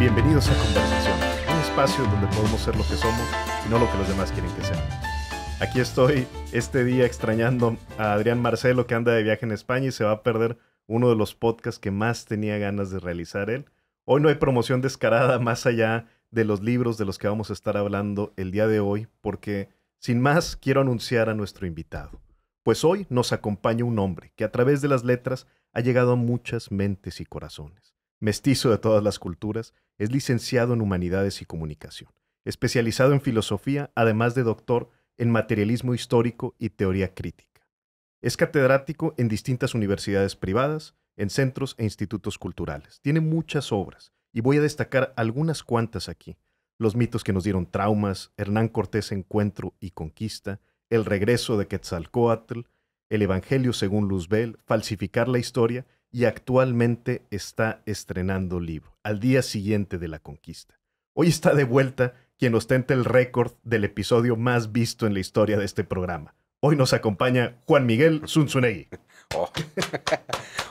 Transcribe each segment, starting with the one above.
Bienvenidos a Conversaciones, un espacio donde podemos ser lo que somos y no lo que los demás quieren que seamos. Aquí estoy este día extrañando a Adrián Marcelo, que anda de viaje en España y se va a perder uno de los podcasts que más tenía ganas de realizar él. Hoy no hay promoción descarada más allá de los libros de los que vamos a estar hablando el día de hoy, porque sin más quiero anunciar a nuestro invitado. Pues hoy nos acompaña un hombre que a través de las letras ha llegado a muchas mentes y corazones. Mestizo de todas las culturas, es licenciado en Humanidades y Comunicación, especializado en filosofía, además de doctor en materialismo histórico y teoría crítica. Es catedrático en distintas universidades privadas, en centros e institutos culturales. Tiene muchas obras y voy a destacar algunas cuantas aquí. Los mitos que nos dieron traumas, Hernán Cortés Encuentro y Conquista, El regreso de Quetzalcóatl, El Evangelio según Luzbel, Falsificar la historia, y actualmente está estrenando libro, al día siguiente de la conquista. Hoy está de vuelta quien ostenta el récord del episodio más visto en la historia de este programa. Hoy nos acompaña Juan Miguel Zunzunegui. Oh.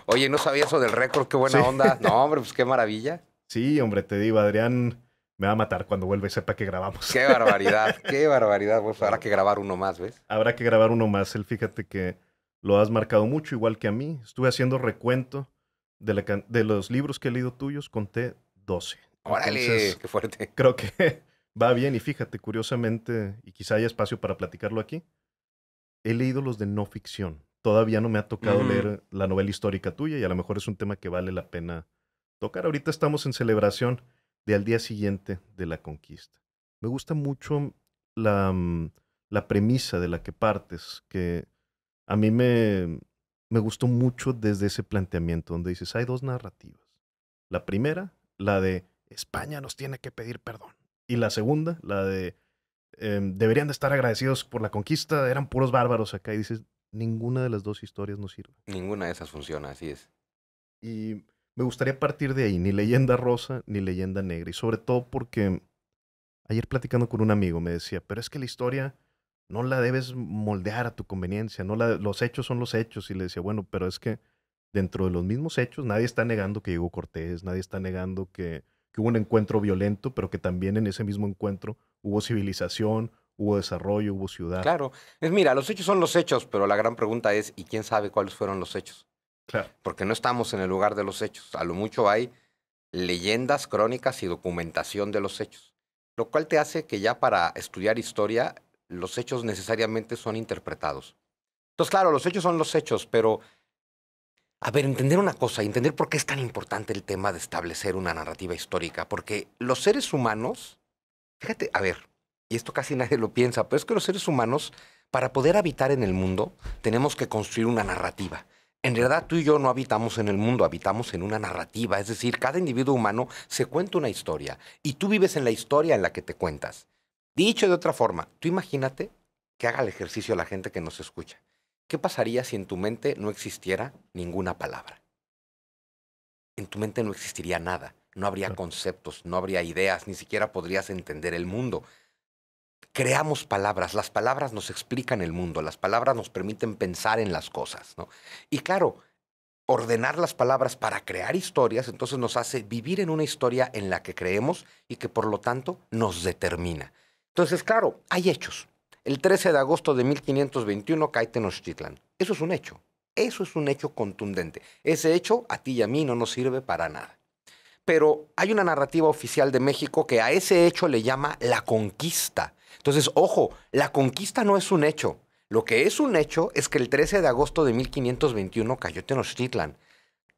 Oye, no sabía eso del récord, qué buena onda. No, hombre, pues qué maravilla. Sí, hombre, te digo, Adrián me va a matar cuando vuelva y sepa que grabamos. Qué barbaridad, qué barbaridad. Pues habrá que grabar uno más, ¿ves? Habrá que grabar uno más. Él, fíjate que lo has marcado mucho, igual que a mí. Estuve haciendo recuento de los libros que he leído tuyos, conté 12. Órale, Entonces, qué fuerte. creo que va bien. Y fíjate, curiosamente, y quizá haya espacio para platicarlo aquí, he leído los de no ficción. Todavía no me ha tocado leer la novela histórica tuya y a lo mejor es un tema que vale la pena tocar. Ahorita estamos en celebración de al día siguiente de la conquista. Me gusta mucho la premisa de la que partes, que a mí me gustó mucho desde ese planteamiento, donde dices, hay dos narrativas. La primera, la de España nos tiene que pedir perdón. Y la segunda, la de deberían de estar agradecidos por la conquista, eran puros bárbaros acá. Y dices, ninguna de las dos historias nos sirve. Ninguna de esas funciona, así es. Y me gustaría partir de ahí, ni leyenda rosa, ni leyenda negra. Y sobre todo porque ayer platicando con un amigo me decía, pero es que la historia no la debes moldear a tu conveniencia, los hechos son los hechos. Y le decía, bueno, pero es que dentro de los mismos hechos nadie está negando que llegó Cortés, nadie está negando que hubo un encuentro violento, pero que también en ese mismo encuentro hubo civilización, hubo desarrollo, hubo ciudad. Claro, mira, los hechos son los hechos, pero la gran pregunta es, ¿y quién sabe cuáles fueron los hechos? Claro. Porque no estamos en el lugar de los hechos. A lo mucho hay leyendas, crónicas y documentación de los hechos. Lo cual te hace que ya para estudiar historia, los hechos necesariamente son interpretados. Entonces, claro, los hechos son los hechos, pero, a ver, entender una cosa, entender por qué es tan importante el tema de establecer una narrativa histórica, porque los seres humanos, fíjate, a ver, y esto casi nadie lo piensa, pero es que los seres humanos, para poder habitar en el mundo, tenemos que construir una narrativa. En realidad, tú y yo no habitamos en el mundo, habitamos en una narrativa. Es decir, cada individuo humano se cuenta una historia y tú vives en la historia en la que te cuentas. Dicho de otra forma, tú imagínate que haga el ejercicio a la gente que nos escucha. ¿Qué pasaría si en tu mente no existiera ninguna palabra? En tu mente no existiría nada, no habría conceptos, no habría ideas, ni siquiera podrías entender el mundo. Creamos palabras, las palabras nos explican el mundo, las palabras nos permiten pensar en las cosas, ¿no? Y claro, ordenar las palabras para crear historias, entonces nos hace vivir en una historia en la que creemos y que por lo tanto nos determina. Entonces, claro, hay hechos. El 13 de agosto de 1521 cae Tenochtitlan. Eso es un hecho. Eso es un hecho contundente. Ese hecho a ti y a mí no nos sirve para nada. Pero hay una narrativa oficial de México que a ese hecho le llama la conquista. Entonces, ojo, la conquista no es un hecho. Lo que es un hecho es que el 13 de agosto de 1521 cayó Tenochtitlan.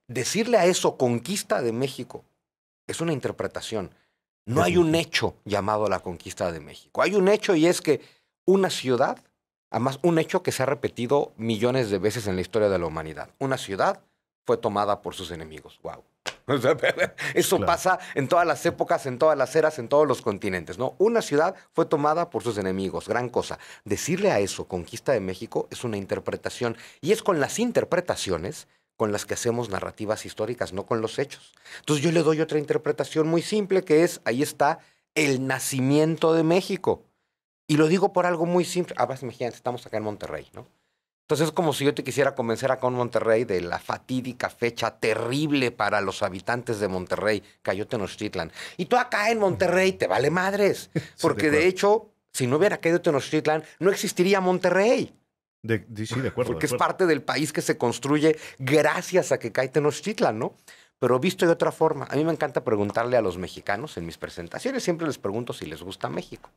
Decirle a eso conquista de México es una interpretación. No hay un hecho llamado la conquista de México. Hay un hecho y es que una ciudad, además un hecho que se ha repetido millones de veces en la historia de la humanidad. Una ciudad fue tomada por sus enemigos. ¡Wow! Eso Claro. pasa en todas las épocas, en todas las eras, en todos los continentes, ¿no? Una ciudad fue tomada por sus enemigos, gran cosa. Decirle a eso conquista de México es una interpretación y es con las interpretaciones con las que hacemos narrativas históricas, no con los hechos. Entonces yo le doy otra interpretación muy simple que es, ahí está el nacimiento de México. Y lo digo por algo muy simple. Imagínate, estamos acá en Monterrey, ¿no? Entonces es como si yo te quisiera convencer acá en Monterrey de la fatídica fecha terrible para los habitantes de Monterrey, cayó Tenochtitlan. Y tú acá en Monterrey te vale madres, Sí, porque de hecho, si no hubiera caído Tenochtitlan, no existiría Monterrey. Sí, de acuerdo. Porque es parte del país que se construye gracias a que cae Tenochtitlan, ¿no? Pero visto de otra forma, a mí me encanta preguntarle a los mexicanos en mis presentaciones, siempre les pregunto si les gusta México.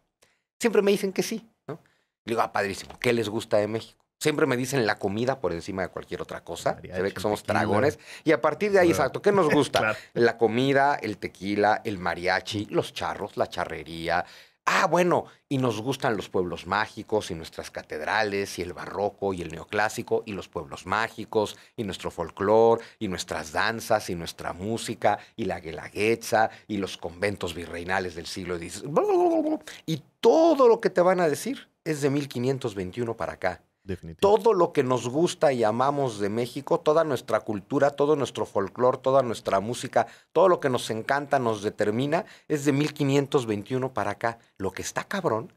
Siempre me dicen que sí, ¿no? Le digo, padrísimo, ¿qué les gusta de México? Siempre me dicen la comida por encima de cualquier otra cosa. Mariachi, Se ve que somos tequila. dragones. Y a partir de ahí, exacto, ¿qué nos gusta? Claro. La comida, el tequila, el mariachi, los charros, la charrería. Ah, bueno, y nos gustan los pueblos mágicos y nuestras catedrales y el barroco y el neoclásico y los pueblos mágicos y nuestro folclore y nuestras danzas y nuestra música y la guelaguetza y los conventos virreinales del siglo XVI. Y todo lo que te van a decir es de 1521 para acá. Definitivo. Todo lo que nos gusta y amamos de México, toda nuestra cultura, todo nuestro folclore, toda nuestra música, todo lo que nos encanta, nos determina, es de 1521 para acá. Lo que está cabrón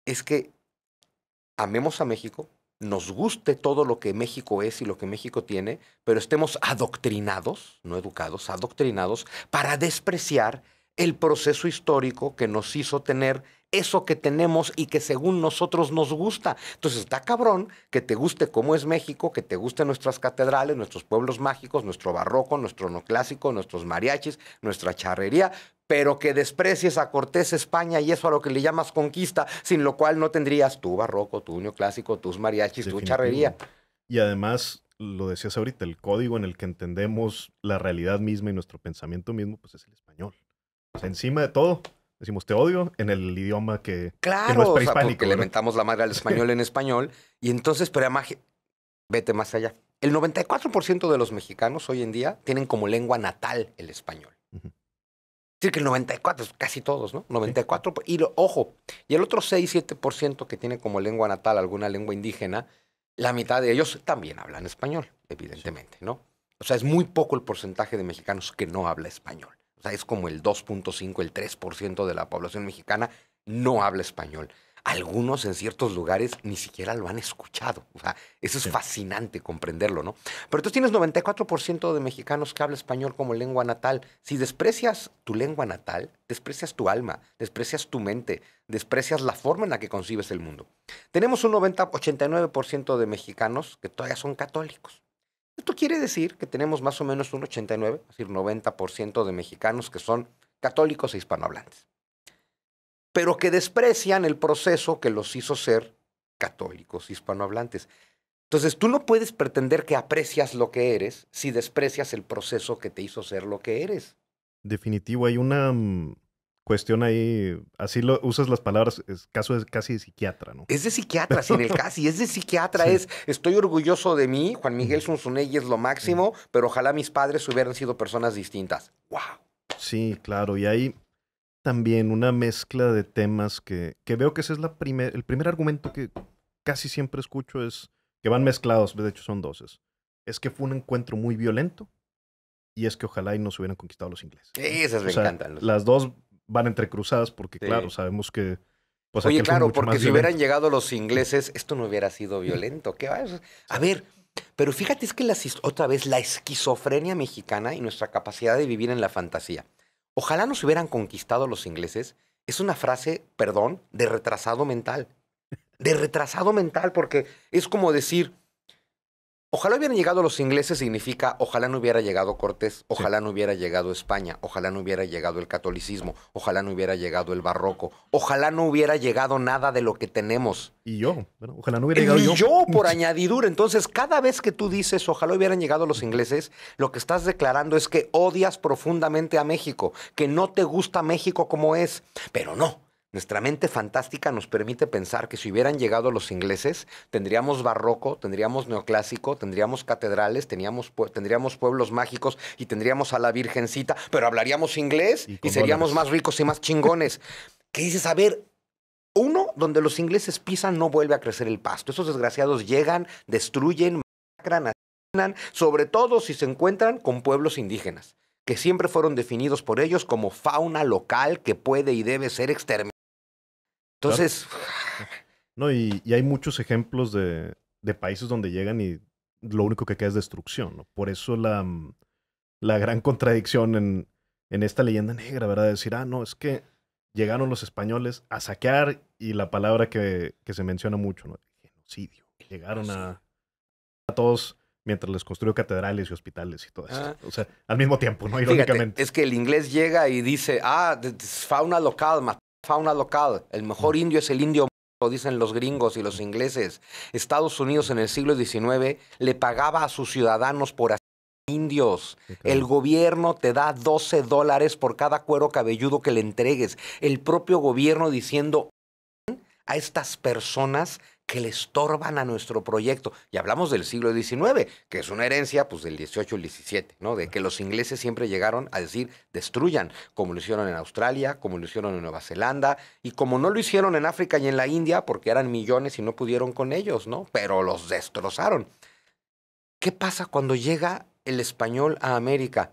es que amemos a México, nos guste todo lo que México es y lo que México tiene, pero estemos adoctrinados, no educados, adoctrinados, para despreciar el proceso histórico que nos hizo tener eso que tenemos y que según nosotros nos gusta. Entonces está cabrón que te guste cómo es México, que te gusten nuestras catedrales, nuestros pueblos mágicos, nuestro barroco, nuestro neoclásico, nuestros mariachis, nuestra charrería, pero que desprecies a Cortés, España y eso a lo que le llamas conquista, sin lo cual no tendrías tu barroco, tu neoclásico, tus mariachis, tu charrería. Y además, lo decías ahorita, el código en el que entendemos la realidad misma y nuestro pensamiento mismo, pues es el español. O sea, encima de todo, decimos te odio en el idioma que no es prehispánico. Porque le mentamos la madre al español en español. Y entonces, pero además, vete más allá. El 94% de los mexicanos hoy en día tienen como lengua natal el español. Es decir, que el 94, casi todos, ¿no? 94, sí. Y ojo, y el otro 6-7% que tiene como lengua natal alguna lengua indígena, la mitad de ellos también hablan español, evidentemente, ¿no? O sea, es muy poco el porcentaje de mexicanos que no habla español. O sea, es como el 2.5, el 3% de la población mexicana no habla español. Algunos en ciertos lugares ni siquiera lo han escuchado. O sea, eso es fascinante comprenderlo, ¿no? Pero tú tienes 94% de mexicanos que hablan español como lengua natal. Si desprecias tu lengua natal, desprecias tu alma, desprecias tu mente, desprecias la forma en la que concibes el mundo. Tenemos un 89% de mexicanos que todavía son católicos. Esto quiere decir que tenemos más o menos un 89, es decir, 90% de mexicanos que son católicos e hispanohablantes, pero que desprecian el proceso que los hizo ser católicos hispanohablantes. Entonces, tú no puedes pretender que aprecias lo que eres si desprecias el proceso que te hizo ser lo que eres. Definitivo, hay una cuestión ahí, así lo usas las palabras, es caso casi de psiquiatra, ¿no? Es de psiquiatra, sin el casi, es de psiquiatra, sí. Estoy orgulloso de mí, Juan Miguel Zunzunegui es lo máximo, pero ojalá mis padres hubieran sido personas distintas. ¡Wow! Sí, claro, y hay también una mezcla de temas que veo que ese es el primer argumento que casi siempre escucho, es que van mezclados, de hecho son dos. Es que fue un encuentro muy violento y es que ojalá y nos hubieran conquistado los ingleses. Esas me encantan. Las dos van entrecruzadas porque, claro, sabemos que... Pues, oye, claro, porque si hubieran llegado los ingleses, esto no hubiera sido violento. ¿Qué va? A ver, pero fíjate, es que otra vez la esquizofrenia mexicana y nuestra capacidad de vivir en la fantasía. Ojalá nos hubieran conquistado los ingleses. Es una frase, perdón, de retrasado mental. De retrasado mental, porque es como decir... Ojalá hubieran llegado los ingleses significa ojalá no hubiera llegado Cortés, ojalá no hubiera llegado España, ojalá no hubiera llegado el catolicismo, ojalá no hubiera llegado el barroco, ojalá no hubiera llegado nada de lo que tenemos. Y yo, bueno, ojalá no hubiera llegado yo. Y yo por añadidura. Entonces, cada vez que tú dices ojalá hubieran llegado los ingleses, lo que estás declarando es que odias profundamente a México, que no te gusta México como es, pero no. Nuestra mente fantástica nos permite pensar que si hubieran llegado los ingleses, tendríamos barroco, tendríamos neoclásico, tendríamos catedrales, tendríamos pueblos mágicos y tendríamos a la Virgencita, pero hablaríamos inglés y seríamos más ricos y más chingones. ¿Qué dices? A ver, uno, donde los ingleses pisan no vuelve a crecer el pasto. Esos desgraciados llegan, destruyen, masacran, asesinan, sobre todo si se encuentran con pueblos indígenas, que siempre fueron definidos por ellos como fauna local que puede y debe ser exterminada. Entonces... Claro. No, y hay muchos ejemplos de de países donde llegan y lo único que queda es destrucción, ¿no? Por eso la gran contradicción en esta leyenda negra, ¿verdad? De decir, no, es que llegaron los españoles a saquear y la palabra que se menciona mucho, ¿no? Genocidio. Llegaron a todos mientras les construyó catedrales y hospitales y todo eso. O sea, al mismo tiempo, ¿no? Irónicamente. Fíjate, es que el inglés llega y dice, fauna local, fauna local. El mejor indio es el indio, dicen los gringos y los ingleses. Estados Unidos en el siglo XIX le pagaba a sus ciudadanos por hacer indios. El gobierno te da $12 por cada cuero cabelludo que le entregues. El propio gobierno diciendo a estas personas que le estorban a nuestro proyecto. Y hablamos del siglo XIX, que es una herencia pues, del XVIII y el XVII, ¿no? De que los ingleses siempre llegaron a decir destruyan, como lo hicieron en Australia, como lo hicieron en Nueva Zelanda, y como no lo hicieron en África y en la India, porque eran millones y no pudieron con ellos, ¿no? Pero los destrozaron. ¿Qué pasa cuando llega el español a América?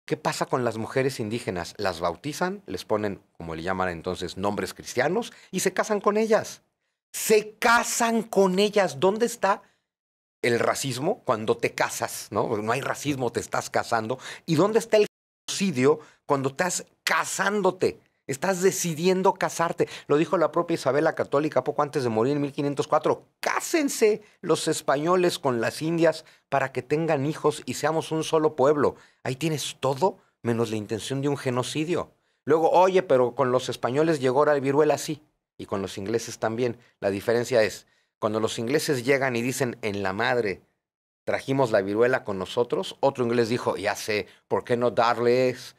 ¿Qué pasa con las mujeres indígenas? Las bautizan, les ponen, como le llaman entonces, nombres cristianos y se casan con ellas. Se casan con ellas. ¿Dónde está el racismo cuando te casas? No hay racismo, te estás casando. ¿Y dónde está el genocidio cuando estás casándote? Estás decidiendo casarte. Lo dijo la propia Isabel la Católica poco antes de morir en 1504. Cásense los españoles con las indias para que tengan hijos y seamos un solo pueblo. Ahí tienes todo menos la intención de un genocidio. Luego, oye, pero con los españoles llegó la viruela, sí. Y con los ingleses también. La diferencia es, cuando los ingleses llegan y dicen, en la madre, trajimos la viruela con nosotros, otro inglés dijo, ya sé, ¿por qué no darles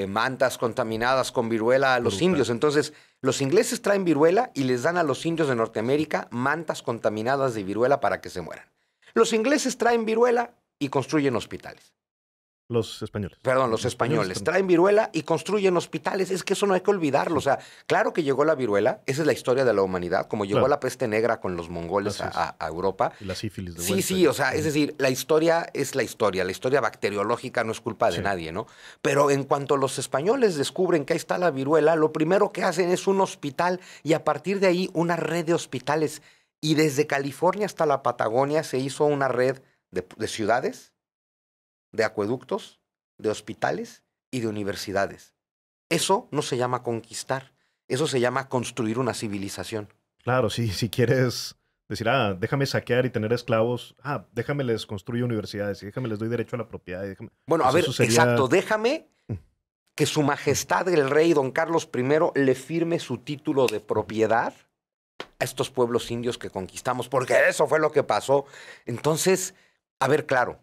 mantas contaminadas con viruela a los indios? Entonces, los ingleses traen viruela y les dan a los indios de Norteamérica mantas contaminadas de viruela para que se mueran. Los ingleses traen viruela y construyen hospitales. Los españoles. Perdón, los españoles traen viruela y construyen hospitales. Es que eso no hay que olvidarlo. O sea, claro que llegó la viruela. Esa es la historia de la humanidad. Como llegó la peste negra con los mongoles a Europa. Y la sífilis de vuelta. Sí. O sea, es decir, la historia es la historia. La historia bacteriológica no es culpa de nadie, ¿no? Pero en cuanto los españoles descubren que ahí está la viruela, lo primero que hacen es un hospital y a partir de ahí una red de hospitales. Y desde California hasta la Patagonia se hizo una red de ciudades, de acueductos, de hospitales y de universidades. Eso no se llama conquistar, eso se llama construir una civilización. Claro, sí, si quieres decir, déjame saquear y tener esclavos, déjame les construyo universidades y déjame les doy derecho a la propiedad. Bueno, pues a ver, exacto, déjame que su majestad el rey don Carlos I le firme su título de propiedad a estos pueblos indios que conquistamos, porque eso fue lo que pasó. Entonces, a ver, claro,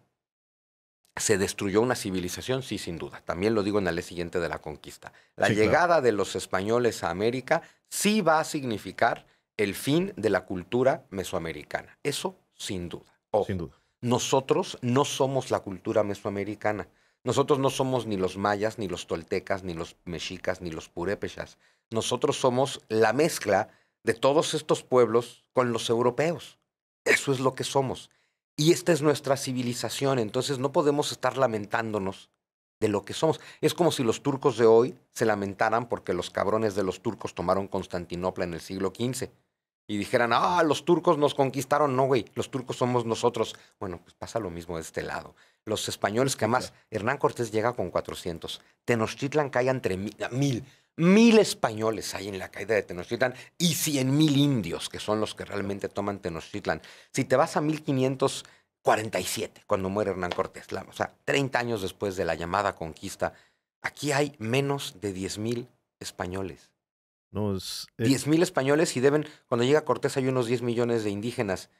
¿se destruyó una civilización? Sí, sin duda. También lo digo en la ley siguiente de la conquista. La llegada de los españoles a América sí va a significar el fin de la cultura mesoamericana. Eso sin duda. Ojo, sin duda. Nosotros no somos la cultura mesoamericana. Nosotros no somos ni los mayas, ni los toltecas, ni los mexicas, ni los purépechas. Nosotros somos la mezcla de todos estos pueblos con los europeos. Eso es lo que somos. Y esta es nuestra civilización, entonces no podemos estar lamentándonos de lo que somos. Es como si los turcos de hoy se lamentaran porque los cabrones de los turcos tomaron Constantinopla en el siglo XV y dijeran, los turcos nos conquistaron. No, güey, los turcos somos nosotros. Bueno, pues pasa lo mismo de este lado. Los españoles, que además Hernán Cortés llega con 400. Tenochtitlan cae entre 1000 españoles hay en la caída de Tenochtitlan y 100,000 indios, que son los que realmente toman Tenochtitlan. Si te vas a 1547, cuando muere Hernán Cortés, o sea, 30 años después de la llamada conquista, aquí hay menos de 10,000 españoles. No, 10,000 españoles y cuando llega Cortés hay unos 10 millones de indígenas.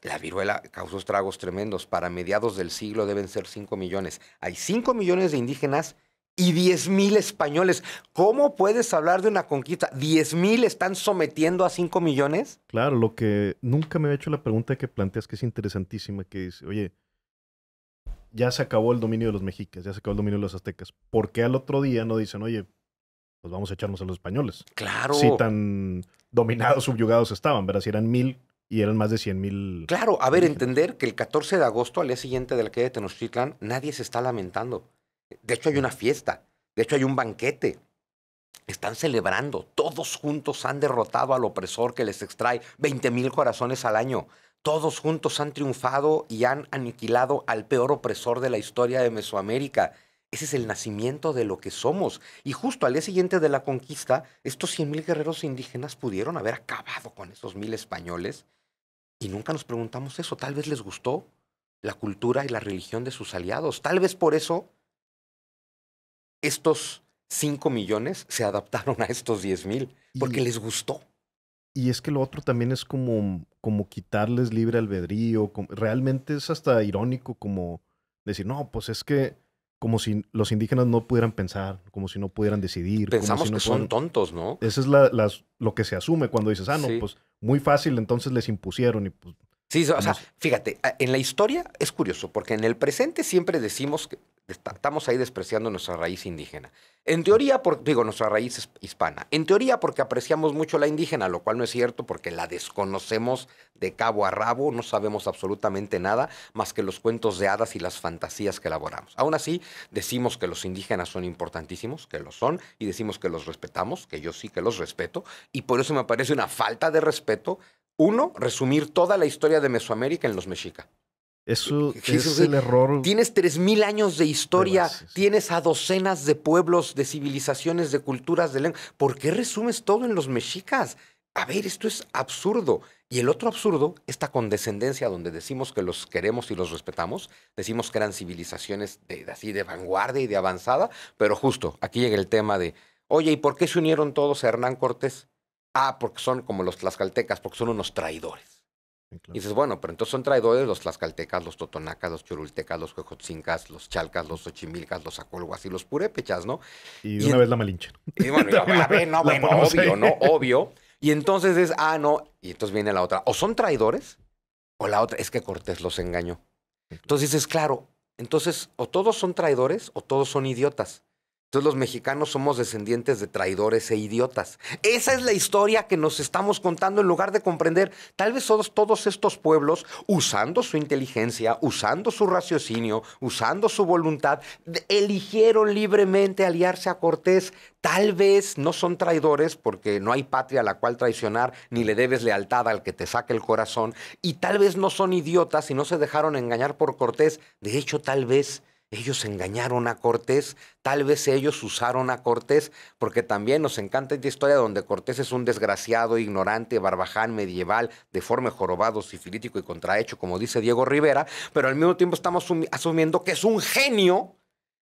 La viruela causó estragos tremendos. Para mediados del siglo deben ser 5 millones. Hay 5 millones de indígenas y 10,000 españoles. ¿Cómo puedes hablar de una conquista? ¿10,000 están sometiendo a 5 millones? Claro, lo que nunca me había hecho la pregunta que planteas, que es interesantísima, que dice, oye, ya se acabó el dominio de los mexicas, ya se acabó el dominio de los aztecas. ¿Por qué al otro día no dicen, oye, pues vamos a echarnos a los españoles? Claro. Si tan dominados, subyugados estaban, ¿verdad? Si eran 1000 y eran más de 100,000. Claro, a ver, entender que el 14 de agosto, al día siguiente de la caída de Tenochtitlan, nadie se está lamentando. De hecho, hay una fiesta. De hecho, hay un banquete. Están celebrando. Todos juntos han derrotado al opresor que les extrae 20,000 corazones al año. Todos juntos han triunfado y han aniquilado al peor opresor de la historia de Mesoamérica. Ese es el nacimiento de lo que somos. Y justo al día siguiente de la conquista, estos 100,000 guerreros indígenas pudieron haber acabado con esos 1,000 españoles. Y nunca nos preguntamos eso. Tal vez les gustó la cultura y la religión de sus aliados. Tal vez por eso estos 5 millones se adaptaron a estos 10,000, porque Y, les gustó. y es que lo otro también es como quitarles libre albedrío. Realmente es hasta irónico como decir, no, pues es que como si los indígenas no pudieran pensar, como si no pudieran decidir, como si Pensamos no que son pudieran... tontos, ¿no? Esa es lo que se asume cuando dices, ah, no, Sí. pues muy fácil, entonces les impusieron y pues Sí, o sea, vamos. fíjate, en la historia es curioso, porque en el presente siempre decimos que estamos ahí despreciando nuestra raíz indígena. En teoría, digo, nuestra raíz hispana. En teoría, porque apreciamos mucho la indígena, lo cual no es cierto, porque la desconocemos de cabo a rabo, no sabemos absolutamente nada más que los cuentos de hadas y las fantasías que elaboramos. Aún así, decimos que los indígenas son importantísimos, que lo son, y decimos que los respetamos, que yo sí que los respeto, y por eso me parece una falta de respeto. Uno, resumir toda la historia de Mesoamérica en los mexica. Eso Jesús, es el error tienes 3,000 años de de historia, base. Sí. tienes a docenas de pueblos, de civilizaciones, de culturas, de lengua. ¿Por qué resumes todo en los mexicas? A ver, esto es absurdo. Y el otro absurdo, esta condescendencia donde decimos que los queremos y los respetamos, decimos que eran civilizaciones así de vanguardia y de avanzada, pero justo aquí llega el tema de, oye, ¿y por qué se unieron todos a Hernán Cortés? Ah, porque son como los tlaxcaltecas, porque son unos traidores. Sí, Y claro. dices, bueno, pero entonces son traidores los tlaxcaltecas, los totonacas, los churultecas, los huejotzincas, los chalcas, los xochimilcas, los acolhuas y los purépechas, ¿no? Y de Y, una vez la Malinche. y bueno, También a ver, no, la bueno, ponemos ahí. obvio, ¿no? Obvio. Y entonces es, ah, no, y entonces viene la otra. O son traidores, o la otra es que Cortés los engañó. Entonces dices, claro, entonces o todos son traidores o todos son idiotas. Entonces los mexicanos somos descendientes de traidores e idiotas. Esa es la historia que nos estamos contando en lugar de comprender. Tal vez todos estos pueblos, usando su inteligencia, usando su raciocinio, usando su voluntad, eligieron libremente aliarse a Cortés. Tal vez no son traidores porque no hay patria a la cual traicionar, ni le debes lealtad al que te saque el corazón. Y tal vez no son idiotas y no se dejaron engañar por Cortés. De hecho, tal vez ellos engañaron a Cortés, tal vez ellos usaron a Cortés, porque también nos encanta esta historia donde Cortés es un desgraciado, ignorante, barbaján, medieval, deforme, jorobado, sifilítico y contrahecho, como dice Diego Rivera, pero al mismo tiempo estamos asumiendo que es un genio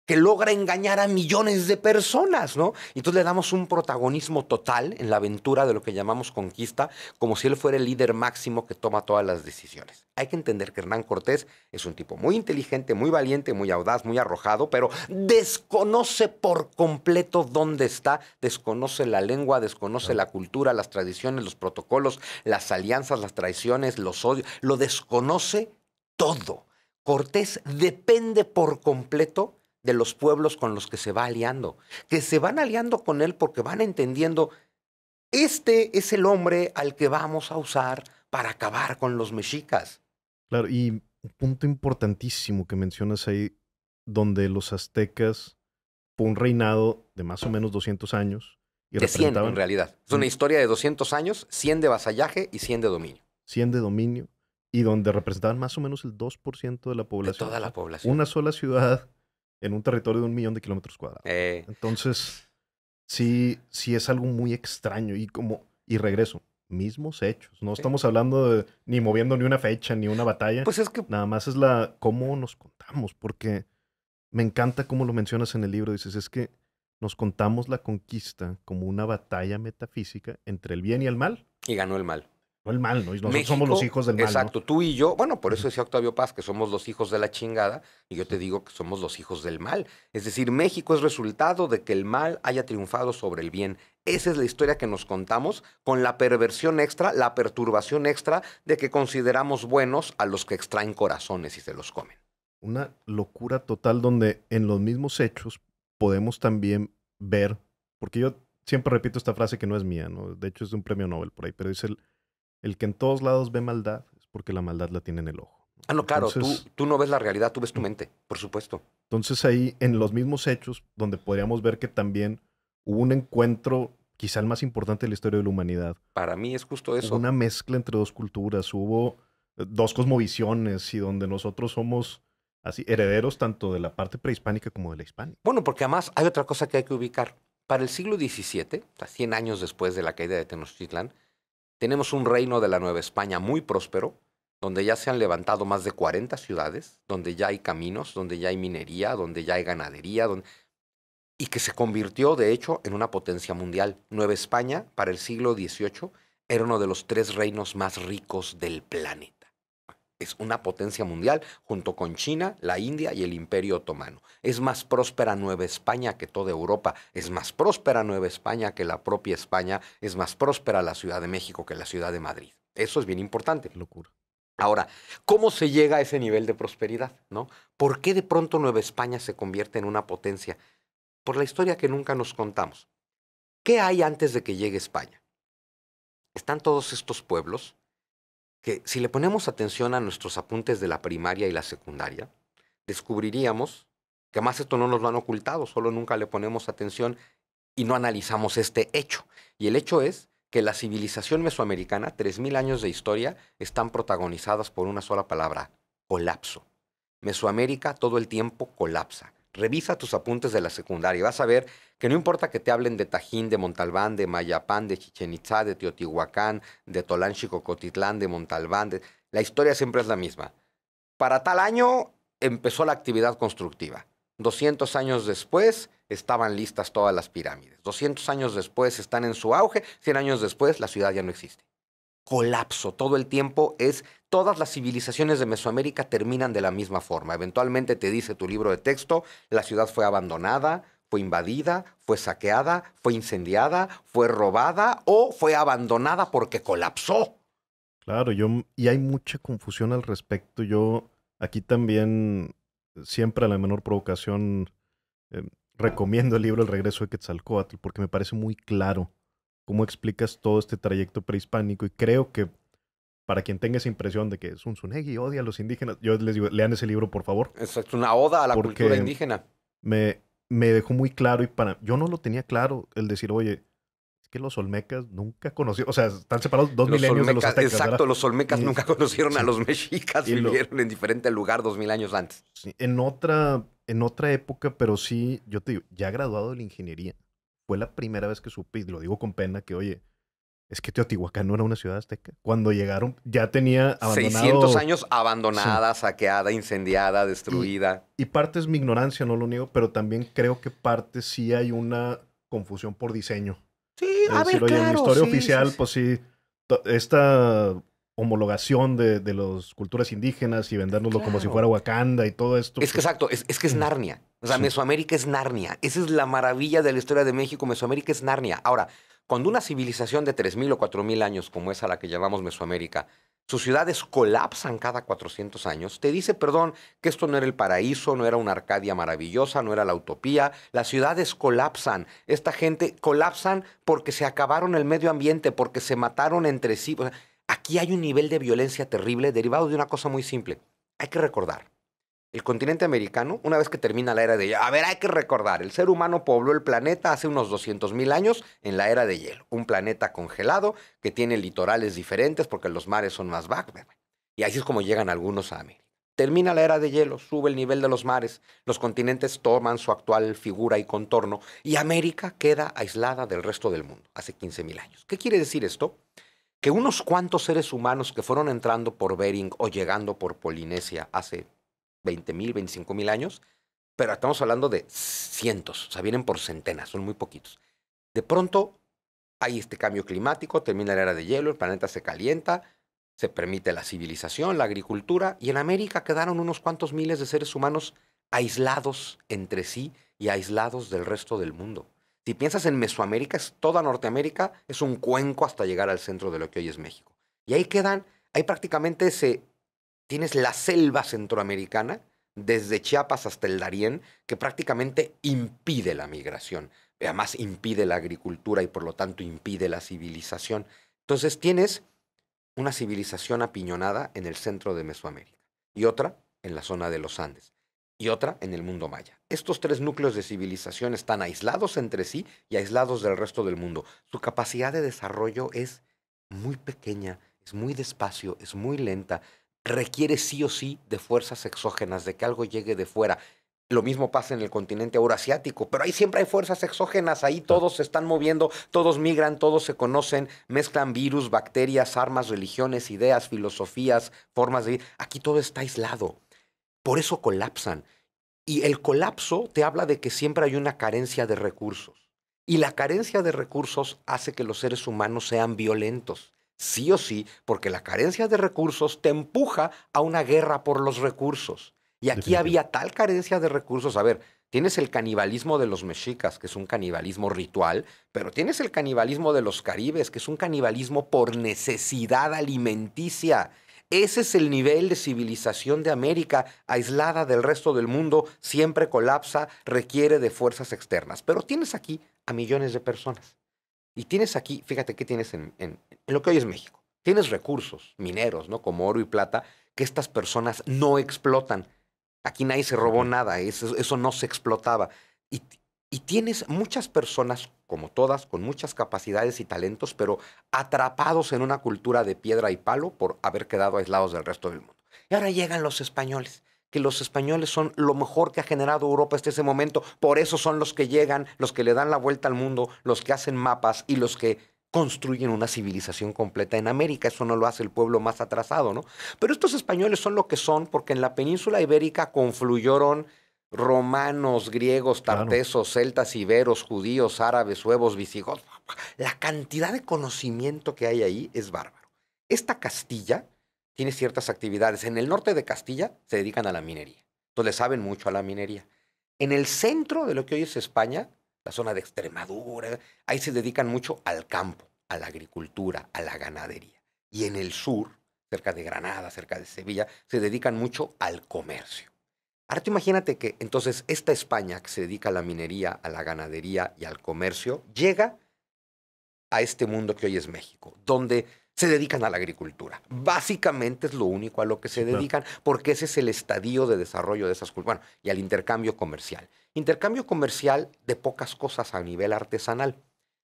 que logra engañar a millones de personas, ¿no? Entonces le damos un protagonismo total en la aventura de lo que llamamos conquista, como si él fuera el líder máximo que toma todas las decisiones. Hay que entender que Hernán Cortés es un tipo muy inteligente, muy valiente, muy audaz, muy arrojado, pero desconoce por completo dónde está, desconoce la lengua, desconoce Claro. la cultura, las tradiciones, los protocolos, las alianzas, las traiciones, los odios, lo desconoce todo. Cortés depende por completo de los pueblos con los que se va aliando, que se van aliando con él porque van entendiendo, este es el hombre al que vamos a usar para acabar con los mexicas. Claro, y un punto importantísimo que mencionas ahí, donde los aztecas, fue un reinado de más o menos 200 años y De 100 en representaban realidad. Es una un historia de 200 años, 100 de vasallaje y 100 de dominio. 100 de dominio y donde representaban más o menos el 2% de la De población. toda O la sea, población. una sola ciudad en un territorio de 1 millón de kilómetros cuadrados. Eh, Entonces, sí es algo muy extraño y regreso, mismos hechos. No sí. estamos hablando de ni moviendo ni una fecha ni una batalla. Pues es que Nada más es cómo nos contamos, porque me encanta cómo lo mencionas en el libro. Dices, es que nos contamos la conquista como una batalla metafísica entre el bien y el mal. y ganó el mal. No el mal, ¿no? Y nosotros somos los México, hijos del mal, ¿no? exacto, tú y yo, bueno, por eso Ujú. decía Octavio Paz que somos los hijos de la chingada y yo te digo que somos los hijos del mal. Es decir, México es resultado de que el mal haya triunfado sobre el bien. Esa es la historia que nos contamos con la perversión extra, la perturbación extra de que consideramos buenos a los que extraen corazones y se los comen. Una locura total donde en los mismos hechos podemos también ver, porque yo siempre repito esta frase que no es mía, ¿no? De hecho es de un premio Nobel por ahí, pero dice el que en todos lados ve maldad es porque la maldad la tiene en el ojo. Ah, no, claro, Entonces, tú no ves la realidad, tú ves tu mente, por supuesto. entonces ahí en los mismos hechos donde podríamos ver que también hubo un encuentro, quizá el más importante de la historia de la humanidad. Para mí es justo Hubo eso. una mezcla entre dos culturas, hubo dos cosmovisiones y donde nosotros somos así herederos tanto de la parte prehispánica como de la hispánica. Bueno, porque además hay otra cosa que hay que ubicar. Para el siglo XVII, o sea, 100 años después de la caída de Tenochtitlán, tenemos un reino de la Nueva España muy próspero, donde ya se han levantado más de 40 ciudades, donde ya hay caminos, donde ya hay minería, donde ya hay ganadería, y que se convirtió, de hecho, en una potencia mundial. Nueva España, para el siglo XVIII, era uno de los 3 reinos más ricos del planeta. Es una potencia mundial junto con China, la India y el Imperio Otomano. Es más próspera Nueva España que toda Europa. Es más próspera Nueva España que la propia España. Es más próspera la Ciudad de México que la Ciudad de Madrid. Eso es bien importante. Qué locura. Ahora, ¿cómo se llega a ese nivel de prosperidad? ¿No? ¿Por qué de pronto Nueva España se convierte en una potencia? Por la historia que nunca nos contamos. ¿Qué hay antes de que llegue España? Están todos estos pueblos que, si le ponemos atención a nuestros apuntes de la primaria y la secundaria, descubriríamos que más esto no nos lo han ocultado, solo nunca le ponemos atención y no analizamos este hecho. Y el hecho es que la civilización mesoamericana, 3000 años de historia, están protagonizadas por una sola palabra: colapso. Mesoamérica todo el tiempo colapsa. Revisa tus apuntes de la secundaria y vas a ver que no importa que te hablen de Tajín, de Montalbán, de Mayapán, de Chichén Itzá, de Teotihuacán, de Tolanchicocotitlán, de Montalbán, la historia siempre es la misma. Para tal año empezó la actividad constructiva. 200 años después estaban listas todas las pirámides. 200 años después están en su auge. 100 años después la ciudad ya no existe. Colapso. Todo el tiempo es... Todas las civilizaciones de Mesoamérica terminan de la misma forma. Eventualmente te dice tu libro de texto, la ciudad fue abandonada, fue invadida, fue saqueada, fue incendiada, fue robada o fue abandonada porque colapsó. Claro, y hay mucha confusión al respecto. Yo aquí también, siempre a la menor provocación, eh, recomiendo el libro El regreso de Quetzalcóatl porque me parece muy claro cómo explicas todo este trayecto prehispánico y creo que para quien tenga esa impresión de que Zunzunegui odia a los indígenas, yo les digo, lean ese libro, por favor. Es una oda a la cultura indígena. Me dejó muy claro y yo no lo tenía claro el decir, oye, es que los olmecas nunca conocieron, o sea, están separados 2 milenios de los aztecas. Exacto, ¿verdad? Los olmecas nunca conocieron sí, a los mexicas, vivieron en diferente lugar 2000 años antes. Sí, en otra época, pero sí, yo te digo, ya graduado de la ingeniería, fue la primera vez que supe, y lo digo con pena, que oye, es que Teotihuacán no era una ciudad azteca. Cuando llegaron, ya tenía abandonado... 600 años abandonada, sí, saqueada, incendiada, destruida. Y parte es mi ignorancia, no lo niego, pero también creo que parte sí hay una confusión por diseño. Sí, a ver, oye, claro, en la historia sí, oficial, sí, pues sí, esta homologación de las culturas indígenas y vendérnoslo como si fuera Wakanda y todo esto. Es que pues, exacto, es que es Narnia. O sea, sí. Mesoamérica es Narnia. Esa es la maravilla de la historia de México. Mesoamérica es Narnia. Ahora, cuando una civilización de 3000 o 4000 años, como es a la que llamamos Mesoamérica, sus ciudades colapsan cada 400 años, te dice, perdón, que esto no era el paraíso, no era una Arcadia maravillosa, no era la utopía. Las ciudades colapsan. Esta gente colapsan porque se acabaron el medio ambiente, porque se mataron entre sí. O sea, aquí hay un nivel de violencia terrible derivado de una cosa muy simple. Hay que recordar. El continente americano, una vez que termina la era de hielo, hay que recordar, el ser humano pobló el planeta hace unos 200,000 años en la era de hielo. Un planeta congelado que tiene litorales diferentes porque los mares son más bajos. Y así es como llegan algunos a América. Termina la era de hielo, sube el nivel de los mares, los continentes toman su actual figura y contorno y América queda aislada del resto del mundo hace 15,000 años. ¿Qué quiere decir esto? Que unos cuantos seres humanos que fueron entrando por Bering o llegando por Polinesia hace 20,000, 25,000 años, pero estamos hablando de cientos, o sea, vienen por centenas, son muy poquitos. De pronto hay este cambio climático, termina la era de hielo, el planeta se calienta, se permite la civilización, la agricultura, y en América quedaron unos cuantos miles de seres humanos aislados entre sí y aislados del resto del mundo. Si piensas en Mesoamérica, toda Norteamérica es un cuenco hasta llegar al centro de lo que hoy es México. Y ahí prácticamente tienes la selva centroamericana, desde Chiapas hasta el Darién, que prácticamente impide la migración. Además, impide la agricultura y por lo tanto impide la civilización. Entonces tienes una civilización apiñonada en el centro de Mesoamérica y otra en la zona de los Andes y otra en el mundo maya. Estos 3 núcleos de civilización están aislados entre sí y aislados del resto del mundo. Su capacidad de desarrollo es muy pequeña, es muy despacio, es muy lenta. requiere sí o sí de fuerzas exógenas, de que algo llegue de fuera. Lo mismo pasa en el continente euroasiático, pero ahí siempre hay fuerzas exógenas, ahí Claro, todos se están moviendo, todos migran, todos se conocen, mezclan virus, bacterias, armas, religiones, ideas, filosofías, formas de vida. Aquí todo está aislado, por eso colapsan. Y el colapso te habla de que siempre hay una carencia de recursos. Y la carencia de recursos hace que los seres humanos sean violentos. Sí o sí, porque la carencia de recursos te empuja a una guerra por los recursos. Y aquí definitivo. había tal carencia de recursos. A ver, tienes el canibalismo de los mexicas, que es un canibalismo ritual, pero tienes el canibalismo de los caribes, que es un canibalismo por necesidad alimenticia. Ese es el nivel de civilización de América, aislada del resto del mundo, siempre colapsa, requiere de fuerzas externas. Pero tienes aquí a millones de personas. Y tienes aquí, fíjate qué tienes en lo que hoy es México. Tienes recursos mineros, ¿no? Como oro y plata, que estas personas no explotan. Aquí nadie se robó Ok. nada, eso no se explotaba. Y, y tienes muchas personas, como todas, con muchas capacidades y talentos, pero atrapados en una cultura de piedra y palo por haber quedado aislados del resto del mundo. Y ahora llegan los españoles, que los españoles son lo mejor que ha generado Europa hasta ese momento. Por eso son los que llegan, los que le dan la vuelta al mundo, los que hacen mapas y los que construyen una civilización completa en América. Eso no lo hace el pueblo más atrasado, ¿no? Pero estos españoles son lo que son porque en la península ibérica confluyeron romanos, griegos, Claro, tartesos, celtas, iberos, judíos, árabes, suevos, visigodos. La cantidad de conocimiento que hay ahí es bárbaro. Esta Castilla tiene ciertas actividades. En el norte de Castilla se dedican a la minería. Entonces le saben mucho a la minería. En el centro de lo que hoy es España, la zona de Extremadura, ahí se dedican mucho al campo, a la agricultura, a la ganadería. Y en el sur, cerca de Granada, cerca de Sevilla, se dedican mucho al comercio. Ahora tú imagínate que entonces esta España que se dedica a la minería, a la ganadería y al comercio, llega a este mundo que hoy es México, donde se dedican a la agricultura. Básicamente es lo único a lo que sí, se claro. dedican, porque ese es el estadio de desarrollo de esas culturas. Bueno, y al intercambio comercial. Intercambio comercial de pocas cosas a nivel artesanal.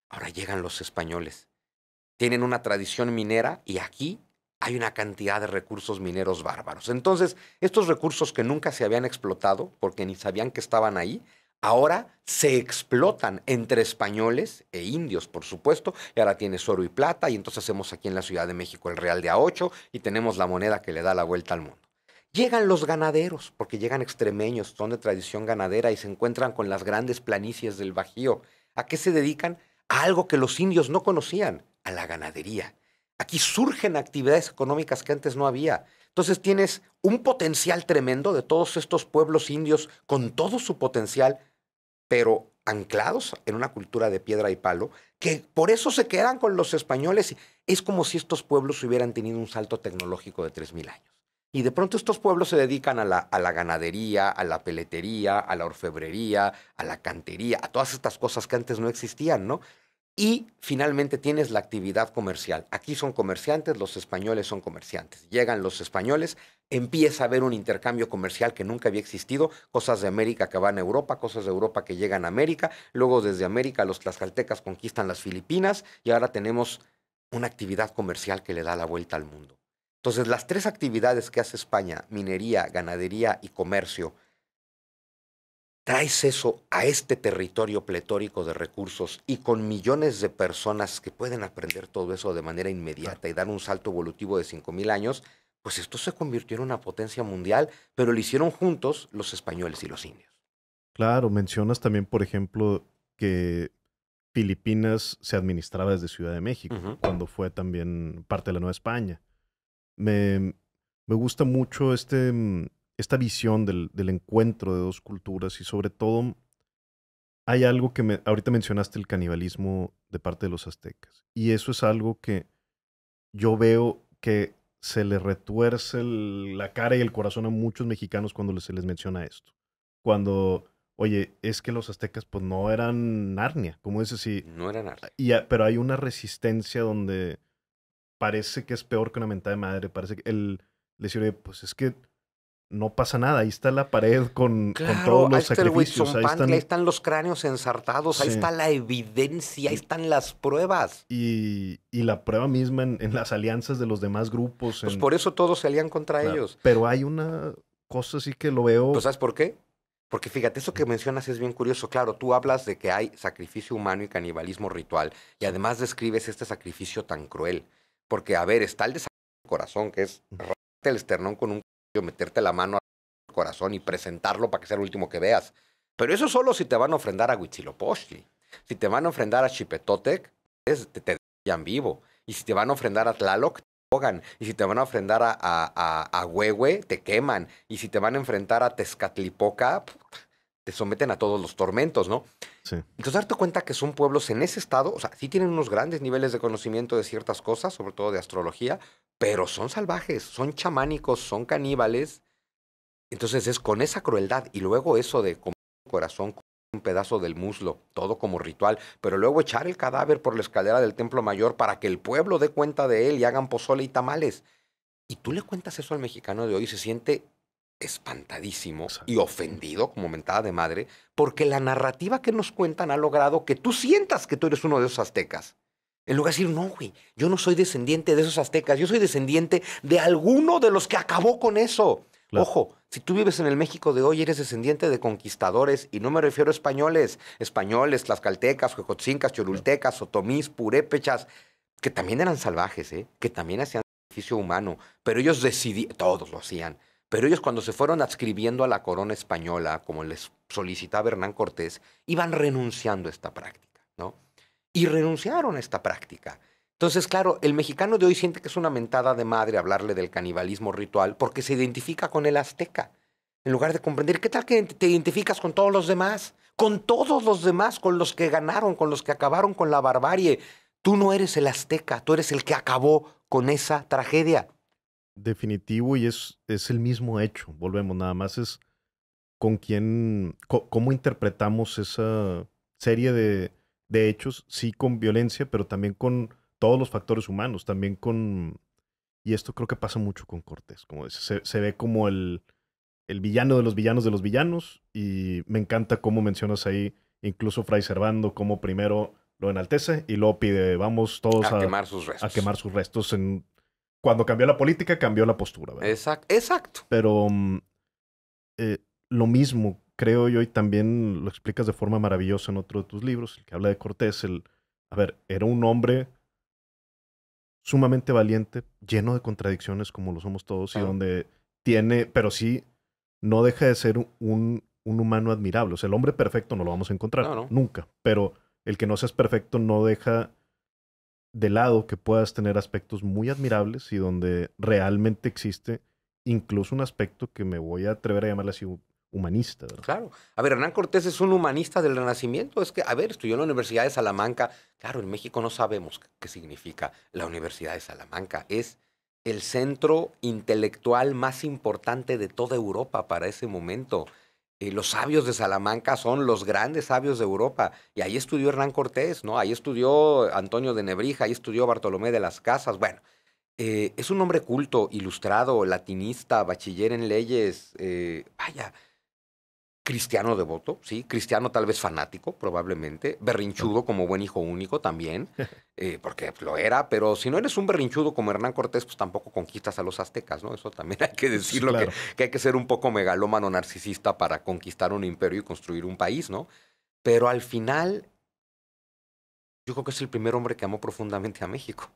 Ahora llegan los españoles. Tienen una tradición minera y aquí hay una cantidad de recursos mineros bárbaros. Entonces, estos recursos que nunca se habían explotado, porque ni sabían que estaban ahí, ahora se explotan entre españoles e indios, por supuesto, y ahora tienes oro y plata, y entonces hacemos aquí en la Ciudad de México el Real de A8 y tenemos la moneda que le da la vuelta al mundo. Llegan los ganaderos, porque llegan extremeños, son de tradición ganadera y se encuentran con las grandes planicies del Bajío. ¿A qué se dedican? A algo que los indios no conocían, a la ganadería. Aquí surgen actividades económicas que antes no había. Entonces tienes un potencial tremendo de todos estos pueblos indios con todo su potencial, pero anclados en una cultura de piedra y palo, que por eso se quedan con los españoles. Es como si estos pueblos hubieran tenido un salto tecnológico de 3000 años. Y de pronto estos pueblos se dedican a la ganadería, a la peletería, a la orfebrería, a la cantería, a todas estas cosas que antes no existían, ¿no? Y finalmente tienes la actividad comercial. Aquí son comerciantes, los españoles son comerciantes. Llegan los españoles, empieza a haber un intercambio comercial que nunca había existido, cosas de América que van a Europa, cosas de Europa que llegan a América, luego desde América los tlaxcaltecas conquistan las Filipinas y ahora tenemos una actividad comercial que le da la vuelta al mundo. Entonces, las tres actividades que hace España, minería, ganadería y comercio, traes eso a este territorio pletórico de recursos y con millones de personas que pueden aprender todo eso de manera Claro. inmediata y dar un salto evolutivo de 5000 años, pues esto se convirtió en una potencia mundial, pero lo hicieron juntos los españoles y los indios. Claro, mencionas también, por ejemplo, que Filipinas se administraba desde Ciudad de México, Ujú. cuando fue también parte de la Nueva España. Me, me gusta mucho esta visión del encuentro de dos culturas y sobre todo hay algo que ahorita mencionaste el canibalismo de parte de los aztecas y eso es algo que yo veo que se le retuerce la cara y el corazón a muchos mexicanos cuando se les menciona esto. Cuando, oye, es que los aztecas pues no eran Narnia, como dices, sí, No eran arte. pero hay una resistencia donde parece que es peor que una mentada de madre, parece que el decir, oye, pues es que no pasa nada. Ahí está la pared con todos Claro, ahí los está el sacrificios. Ahí Huitzompantli, ahí están. están los cráneos ensartados, ahí Sí. está la evidencia, ahí están las pruebas. Y la prueba misma en las alianzas de los demás grupos. Pues por eso todos se alían contra Claro. ellos. Pero hay una cosa así que lo Pues veo. ¿sabes por qué? Porque fíjate, eso que mencionas es bien curioso. Claro, tú hablas de que hay sacrificio humano y canibalismo ritual, y Sí. además describes este sacrificio tan cruel. Porque, a ver, está el de corazón, que es romperte el esternón con un cuchillo, meterte la mano al corazón y presentarlo para que sea el último que veas. Pero eso solo si te van a ofrendar a Huitzilopochtli. Si te van a ofrendar a Xipetotec, te dejan vivo. Y si te van a ofrendar a Tlaloc, te ahogan. Y si te van a ofrendar a Huehue, te queman. Y si te van a enfrentar a Tezcatlipoca, te someten a todos los tormentos, ¿no? Sí. Entonces, darte cuenta que son pueblos en ese estado, o sea, sí tienen unos grandes niveles de conocimiento de ciertas cosas, sobre todo de astrología, pero son salvajes, son chamánicos, son caníbales. Entonces, es con esa crueldad y luego eso de comer el corazón con un pedazo del muslo, todo como ritual, pero luego echar el cadáver por la escalera del Templo Mayor para que el pueblo dé cuenta de él y hagan pozole y tamales. Y tú le cuentas eso al mexicano de hoy y se siente espantadísimo y Exacto. ofendido, como mentada de madre, porque la narrativa que nos cuentan ha logrado que tú sientas que tú eres uno de esos aztecas. En lugar de decir, no, güey, yo no soy descendiente de esos aztecas, yo soy descendiente de alguno de los que acabó con eso. Claro. Ojo, si tú vives en el México de hoy, eres descendiente de conquistadores, y no me refiero a españoles, tlaxcaltecas, huejotzincas, Claro. cholultecas, otomís, purépechas, que también eran salvajes, ¿eh? Que también hacían sacrificio humano, pero ellos decidían, todos lo hacían, pero ellos cuando se fueron adscribiendo a la corona española, como les solicitaba Hernán Cortés, iban renunciando a esta práctica, ¿no? Y renunciaron a esta práctica. Entonces, claro, el mexicano de hoy siente que es una mentada de madre hablarle del canibalismo ritual porque se identifica con el azteca. En lugar de comprender, ¿qué tal que te identificas con todos los demás? Con todos los demás, con los que ganaron, con los que acabaron con la barbarie. Tú no eres el azteca, tú eres el que acabó con esa tragedia. Definitivo y es el mismo hecho. Volvemos, nada más es con quién, cómo interpretamos esa serie de hechos, sí con violencia, pero también con todos los factores humanos, también con, y esto creo que pasa mucho con Cortés, como dices, se ve como el villano de los villanos, y me encanta cómo mencionas ahí, incluso Fray Servando, como primero lo enaltece y luego pide, vamos todos A quemar sus a restos. quemar sus restos. Cuando cambió la política, cambió la postura, ¿verdad? Exacto. Pero eh, lo mismo, creo yo, y también lo explicas de forma maravillosa en otro de tus libros, el que habla de Cortés, a ver, era un hombre sumamente valiente, lleno de contradicciones como lo somos todos, y Claro. donde tiene, pero sí, no deja de ser un humano admirable. O sea, el hombre perfecto no lo vamos a encontrar, No, no. nunca, pero el que no seas perfecto no deja de lado que puedas tener aspectos muy admirables y donde realmente existe incluso un aspecto que me voy a atrever a llamarle así humanista, ¿verdad? Claro. A ver, Hernán Cortés es un humanista del Renacimiento. Es que, a ver, estudió en la Universidad de Salamanca. Claro, en México no sabemos qué significa la Universidad de Salamanca. Es el centro intelectual más importante de toda Europa para ese momento. Los sabios de Salamanca son los grandes sabios de Europa. Y ahí estudió Hernán Cortés, ¿no? Ahí estudió Antonio de Nebrija, ahí estudió Bartolomé de las Casas. Bueno, es un hombre culto, ilustrado, latinista, bachiller en leyes. Vaya, cristiano devoto, sí, cristiano tal vez fanático, probablemente, Claro. berrinchudo como buen hijo único también, porque lo era, pero si no eres un berrinchudo como Hernán Cortés, pues tampoco conquistas a los aztecas, ¿no? Eso también hay que Sí, decirlo, claro. que hay que ser un poco megalómano narcisista para conquistar un imperio y construir un país, ¿no? Pero al final, yo creo que es el primer hombre que amó profundamente a México,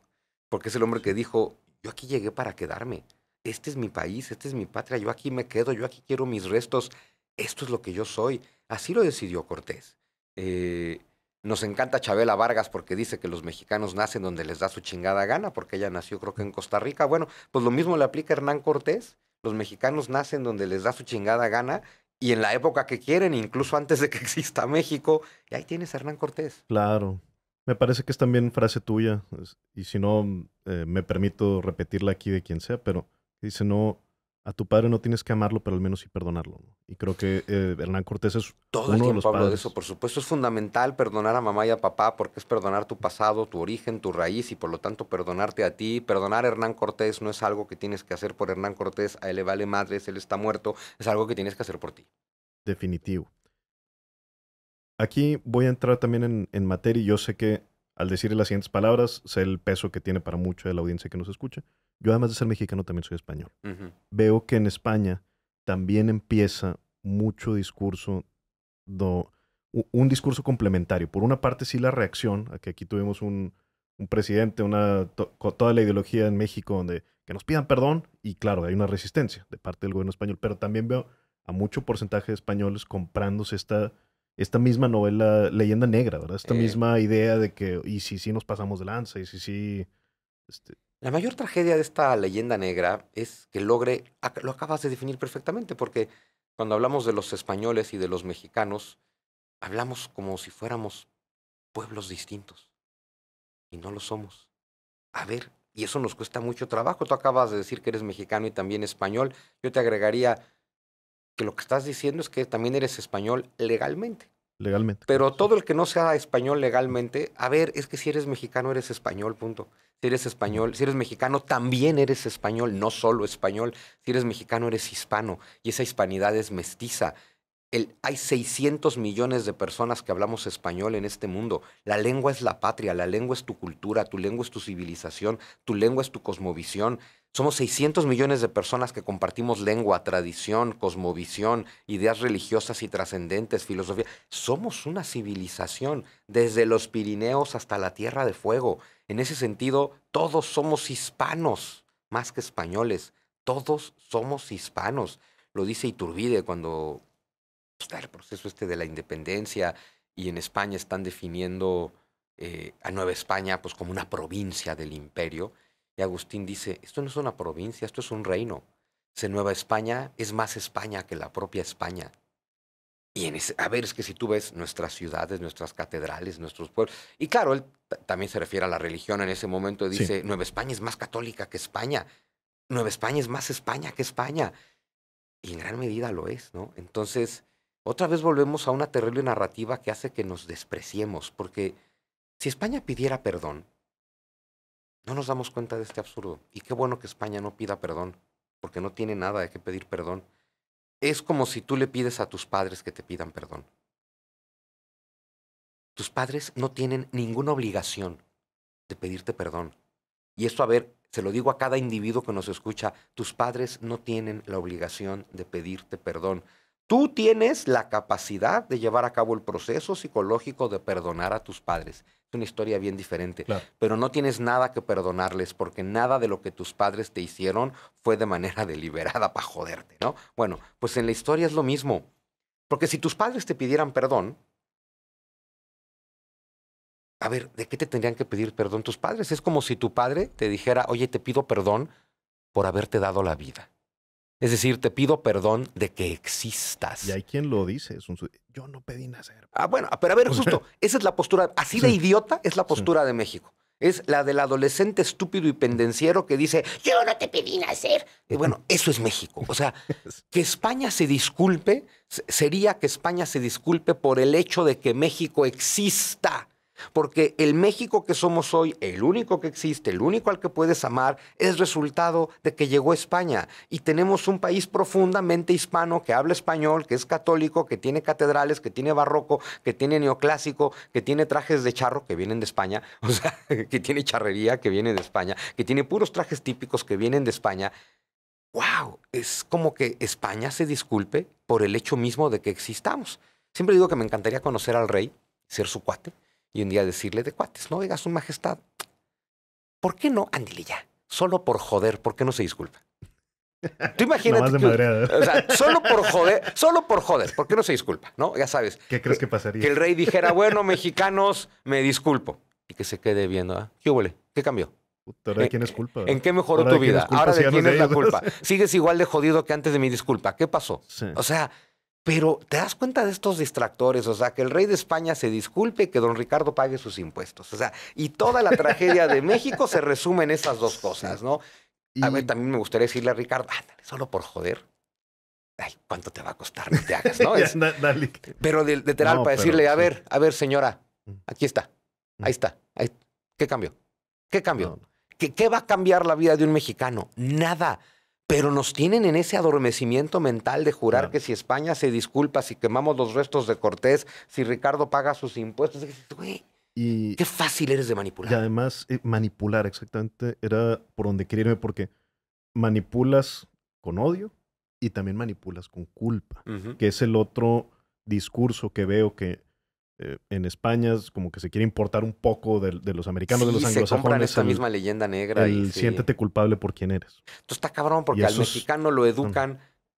porque es el hombre Sí. que dijo, yo aquí llegué para quedarme, este es mi país, esta es mi patria, yo aquí me quedo, yo aquí quiero mis restos, esto es lo que yo soy. Así lo decidió Cortés. Eh, Nos encanta Chabela Vargas porque dice que los mexicanos nacen donde les da su chingada gana, porque ella nació creo que en Costa Rica. Bueno, pues lo mismo le aplica a Hernán Cortés. Los mexicanos nacen donde les da su chingada gana y en la época que quieren, incluso antes de que exista México. Y ahí tienes a Hernán Cortés. Claro. Me parece que es también frase tuya, y si no, me permito repetirla aquí de quien sea, pero dice, no, a tu padre no tienes que amarlo, pero al menos sí perdonarlo, ¿no? Y creo que Hernán Cortés es Todo el uno de los tiempo hablo de padres. eso, por supuesto. Es fundamental perdonar a mamá y a papá porque es perdonar tu pasado, tu origen, tu raíz y por lo tanto perdonarte a ti. Perdonar a Hernán Cortés no es algo que tienes que hacer por Hernán Cortés, a él le vale madres, él está muerto, es algo que tienes que hacer por ti. Definitivo. Aquí voy a entrar también en materia y yo sé que al decir las siguientes palabras, sé el peso que tiene para mucha de la audiencia que nos escucha. Yo además de ser mexicano también soy español. Ujú. Veo que en España también empieza mucho discurso, un discurso complementario. Por una parte sí la reacción, a que aquí tuvimos un presidente, con toda la ideología en México donde que nos pidan perdón y claro, hay una resistencia de parte del gobierno español, pero también veo a mucho porcentaje de españoles comprándose esta misma novela Leyenda Negra, ¿verdad? Esta Eh, misma idea de que, y si sí nos pasamos de lanza, y si sí, este, la mayor tragedia de esta leyenda negra es que lo acabas de definir perfectamente, porque cuando hablamos de los españoles y de los mexicanos, hablamos como si fuéramos pueblos distintos y no lo somos. A ver, y eso nos cuesta mucho trabajo. Tú acabas de decir que eres mexicano y también español. Yo te agregaría que lo que estás diciendo es que también eres español legalmente. legalmente, Pero correcto, sí. todo el que no sea español legalmente, a ver, es que si eres mexicano eres español, punto. Si eres Ujú. español, si eres mexicano también eres español, no solo español. Si eres mexicano eres hispano y esa hispanidad es mestiza. Hay 600 millones de personas que hablamos español en este mundo. La lengua es la patria, la lengua es tu cultura, tu lengua es tu civilización, tu lengua es tu cosmovisión. Somos 600 millones de personas que compartimos lengua, tradición, cosmovisión, ideas religiosas y trascendentes, filosofía. Somos una civilización, desde los Pirineos hasta la Tierra de Fuego. En ese sentido, todos somos hispanos, más que españoles. Todos somos hispanos. Lo dice Iturbide cuando está el proceso de la independencia y en España están definiendo a Nueva España pues como una provincia del imperio. Y Agustín dice, esto no es una provincia, esto es un reino. Nueva España es más España que la propia España. Y a ver, es que si tú ves nuestras ciudades, nuestras catedrales, nuestros pueblos, y claro, él también se refiere a la religión en ese momento, Sí, dice, Nueva España es más católica que España, Nueva España es más España que España. Y en gran medida lo es, ¿no? Entonces, otra vez volvemos a una terrible narrativa que hace que nos despreciemos, porque si España pidiera perdón, no nos damos cuenta de este absurdo. Y qué bueno que España no pida perdón, porque no tiene nada de qué pedir perdón. Es como si tú le pides a tus padres que te pidan perdón. Tus padres no tienen ninguna obligación de pedirte perdón. Y esto, a ver, se lo digo a cada individuo que nos escucha, tus padres no tienen la obligación de pedirte perdón. Tú tienes la capacidad de llevar a cabo el proceso psicológico de perdonar a tus padres. Es una historia bien diferente, claro. pero no tienes nada que perdonarles porque nada de lo que tus padres te hicieron fue de manera deliberada para joderte, ¿no? Bueno, pues en la historia es lo mismo. Porque si tus padres te pidieran perdón, a ver, ¿de qué te tendrían que pedir perdón tus padres? Es como si tu padre te dijera, oye, te pido perdón por haberte dado la vida. Es decir, te pido perdón de que Y existas. hay quien lo dice, yo no pedí nacer. Ah, bueno, pero a ver, O sea, justo, esa es la postura, así de sí, idiota es la sí. postura de México. Es la del adolescente estúpido y pendenciero que dice, yo no te pedí nacer. Y bueno, eso es México. O sea, que España se disculpe, sería que España se disculpe por el hecho de que México exista. Porque el México que somos hoy, el único que existe, el único al que puedes amar, es resultado de que llegó España. Y tenemos un país profundamente hispano que habla español, que es católico, que tiene catedrales, que tiene barroco, que tiene neoclásico, que tiene trajes de charro que vienen de España, o sea, que tiene charrería que viene de España, que tiene puros trajes típicos que vienen de España. ¡Wow! Es como que España se disculpe por el hecho mismo de que existamos. Siempre digo que me encantaría conocer al rey, ser su cuate, y un día decirle de cuates, no, oiga, su majestad, ¿por qué no? Ándele ya. Solo por joder, ¿por qué no se disculpa? Tú Nomás imagínate de que, madreada. o sea, solo por joder, ¿por qué no se disculpa? ¿No? Ya sabes. ¿Qué crees que pasaría? Que el rey dijera, bueno, mexicanos, me disculpo. Y que se quede viendo, ¿ah? ¿Qué huele? ¿Qué cambió? Puta, ahora de quién es culpa, ¿En ¿verdad? qué mejoró Ahora tu de quién es vida? culpa Ahora si de ya no quién es es de la ellos. culpa. Sigues igual de jodido que antes de mi disculpa. ¿Qué pasó? Sí. O sea, pero te das cuenta de estos distractores, o sea, que el rey de España se disculpe y que don Ricardo pague sus impuestos. O sea, y toda la tragedia de México se resume en esas dos cosas, ¿no? A ver, Y también me gustaría decirle a Ricardo, ándale, solo por joder. Ay, ¿cuánto te va a costar? No te hagas, ¿no? ya, dale. Pero literal, No, para pero decirle, sí. a ver, señora, Mm, aquí está, mm, ahí está. ¿Qué cambió? ¿Qué cambió? no, ¿Qué va a cambiar la vida de un mexicano? Nada. Pero nos tienen en ese adormecimiento mental de jurar claro. que si España se disculpa, si quemamos los restos de Cortés, si Ricardo paga sus impuestos. Güey, Y, qué fácil eres de y manipular. además manipular exactamente era por donde quería irme porque manipulas con odio y también manipulas con culpa, Ujú. que es el otro discurso que veo que en España es como que se quiere importar un poco de los americanos, de los Sí, se compran anglosajones, esta misma leyenda negra y el sí. siéntete culpable por quien eres. Esto está cabrón Y porque al eso es... mexicano lo no, educan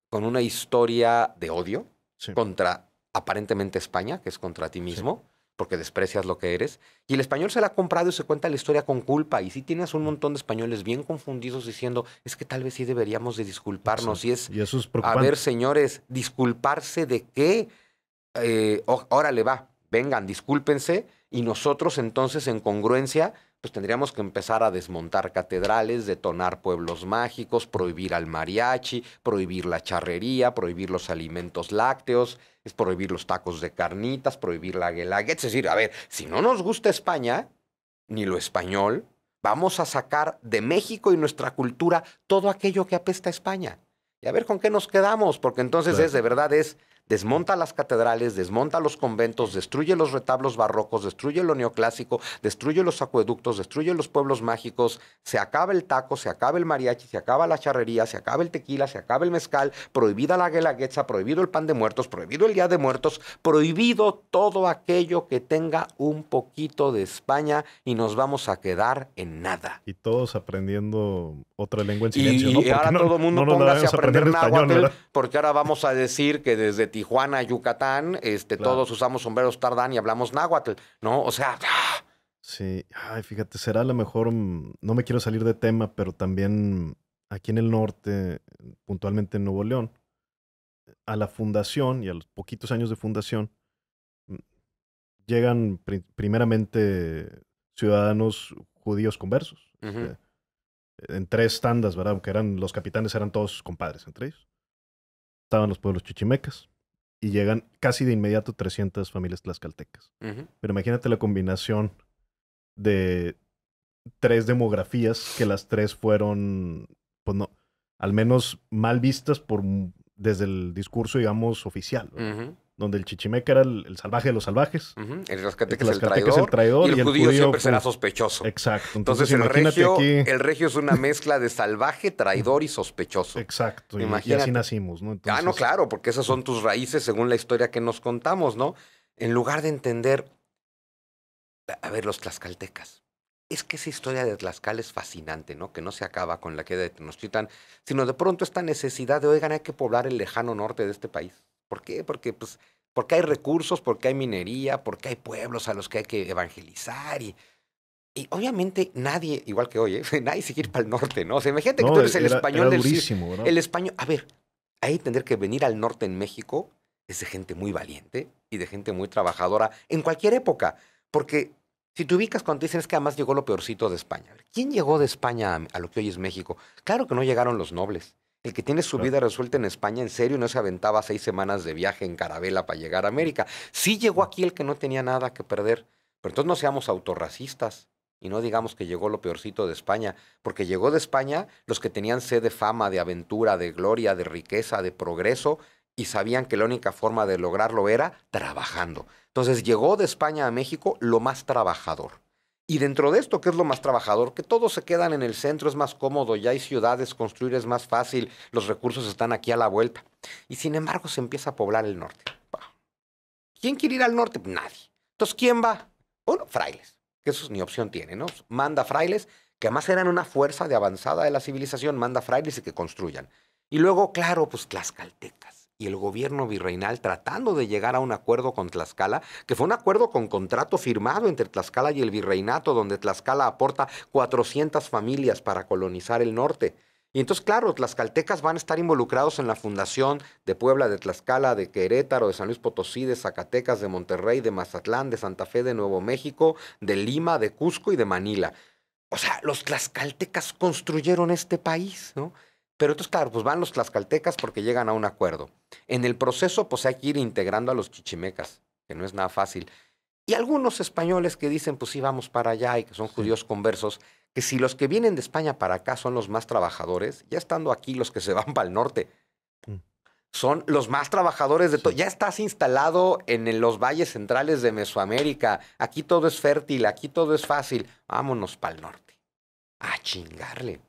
con una historia de odio sí, contra aparentemente España, que es contra ti sí. mismo, porque desprecias lo que eres. Y el español se la ha comprado y se cuenta la historia con culpa. Y sí tienes un montón de españoles bien confundidos diciendo, es que tal vez sí deberíamos de disculparnos. Y Exacto. es, Y eso es a ver, preocupante. señores, ¿disculparse de qué? Órale, va, vengan, discúlpense, y nosotros entonces en congruencia, pues tendríamos que empezar a desmontar catedrales, detonar pueblos mágicos, prohibir al mariachi, prohibir la charrería, prohibir los alimentos lácteos, es prohibir los tacos de carnitas, prohibir la guelaguetza. Es decir, a ver, si no nos gusta España, ni lo español, vamos a sacar de México y nuestra cultura todo aquello que apesta a España. Y a ver con qué nos quedamos, porque entonces Claro. es, de verdad, es desmonta las catedrales, desmonta los conventos, destruye los retablos barrocos, destruye lo neoclásico, destruye los acueductos, destruye los pueblos mágicos, se acaba el taco, se acaba el mariachi, se acaba la charrería, se acaba el tequila, se acaba el mezcal, prohibida la guelaguetza, prohibido el pan de muertos, prohibido el día de muertos, prohibido todo aquello que tenga un poquito de España y nos vamos a quedar en nada. Y todos aprendiendo otra lengua en silencio, ¿no? Y Porque ahora no, todo el no mundo nos la póngase a vamos a aprender aprender en español, náhuatl, ¿verdad? porque ahora vamos a decir que desde Tijuana a Yucatán, Claro. todos usamos sombreros tardán y hablamos náhuatl, ¿no? O sea, ¡ah! Sí, ay, fíjate, será a lo mejor, no me quiero salir de tema, pero también aquí en el norte, puntualmente en Nuevo León, a la fundación y a los poquitos años de fundación, mm, llegan primeramente ciudadanos judíos conversos, Ujú, en tres tandas, ¿verdad? Aunque eran, los capitanes eran todos compadres entre ellos. Estaban los pueblos chichimecas y llegan casi de inmediato 300 familias tlaxcaltecas. ujú. Pero imagínate la combinación de tres demografías que las tres fueron, pues no, al menos mal vistas desde el discurso, digamos, oficial, ¿verdad? Ujú, Donde el chichimeca era el salvaje de los salvajes, ujú. El el tlaxcalteca es el tlaxcalteca es el traidor y traidor y el el judío judío, siempre será sospechoso. exacto. Entonces Entonces imagínate aquí, el regio es una mezcla de salvaje, traidor y sospechoso. exacto, y así Imagínate. nacimos, ¿no? Ah, no, Entonces, claro, porque esas son tus raíces según la historia que nos contamos, ¿no? En lugar de entender, a ver, los tlaxcaltecas. Es que esa historia de Tlaxcala es fascinante, ¿no? Que no se acaba con la queda de Tenochtitlan, sino de pronto esta necesidad de, oigan, hay que poblar el lejano norte de este país. ¿Por qué? Porque, pues, porque hay recursos, porque hay minería, porque hay pueblos a los que hay que evangelizar y obviamente nadie, igual que hoy, nadie se quiere ir para el norte, ¿no? O sea, imagínate que tú no, eres el era español durísimo, ¿verdad? el español, a ver, hay que entender que venir al norte en México es de gente muy valiente y de gente muy trabajadora en cualquier época. Porque si te ubicas cuando te dicen es que además llegó lo peorcito de España. ¿Quién llegó de España a lo que hoy es México? Claro que no llegaron los nobles. El que tiene su Claro. vida resuelta en España, en serio, no se aventaba 6 semanas de viaje en carabela para llegar a América. Sí llegó aquí el que no tenía nada que perder. Pero entonces no seamos autorracistas y no digamos que llegó lo peorcito de España, porque llegó de España los que tenían sed de fama, de aventura, de gloria, de riqueza, de progreso, y sabían que la única forma de lograrlo era trabajando. Entonces llegó de España a México lo más trabajador. Y dentro de esto, ¿qué es lo más trabajador? Que todos se quedan en el centro, es más cómodo, ya hay ciudades, construir es más fácil, los recursos están aquí a la vuelta. Y sin embargo se empieza a poblar el norte. ¿Quién quiere ir al norte? Nadie. Entonces, ¿quién va? Bueno, frailes, que eso ni opción tiene, ¿no? Manda frailes, que además eran una fuerza de avanzada de la civilización, manda frailes y que construyan. Y luego, claro, pues tlaxcaltecas y el gobierno virreinal tratando de llegar a un acuerdo con Tlaxcala, que fue un acuerdo con contrato firmado entre Tlaxcala y el virreinato, donde Tlaxcala aporta 400 familias para colonizar el norte. Y entonces, claro, tlaxcaltecas van a estar involucrados en la fundación de Puebla, de Tlaxcala, de Querétaro, de San Luis Potosí, de Zacatecas, de Monterrey, de Mazatlán, de Santa Fe, de Nuevo México, de Lima, de Cusco y de Manila. O sea, los tlaxcaltecas construyeron este país, ¿no? Pero entonces, claro, pues van los tlaxcaltecas porque llegan a un acuerdo. En el proceso, pues hay que ir integrando a los chichimecas, que no es nada fácil. Y algunos españoles que dicen, pues sí, vamos para allá y que son Sí. judíos conversos, que si los que vienen de España para acá son los más trabajadores, ya estando aquí los que se van para el norte Mm, son los más trabajadores de todo. sí. Ya estás instalado los valles centrales de Mesoamérica. Aquí todo es fértil, aquí todo es fácil. Vámonos para el norte. A chingarle,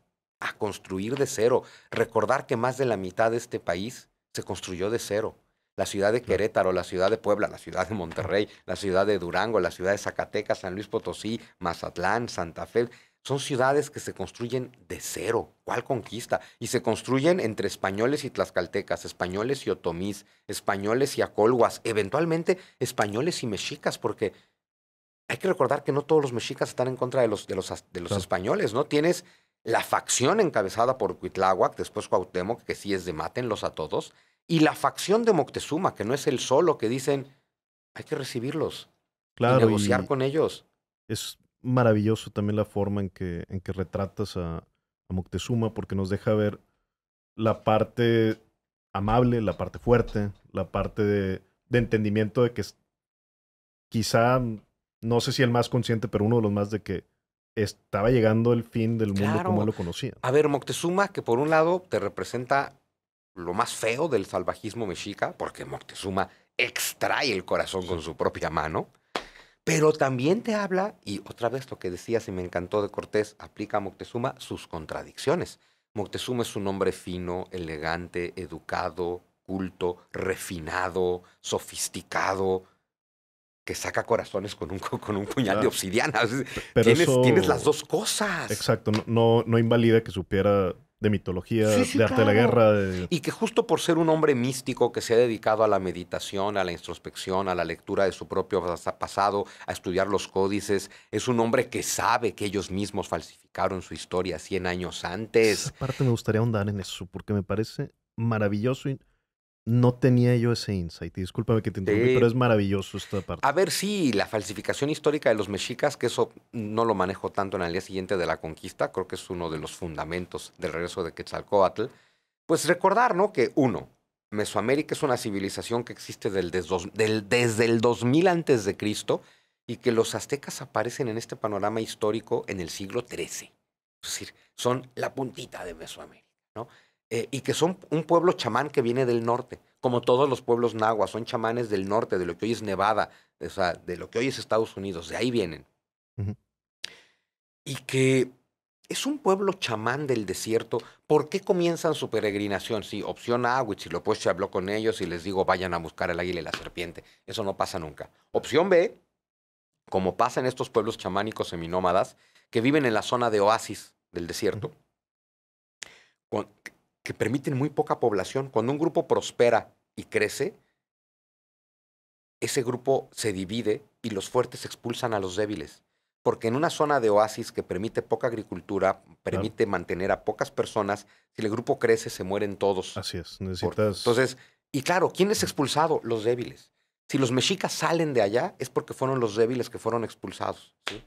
a construir de cero. Recordar que más de la mitad de este país se construyó de cero. La ciudad de Claro. Querétaro, la ciudad de Puebla, la ciudad de Monterrey, la ciudad de Durango, la ciudad de Zacatecas, San Luis Potosí, Mazatlán, Santa Fe. Son ciudades que se construyen de cero. ¿Cuál conquista? Y se construyen entre españoles y tlaxcaltecas, españoles y otomís, españoles y acolhuas, eventualmente españoles y mexicas, porque hay que recordar que no todos los mexicas están en contra de los Claro. españoles, ¿no? Tienes la facción encabezada por Cuitláhuac, después Cuauhtémoc, que sí es de mátenlos a todos, y la facción de Moctezuma, que no es el solo, que dicen, hay que recibirlos y Claro, negociar y con ellos. es maravilloso también la forma en que retratas a Moctezuma, porque nos deja ver la parte amable, la parte fuerte, la parte de entendimiento de que quizá, no sé si el más consciente, pero uno de los más de que estaba llegando el fin del mundo como él Claro. lo conocía. A ver, Moctezuma, que por un lado te representa lo más feo del salvajismo mexica, porque Moctezuma extrae el corazón Sí, con su propia mano. Pero también te habla, y otra vez lo que decías y me encantó de Cortés, aplica a Moctezuma sus contradicciones. Moctezuma es un hombre fino, elegante, educado, culto, refinado, sofisticado, que saca corazones con con un puñal de claro. obsidiana. Pero Tienes las eso, dos cosas. exacto, no invalida que supiera de mitología, Sí, sí, de arte de la claro. guerra, Y que justo por ser un hombre místico que se ha dedicado a la meditación, a la introspección, a la lectura de su propio pasado, a estudiar los códices, es un hombre que sabe que ellos mismos falsificaron su historia 100 años esa antes. parte me gustaría ahondar en eso, porque me parece maravilloso y no tenía yo ese insight. Y discúlpame que te interrumpí, pero Sí. es maravilloso esta A parte. ver, sí, la falsificación histórica de los mexicas, que eso no lo manejo tanto en el día siguiente de la conquista, creo que es uno de los fundamentos del regreso de Quetzalcóatl. Pues recordar, ¿no? Que uno, Mesoamérica es una civilización que existe desde el 2000 antes de Cristo y que los aztecas aparecen en este panorama histórico en el siglo XIII. Es decir, son la puntita de Mesoamérica, ¿no? Y que son un pueblo chamán que viene del norte, como todos los pueblos nahuas, son chamanes del norte, de lo que hoy es Nevada, o sea, de lo que hoy es Estados Unidos, de ahí vienen. Ujú. Y que es un pueblo chamán del desierto. ¿Por qué comienzan su peregrinación? Sí, opción A, Huitzilopochtli habló con ellos y les digo, vayan a buscar el águila y la serpiente. Eso no pasa nunca. Opción B, como pasa en estos pueblos chamánicos seminómadas, que viven en la zona de oasis del Ujú. desierto, con- que permiten muy poca población. Cuando un grupo prospera y crece, ese grupo se divide y los fuertes expulsan a los débiles. Porque en una zona de oasis que permite poca agricultura, Claro, permite mantener a pocas personas, si el grupo crece, se mueren todos. así es. Necesitas. Entonces, y claro, ¿quién es Ujú. expulsado? Los débiles. Si los mexicas salen de allá, es porque fueron los débiles que fueron expulsados. ¿Sí?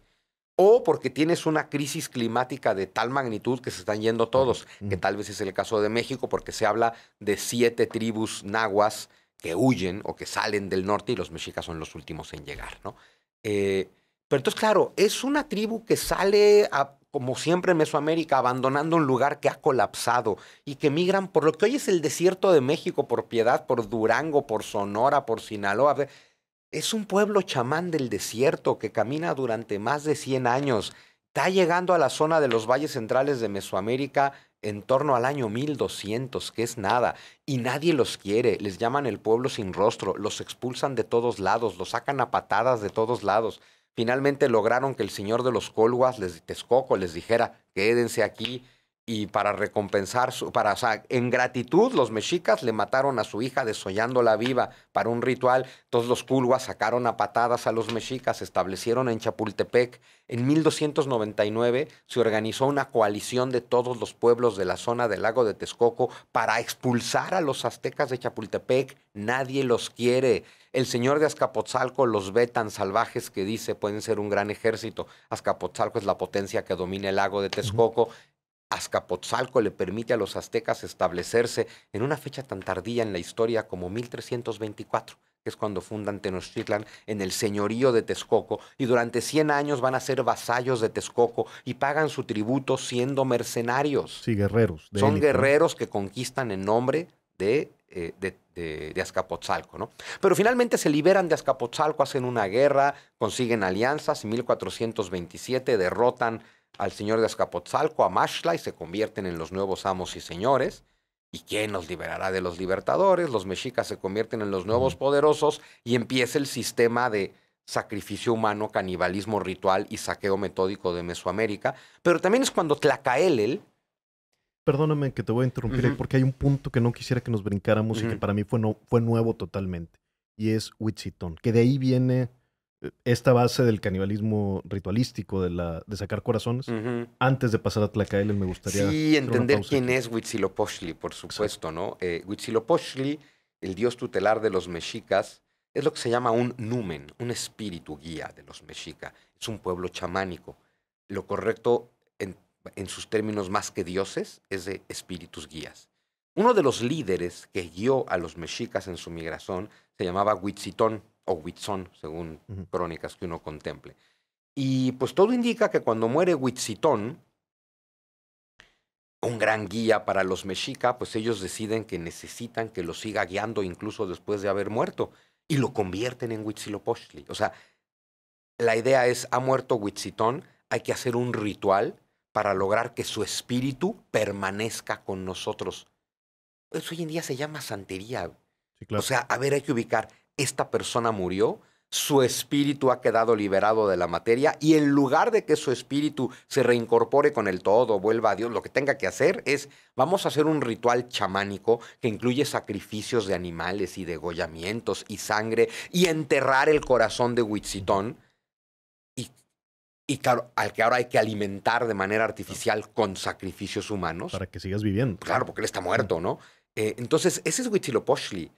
O porque tienes una crisis climática de tal magnitud que se están yendo todos, Correcto. que Ujú. tal vez es el caso de México, porque se habla de 7 tribus nahuas que huyen o que salen del norte y los mexicas son los últimos en llegar, ¿no? Eh, pero entonces, claro, es una tribu que sale, como siempre en Mesoamérica, abandonando un lugar que ha colapsado y que migran por lo que hoy es el desierto de México, por Piedad, por Durango, por Sonora, por Sinaloa. Es un pueblo chamán del desierto que camina durante más de 100 años. Está llegando a la zona de los valles centrales de Mesoamérica en torno al año 1200, que es nada, y nadie los quiere. Les llaman el pueblo sin rostro, los expulsan de todos lados, los sacan a patadas de todos lados. Finalmente lograron que el señor de los Colhuas, Texcoco, les dijera, quédense aquí. y para recompensar, o sea, en gratitud los mexicas le mataron a su hija desollándola viva para un ritual. Entonces los culhuas sacaron a patadas a los mexicas, se establecieron en Chapultepec. En 1299 se organizó una coalición de todos los pueblos de la zona del lago de Texcoco para expulsar a los aztecas de Chapultepec. Nadie los quiere. El señor de Azcapotzalco los ve tan salvajes que dice pueden ser un gran ejército. Azcapotzalco es la potencia que domina el lago de Ujú. Texcoco. Azcapotzalco le permite a los aztecas establecerse en una fecha tan tardía en la historia como 1324, que es cuando fundan Tenochtitlan en el señorío de Texcoco, y durante 100 años van a ser vasallos de Texcoco y pagan su tributo siendo mercenarios. Sí, guerreros de Son élite, ¿no? guerreros que conquistan en nombre de Azcapotzalco, ¿no? Pero finalmente se liberan de Azcapotzalco, hacen una guerra, consiguen alianzas, en 1427 derrotan al señor de Azcapotzalco, a Maxtla, y se convierten en los nuevos amos y señores. ¿Y quién nos liberará de los libertadores? Los mexicas se convierten en los nuevos Ujú. poderosos y empieza el sistema de sacrificio humano, canibalismo ritual y saqueo metódico de Mesoamérica. Pero también es cuando Tlacaelel. Perdóname que te voy a interrumpir ahí Ujú, porque hay un punto que no quisiera que nos brincáramos y que ujú, para mí fue, fue nuevo totalmente. Y es Huitzitón, que de ahí viene esta base del canibalismo ritualístico, de sacar corazones. ujú. Antes de pasar a Tlacaelen, me gustaría Sí, hacer una entender pausa quién aquí. es Huitzilopochtli, por Exacto. supuesto, ¿no? Huitzilopochtli, el dios tutelar de los mexicas, es lo que se llama un numen, un espíritu guía de los mexicas. Es un pueblo chamánico. Lo correcto en sus términos más que dioses es de espíritus guías. Uno de los líderes que guió a los mexicas en su migración se llamaba Huitzitón o Huitzón, según Ujú. crónicas que uno contemple. Y pues todo indica que cuando muere Huitzitón, un gran guía para los mexica, pues ellos deciden que necesitan que lo siga guiando incluso después de haber muerto y lo convierten en Huitzilopochtli. O sea, la idea es, ha muerto Huitzitón, hay que hacer un ritual para lograr que su espíritu permanezca con nosotros. Eso hoy en día se llama santería. Sí, O claro. sea, a ver, hay que ubicar, esta persona murió, su espíritu ha quedado liberado de la materia y en lugar de que su espíritu se reincorpore con el todo, vuelva a Dios, lo que tenga que hacer es, vamos a hacer un ritual chamánico que incluye sacrificios de animales y degollamientos y sangre y enterrar el corazón de Ujú. Huitzitón y, y claro, al que ahora hay que alimentar de manera Claro. artificial con sacrificios humanos. Para que sigas viviendo, Claro, claro. porque él está Ujú. muerto, ¿no? Entonces, ese es Huitzilopochtli,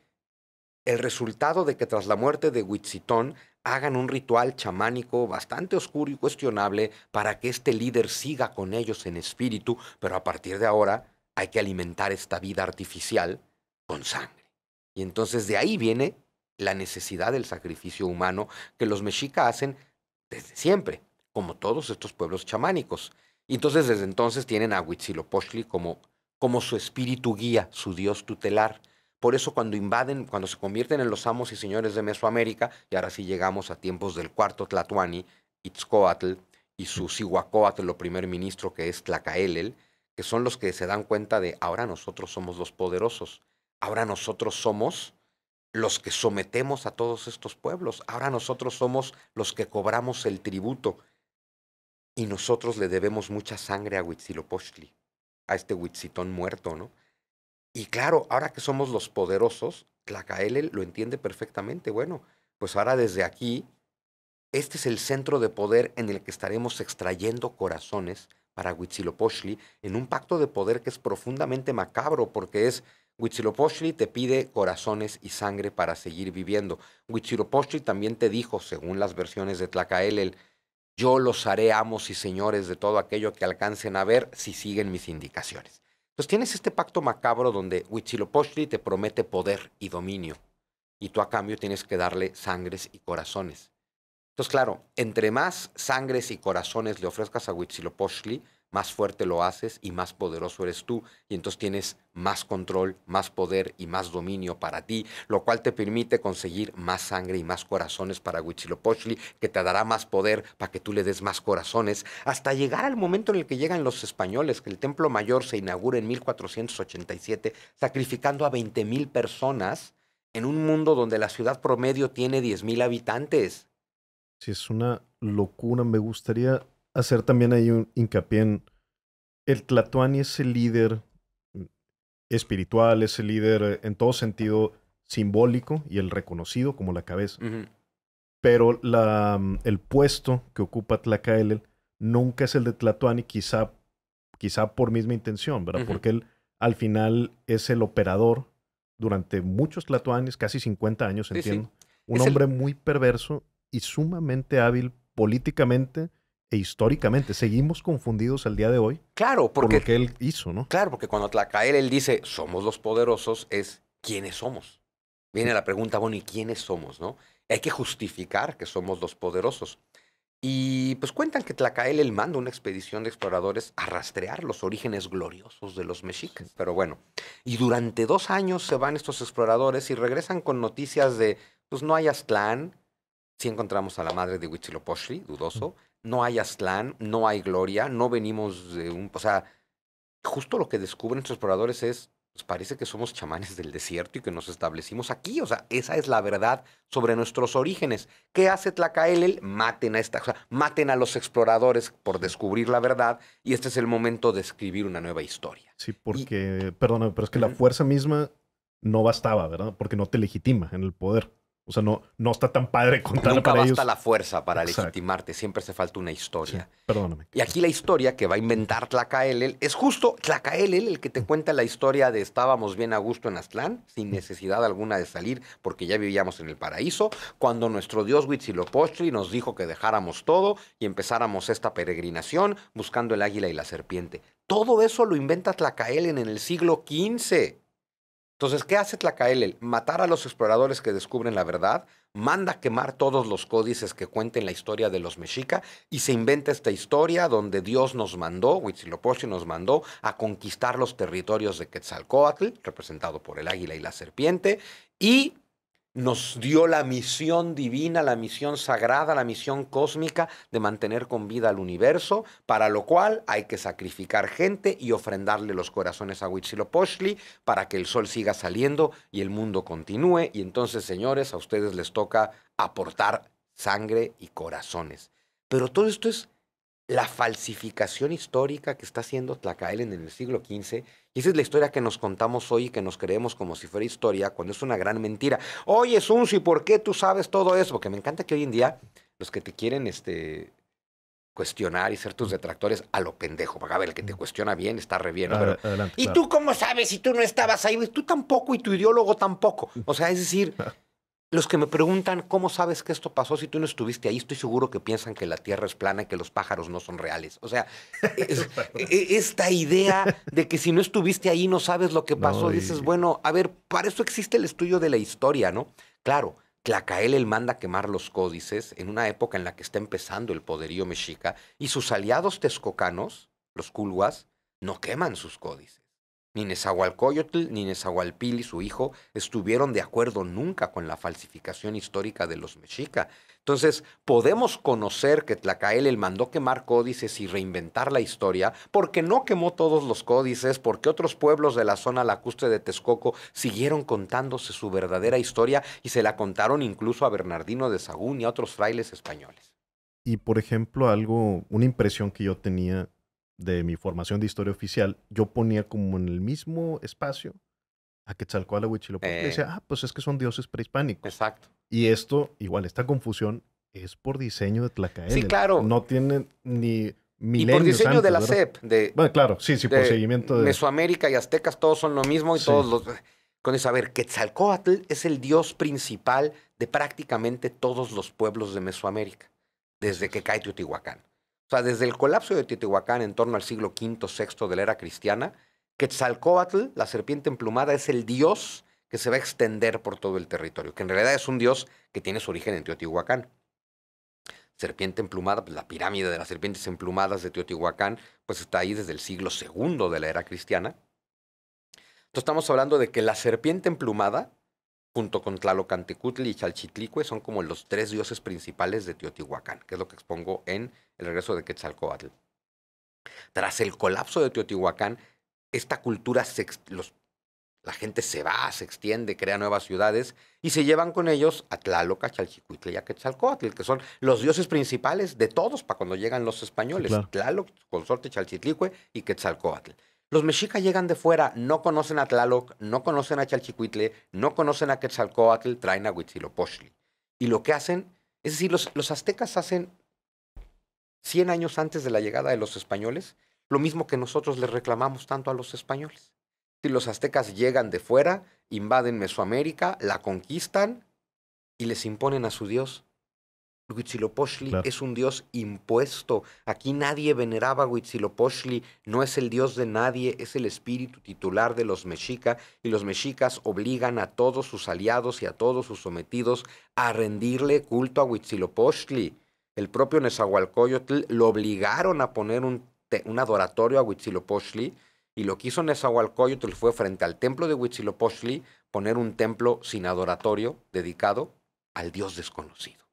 el resultado de que tras la muerte de Huitzitón hagan un ritual chamánico bastante oscuro y cuestionable para que este líder siga con ellos en espíritu, pero a partir de ahora hay que alimentar esta vida artificial con sangre. Y entonces de ahí viene la necesidad del sacrificio humano que los mexicas hacen desde siempre, como todos estos pueblos chamánicos. Y entonces desde entonces tienen a Huitzilopochtli como su espíritu guía, su dios tutelar. Por eso cuando invaden, cuando se convierten en los amos y señores de Mesoamérica, y ahora sí llegamos a tiempos del cuarto Tlatoani, Itzcoatl, y su Cihuacóatl, o primer ministro que es Tlacaelel, que son los que se dan cuenta de ahora nosotros somos los poderosos, ahora nosotros somos los que sometemos a todos estos pueblos, ahora nosotros somos los que cobramos el tributo y nosotros le debemos mucha sangre a Huitzilopochtli, a este Huitzitón muerto, ¿no? Y claro, ahora que somos los poderosos, Tlacaelel lo entiende perfectamente. Bueno, pues ahora desde aquí, este es el centro de poder en el que estaremos extrayendo corazones para Huitzilopochtli en un pacto de poder que es profundamente macabro porque es Huitzilopochtli te pide corazones y sangre para seguir viviendo. Huitzilopochtli también te dijo, según las versiones de Tlacaelel, yo los haré amos y señores de todo aquello que alcancen a ver si siguen mis indicaciones. Entonces tienes este pacto macabro donde Huitzilopochtli te promete poder y dominio, y tú a cambio tienes que darle sangres y corazones. Entonces, claro, entre más sangres y corazones le ofrezcas a Huitzilopochtli, más fuerte lo haces y más poderoso eres tú. Y entonces tienes más control, más poder y más dominio para ti, lo cual te permite conseguir más sangre y más corazones para Huitzilopochtli, que te dará más poder para que tú le des más corazones, hasta llegar al momento en el que llegan los españoles, que el Templo Mayor se inaugura en 1487, sacrificando a 20,000 personas en un mundo donde la ciudad promedio tiene 10,000 habitantes. Sí, es una locura. Me gustaría hacer también ahí un hincapié El Tlatoani es el líder espiritual, es el líder en todo sentido simbólico y el reconocido como la cabeza. Ujú. Pero el puesto que ocupa Tlacaelel nunca es el de Tlatoani, quizá por misma intención, ¿verdad? Ujú. Porque él al final es el operador durante muchos Tlatoanis, casi 50 años, Sí, sí. entiendo. Un Es el, hombre muy perverso y sumamente hábil políticamente e históricamente. Seguimos confundidos al día de hoy claro, por lo porque, que él hizo, ¿no? claro, porque cuando Tlacael dice somos los poderosos, es quiénes somos. Viene Sí. la pregunta, bueno, ¿y quiénes somos, no? Hay que justificar que somos los poderosos. Y pues cuentan que Tlacael manda una expedición de exploradores a rastrear los orígenes gloriosos de los Sí. mexicas. Pero bueno, y durante 2 años se van estos exploradores y regresan con noticias de, pues no hay Aztlán, sí encontramos a la madre de Huitzilopochtli, dudoso, no hay Aztlán, no hay Gloria, no venimos de un... O sea, justo lo que descubren estos exploradores es, pues parece que somos chamanes del desierto y que nos establecimos aquí. O sea, esa es la verdad sobre nuestros orígenes. ¿Qué hace Tlacaelel? Maten a o sea, maten a los exploradores por Sí. descubrir la verdad y este es el momento de escribir una nueva historia. Sí, Y porque, perdóname, pero es que la ujú, fuerza misma no bastaba, ¿verdad? Porque no te legitima en el poder. O sea, no está tan padre contar nunca para basta ellos. la fuerza para Exacto. legitimarte, siempre hace falta una Sí, historia. perdóname. Y aquí la historia que va a inventar Tlacaelel es justo Tlacaelel el que te cuenta la historia de estábamos bien a gusto en Aztlán, sin necesidad alguna de salir porque ya vivíamos en el paraíso, cuando nuestro dios Huitzilopochtli nos dijo que dejáramos todo y empezáramos esta peregrinación buscando el águila y la serpiente. Todo eso lo inventa Tlacaelel en el siglo XV. Entonces, ¿qué hace Tlacaelel? Matar a los exploradores que descubren la verdad, manda quemar todos los códices que cuenten la historia de los mexica y se inventa esta historia donde Dios nos mandó, Huitzilopochtli nos mandó a conquistar los territorios de Quetzalcóatl, representado por el águila y la serpiente, y nos dio la misión divina, la misión sagrada, la misión cósmica de mantener con vida al universo, para lo cual hay que sacrificar gente y ofrendarle los corazones a Huitzilopochtli para que el sol siga saliendo y el mundo continúe. Y entonces, señores, a ustedes les toca aportar sangre y corazones. Pero todo esto es la falsificación histórica que está haciendo Tlacaelel en el siglo XV. Y esa es la historia que nos contamos hoy y que nos creemos como si fuera historia, cuando es una gran mentira. Oye, Sunsi, ¿por qué tú sabes todo eso? Porque me encanta que hoy en día los que te quieren cuestionar y ser tus detractores a lo pendejo. Porque a ver, el que te cuestiona bien está re bien, ¿no? Pero, Adelante, ¿y claro. tú cómo sabes si tú no estabas ahí? Tú tampoco y tu ideólogo tampoco. O sea, es decir, los que me preguntan cómo sabes que esto pasó si tú no estuviste ahí, estoy seguro que piensan que la Tierra es plana y que los pájaros no son reales. O sea, Eso es verdad. esta idea de que si no estuviste ahí no sabes lo que pasó, No, dices, y bueno, a ver, para eso existe el estudio de la historia, ¿no? Claro, Tlacaelel manda quemar los códices en una época en la que está empezando el poderío mexica y sus aliados texcocanos, los culhuas, no queman sus códices. Ni Nezahualcóyotl ni Nezahualpili, su hijo, estuvieron de acuerdo nunca con la falsificación histórica de los mexica. Entonces, podemos conocer que Tlacaelel mandó quemar códices y reinventar la historia porque no quemó todos los códices, porque otros pueblos de la zona lacustre de Texcoco siguieron contándose su verdadera historia y se la contaron incluso a Bernardino de Sahagún y a otros frailes españoles. por ejemplo, una impresión que yo tenía de mi formación de historia oficial, yo ponía como en el mismo espacio a Quetzalcóatl, a Huitzilopochtli, y decía, pues es que son dioses prehispánicos. Exacto. Y esto, igual, esta confusión es por diseño de Sí, Tlacaelel. claro. No tiene ni Y por milenios diseño de antes, la ¿verdad? SEP, Bueno, claro, sí, por de seguimiento de... Mesoamérica y aztecas, todos son lo mismo y Sí, todos los... Con eso, a ver, Quetzalcóatl es el dios principal de prácticamente todos los pueblos de Mesoamérica, así desde que es. cae Teotihuacán. O sea, desde el colapso de Teotihuacán en torno al siglo V, VI de la era cristiana, Quetzalcóatl, la serpiente emplumada, es el dios que se va a extender por todo el territorio, que en realidad es un dios que tiene su origen en Teotihuacán. Serpiente emplumada, pues la pirámide de las serpientes emplumadas de Teotihuacán, pues está ahí desde el siglo II de la era cristiana. Entonces estamos hablando de que la serpiente emplumada, junto con Tlalocantecutli y Chalchitlicue, son como los tres dioses principales de Teotihuacán, que es lo que expongo en el regreso de Quetzalcóatl. Tras el colapso de Teotihuacán, esta cultura La gente se va, se extiende, crea nuevas ciudades y se llevan con ellos a Tlaloc, a Chalchicuitle y a Quetzalcóatl, que son los dioses principales de todos para cuando llegan los Sí, españoles. claro. Tlaloc, consorte Chalchitlicue y Quetzalcóatl. Los mexicas llegan de fuera, no conocen a Tlaloc, no conocen a Chalchicuitle, no conocen a Quetzalcóatl, traen a Huitzilopochtli. Y lo que hacen, es decir, los aztecas hacen 100 años antes de la llegada de los españoles, lo mismo que nosotros les reclamamos tanto a los españoles. Si los aztecas llegan de fuera, invaden Mesoamérica, la conquistan y les imponen a su dios. Huitzilopochtli Claro. es un dios impuesto. Aquí nadie veneraba a Huitzilopochtli, no es el dios de nadie, es el espíritu titular de los mexicas, y los mexicas obligan a todos sus aliados y a todos sus sometidos a rendirle culto a Huitzilopochtli. El propio Nezahualcóyotl lo obligaron a poner un adoratorio a Huitzilopochtli, y lo que hizo Nezahualcóyotl fue, frente al templo de Huitzilopochtli, poner un templo sin adoratorio dedicado al dios desconocido.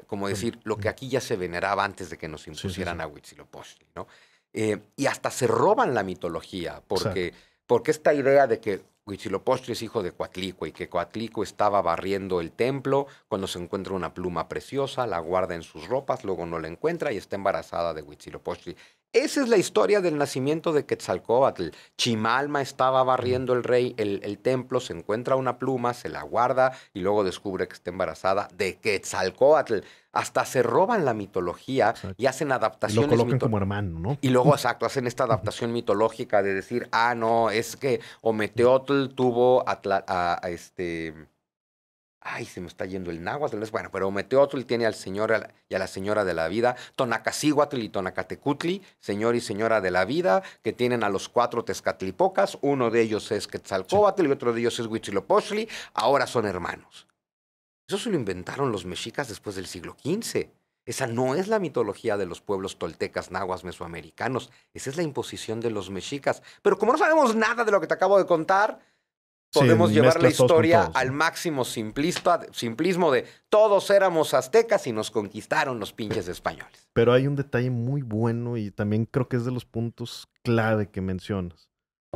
Como decir, lo que aquí ya se veneraba antes de que nos impusieran a Huitzilopochtli, ¿no? Y hasta se roban la mitología, porque esta idea de que Huitzilopochtli es hijo de Coatlicue y que Coatlicue estaba barriendo el templo cuando se encuentra una pluma preciosa, la guarda en sus ropas, luego no la encuentra y está embarazada de Huitzilopochtli. Esa es la historia del nacimiento de Quetzalcóatl. Chimalma estaba barriendo el templo, se encuentra una pluma, se la guarda y luego descubre que está embarazada de Quetzalcóatl. Hasta se roban la mitología y hacen Y lo adaptaciones colocan como hermano, ¿no? y luego, exacto, hacen esta adaptación mitológica de decir, no, es que Ometeotl tuvo ay, se me está yendo el náhuatl. Bueno, pero Ometeotl tiene al señor y a la señora de la vida, Tonacacíhuatl y Tonacatecutli, señor y señora de la vida, que tienen a los 4 Tezcatlipocas, uno de ellos es Quetzalcóatl y otro de ellos es Huitzilopochtli, ahora son hermanos. Eso se lo inventaron los mexicas después del siglo XV. Esa no es la mitología de los pueblos toltecas, nahuas, mesoamericanos. Esa es la imposición de los mexicas. Pero como no sabemos nada de lo que te acabo de contar, podemos llevar la historia al máximo simplismo de todos éramos aztecas y nos conquistaron los pinches españoles. Pero hay un detalle muy bueno y también creo que es de los puntos clave que mencionas.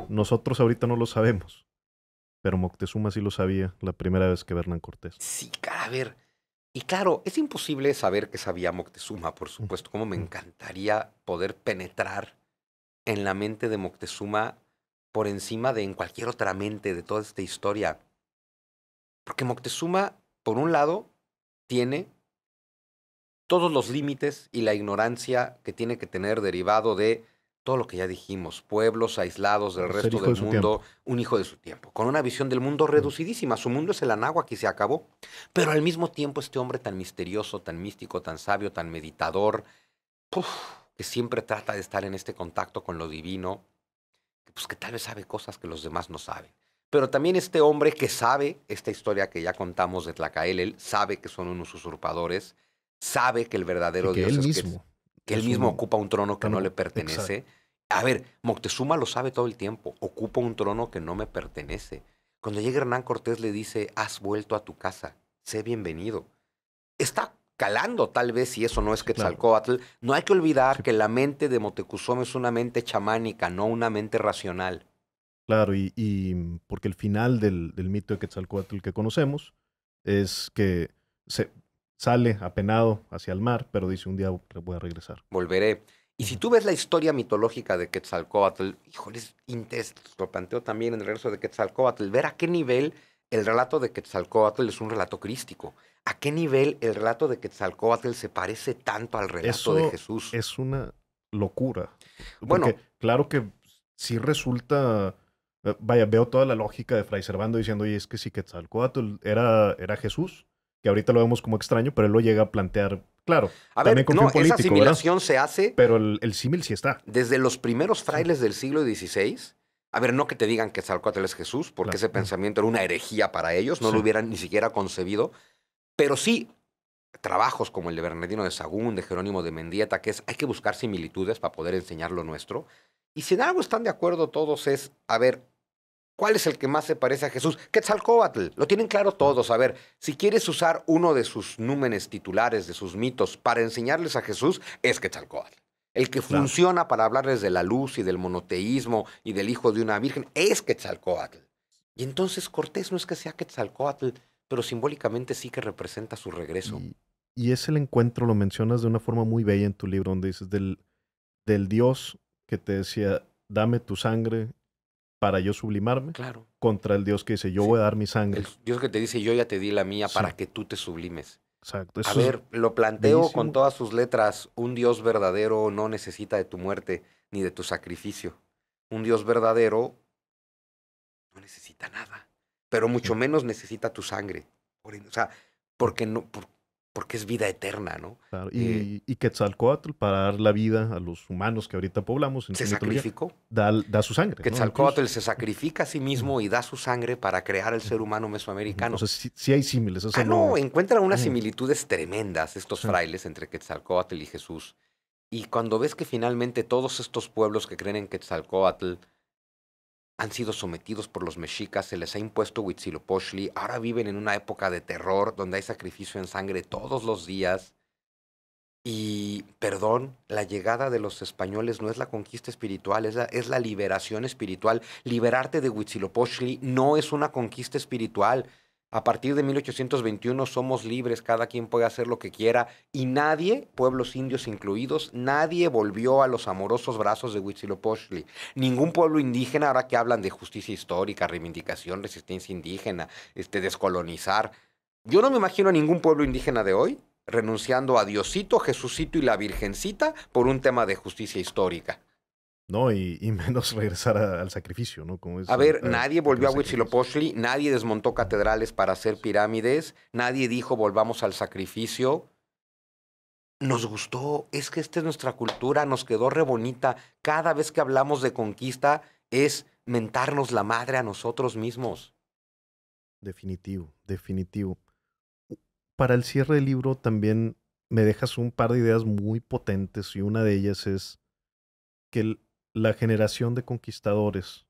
Nosotros ahorita no lo sabemos, pero Moctezuma sí lo sabía la primera vez que ve a Hernán Cortés. Sí, a ver. Y claro, es imposible saber qué sabía Moctezuma, por supuesto. Como me encantaría poder penetrar en la mente de Moctezuma por encima de en cualquier otra mente de toda esta historia. Porque Moctezuma, por un lado, tiene todos los límites y la ignorancia que tiene que tener derivado de todo lo que ya dijimos, pueblos aislados del resto del mundo, un hijo de su tiempo, con una visión del mundo reducidísima. Su mundo es el Anáhuac y se acabó. Pero al mismo tiempo este hombre tan misterioso, tan místico, tan sabio, tan meditador, que siempre trata de estar en este contacto con lo divino, pues que tal vez sabe cosas que los demás no saben. Pero también este hombre que sabe esta historia que ya contamos de Tlacaelel, sabe que son unos usurpadores, sabe que el verdadero Dios que él mismo ocupa un trono que no le pertenece. Exacto. A ver, Moctezuma lo sabe todo el tiempo, ocupa un trono que no me pertenece. Cuando llega Hernán Cortés le dice, has vuelto a tu casa, sé bienvenido. Está calando tal vez si eso no es Quetzalcóatl. Claro. No hay que olvidar que la mente de Moctezuma es una mente chamánica, no una mente racional. Claro, y porque el final del mito de Quetzalcóatl que conocemos es que sale apenado hacia el mar, pero dice un día voy a regresar. Volveré. Y si tú ves la historia mitológica de Quetzalcóatl, híjole, lo planteo también en el regreso de Quetzalcóatl, ver a qué nivel el relato de Quetzalcóatl es un relato crístico. ¿A qué nivel el relato de Quetzalcóatl se parece tanto al relato de Jesús? Es una locura. Porque claro que sí resulta... Vaya, veo toda la lógica de Fray Servando diciendo, oye, es que si Quetzalcóatl era Jesús, que ahorita lo vemos como extraño, pero él lo llega a plantear, claro. A ver, no, esa asimilación, ¿verdad?, se hace... Pero el símil sí está. Desde los primeros frailes del siglo XVI... A ver, no que te digan que Quetzalcóatl es Jesús, porque ese pensamiento era una herejía para ellos, no lo hubieran ni siquiera concebido, pero sí trabajos como el de Bernardino de Sahagún, de Jerónimo de Mendieta, que es hay que buscar similitudes para poder enseñar lo nuestro. Y si en algo están de acuerdo todos es, a ver, ¿cuál es el que más se parece a Jesús? Quetzalcóatl. Lo tienen claro todos. A ver, si quieres usar uno de sus númenes titulares, de sus mitos, para enseñarles a Jesús, es Quetzalcóatl. El que funciona para hablarles de la luz y del monoteísmo y del hijo de una virgen es Quetzalcóatl. Y entonces Cortés no es que sea Quetzalcóatl, pero simbólicamente sí que representa su regreso. Y es el encuentro, lo mencionas de una forma muy bella en tu libro, donde dices del Dios que te decía, dame tu sangre para yo sublimarme, Claro, contra el Dios que dice, yo sí. voy a dar mi El sangre. Dios que te dice, yo ya te di la mía Sí, para que tú te sublimes. exacto. A Eso es ver, lo planteo con bellísimo. todas sus letras. Un Dios verdadero no necesita de tu muerte ni de tu sacrificio. Un Dios verdadero no necesita nada, pero Sí, mucho menos necesita tu sangre. O sea, porque, no, porque es vida eterna, ¿no? claro. Eh, Y Quetzalcóatl, para dar la vida a los humanos que ahorita poblamos en se su mitología, sacrificó. da su sangre, ¿no? Incluso. Quetzalcóatl se sacrifica a sí Ujú, mismo y da su sangre para crear el ser ujú, humano ujú. O mesoamericano. sea, sí hay símiles, eso Ah, no, no. encuentran unas Ujú, similitudes tremendas estos sí, frailes entre Quetzalcóatl y Jesús. Y cuando ves que finalmente todos estos pueblos que creen en Quetzalcóatl han sido sometidos por los mexicas, se les ha impuesto Huitzilopochtli, ahora viven en una época de terror donde hay sacrificio en sangre todos los días. Y, perdón, la llegada de los españoles no es la conquista espiritual, es la liberación espiritual. Liberarte de Huitzilopochtli no es una conquista espiritual. A partir de 1821 somos libres, cada quien puede hacer lo que quiera y nadie, pueblos indios incluidos, nadie volvió a los amorosos brazos de Huitzilopochtli. Ningún pueblo indígena, ahora que hablan de justicia histórica, reivindicación, resistencia indígena, descolonizar. Yo no me imagino a ningún pueblo indígena de hoy renunciando a Diosito, Jesucito y la Virgencita por un tema de justicia histórica. ¿no? Y menos regresar al sacrificio, ¿no? Como es A ver, ahorita nadie lo que volvió a les sacrificio. Huitzilopochtli, nadie desmontó catedrales para hacer pirámides, nadie dijo volvamos al sacrificio. Nos gustó, es que esta es nuestra cultura, nos quedó re bonita. Cada vez que hablamos de conquista es mentarnos la madre a nosotros mismos. Definitivo, definitivo. Para el cierre del libro también me dejas un par de ideas muy potentes y una de ellas es que la generación de conquistadores,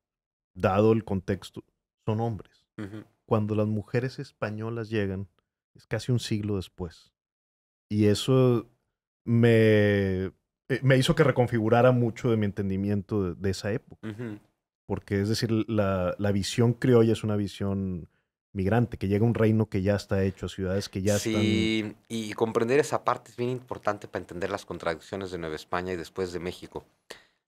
dado el contexto, son hombres. Ujú. Cuando las mujeres españolas llegan, es casi un siglo después. Y eso me hizo que reconfigurara mucho de mi entendimiento de esa época. Ujú. Porque es decir, la visión criolla es una visión migrante, que llega a un reino que ya está hecho, ciudades que ya están. Sí, y comprender esa parte es bien importante para entender las contradicciones de Nueva España y después de México.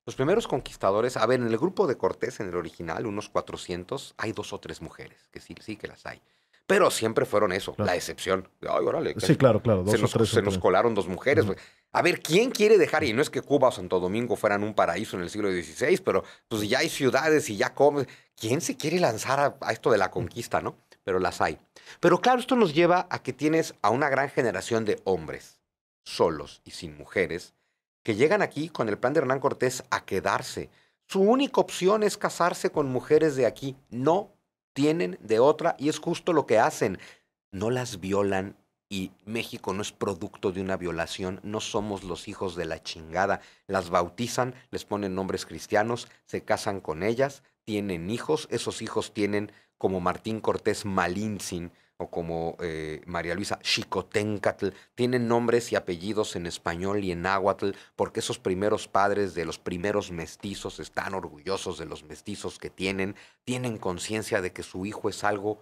Los primeros conquistadores, a ver, en el grupo de Cortés, en el original, unos 400, hay dos o tres mujeres, que sí, sí que las hay. Pero siempre fueron eso, la Claro. excepción. Ay, órale, Sí, claro, claro, dos o tres se entre. nos colaron dos mujeres, Ujú, güey. A ver, ¿quién quiere dejar? ujú. Y no es que Cuba o Santo Domingo fueran un paraíso en el siglo XVI, pero pues ya hay ciudades y ya comes. ¿Quién se quiere lanzar a esto de la Ujú. conquista, no? Pero las hay. Pero claro, esto nos lleva a que tienes a una gran generación de hombres, solos y sin mujeres, que llegan aquí con el plan de Hernán Cortés a quedarse. Su única opción es casarse con mujeres de aquí. No tienen de otra y es justo lo que hacen. No las violan y México no es producto de una violación. No somos los hijos de la chingada. Las bautizan, les ponen nombres cristianos, se casan con ellas, tienen hijos. Esos hijos tienen como Martín Cortés Malintzin o como María Luisa Xicoténcatl, tienen nombres y apellidos en español y en náhuatl, porque esos primeros padres de los primeros mestizos están orgullosos de los mestizos que tienen conciencia de que su hijo es algo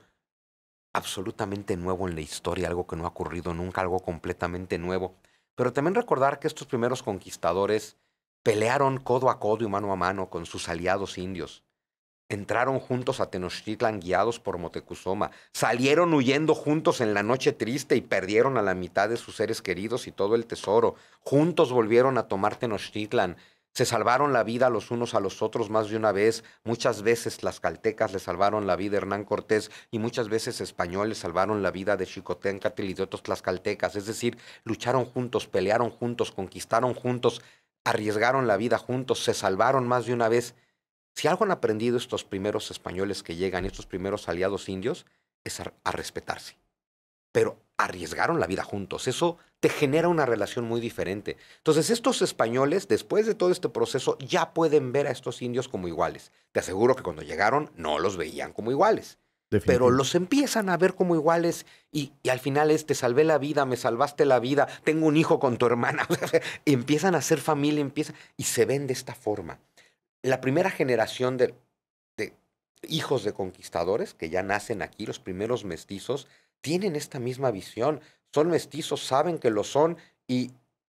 absolutamente nuevo en la historia, algo que no ha ocurrido nunca, algo completamente nuevo. Pero también recordar que estos primeros conquistadores pelearon codo a codo y mano a mano con sus aliados indios. Entraron juntos a Tenochtitlan guiados por Moctezuma. Salieron huyendo juntos en la noche triste y perdieron a la mitad de sus seres queridos y todo el tesoro. Juntos volvieron a tomar Tenochtitlan. Se salvaron la vida los unos a los otros más de una vez. Muchas veces tlaxcaltecas le salvaron la vida a Hernán Cortés y muchas veces españoles salvaron la vida de Xicoténcatl y de otros tlaxcaltecas. Es decir, lucharon juntos, pelearon juntos, conquistaron juntos, arriesgaron la vida juntos, se salvaron más de una vez. Si algo han aprendido estos primeros españoles que llegan, estos primeros aliados indios, es a respetarse. Pero arriesgaron la vida juntos. Eso te genera una relación muy diferente. Entonces, estos españoles, después de todo este proceso, ya pueden ver a estos indios como iguales. Te aseguro que cuando llegaron no los veían como iguales. Pero Definitivo. los empiezan a ver como iguales y al final es, te salvé la vida, me salvaste la vida, tengo un hijo con tu hermana. Y empiezan a ser familia, y se ven de esta forma. La primera generación de hijos de conquistadores que ya nacen aquí, los primeros mestizos, tienen esta misma visión. Son mestizos, saben que lo son y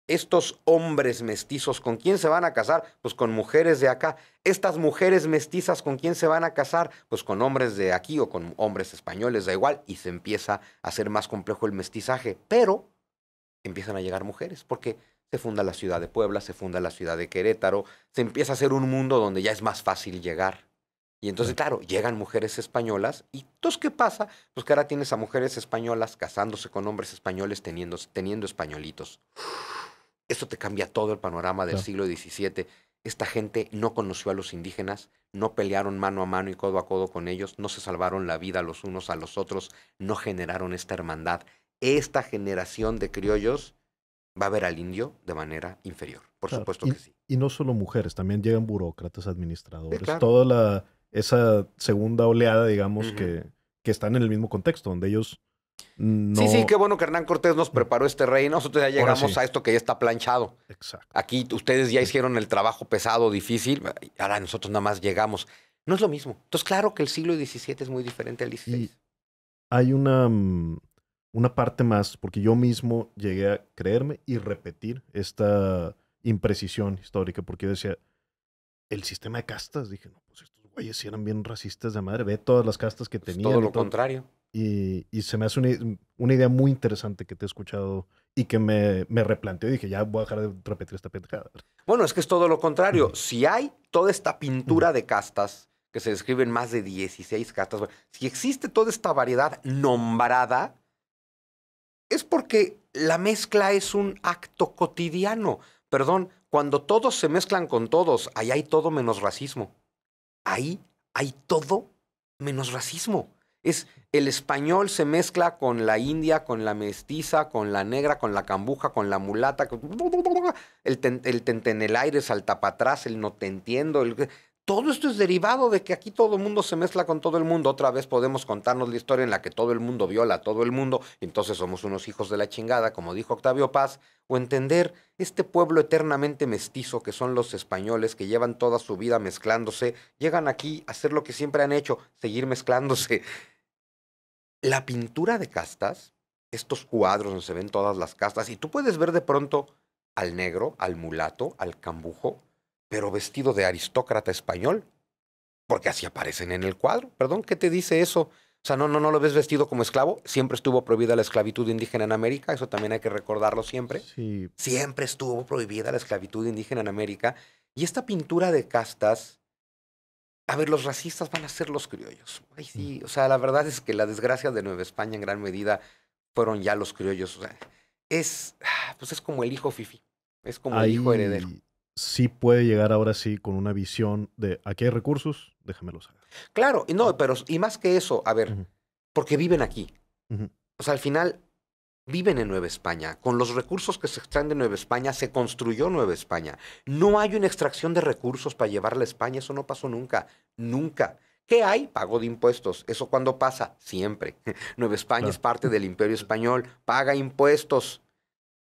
estos hombres mestizos, ¿con quién se van a casar? Pues con mujeres de acá. Estas mujeres mestizas, ¿con quién se van a casar? Pues con hombres de aquí o con hombres españoles, da igual, y se empieza a hacer más complejo el mestizaje. Pero empiezan a llegar mujeres, porque se funda la ciudad de Puebla, se funda la ciudad de Querétaro, se empieza a hacer un mundo donde ya es más fácil llegar. Y entonces, Claro. claro, llegan mujeres españolas y entonces, ¿qué pasa? Pues que ahora tienes a mujeres españolas casándose con hombres españoles teniendo españolitos. Esto te cambia todo el panorama del Claro. siglo XVII. Esta gente no conoció a los indígenas, no pelearon mano a mano y codo a codo con ellos, no se salvaron la vida los unos a los otros, no generaron esta hermandad. Esta generación de criollos va a ver al indio de manera inferior. Por Claro. supuesto que sí. Y no solo mujeres, también llegan burócratas, Sí, administradores, claro. toda esa segunda oleada, digamos, Ujú. que están en el mismo contexto, donde ellos Sí, no... qué bueno que Hernán Cortés nos preparó este reino. Nosotros ya Ahora llegamos sí, a esto que ya está planchado. exacto. Aquí ustedes ya Sí. hicieron el trabajo pesado, difícil, ahora nosotros nada más llegamos. No es lo mismo. Entonces, claro que el siglo XVII es muy diferente al Y XVI. hay una parte más, porque yo mismo llegué a creerme y repetir esta imprecisión histórica, porque yo decía, el sistema de castas, dije, no, pues estos güeyes sí eran bien racistas de madre, ve todas las castas que Es todo tenían y lo todo. contrario. Y se me hace una idea muy interesante que te he escuchado y que me replanteó y dije, ya voy a dejar de repetir esta pendejada. Bueno, es que es todo lo contrario. Ujú, Si hay toda esta ujú, pintura de castas, que se describen más de 16 castas, bueno, si existe toda esta variedad nombrada, es porque la mezcla es un acto cotidiano. Perdón, cuando todos se mezclan con todos, ahí hay todo menos racismo. Ahí hay todo menos racismo. Es el español se mezcla con la india, con la mestiza, con la negra, con la cambuja, con la mulata, el tente en el aire, salta para atrás, el no te entiendo. Todo esto es derivado de que aquí todo el mundo se mezcla con todo el mundo. Otra vez podemos contarnos la historia en la que todo el mundo viola a todo el mundo, y entonces somos unos hijos de la chingada, como dijo Octavio Paz, o entender este pueblo eternamente mestizo que son los españoles, que llevan toda su vida mezclándose, llegan aquí a hacer lo que siempre han hecho, seguir mezclándose. La pintura de castas, estos cuadros donde se ven todas las castas, y tú puedes ver de pronto al negro, al mulato, al cambujo, pero vestido de aristócrata español, porque así aparecen en el cuadro. Perdón, ¿qué te dice eso? O sea, no lo ves vestido como esclavo. Siempre estuvo prohibida la esclavitud indígena en América, eso también hay que recordarlo siempre. sí, Siempre estuvo prohibida la esclavitud indígena en América. Y esta pintura de castas, a ver, los racistas van a ser los criollos. Ay, mm, sí, o sea, la verdad es que la desgracia de Nueva España en gran medida fueron ya los criollos. O sea, pues es como el hijo fifi, es como el hijo heredero. ahí sí puede llegar ahora sí con una visión de aquí hay recursos, déjamelos agarrar. Claro, y no, pero y más que eso, a ver, Ujú, porque viven aquí. ujú, O sea, al final viven en Nueva España. Con los recursos que se extraen de Nueva España, se construyó Nueva España. No hay una extracción de recursos para llevarla a España. Eso no pasó nunca. Nunca. ¿Qué hay? Pago de impuestos. ¿Eso cuándo pasa? Siempre. Nueva España es claro, parte del Imperio Español. Paga impuestos.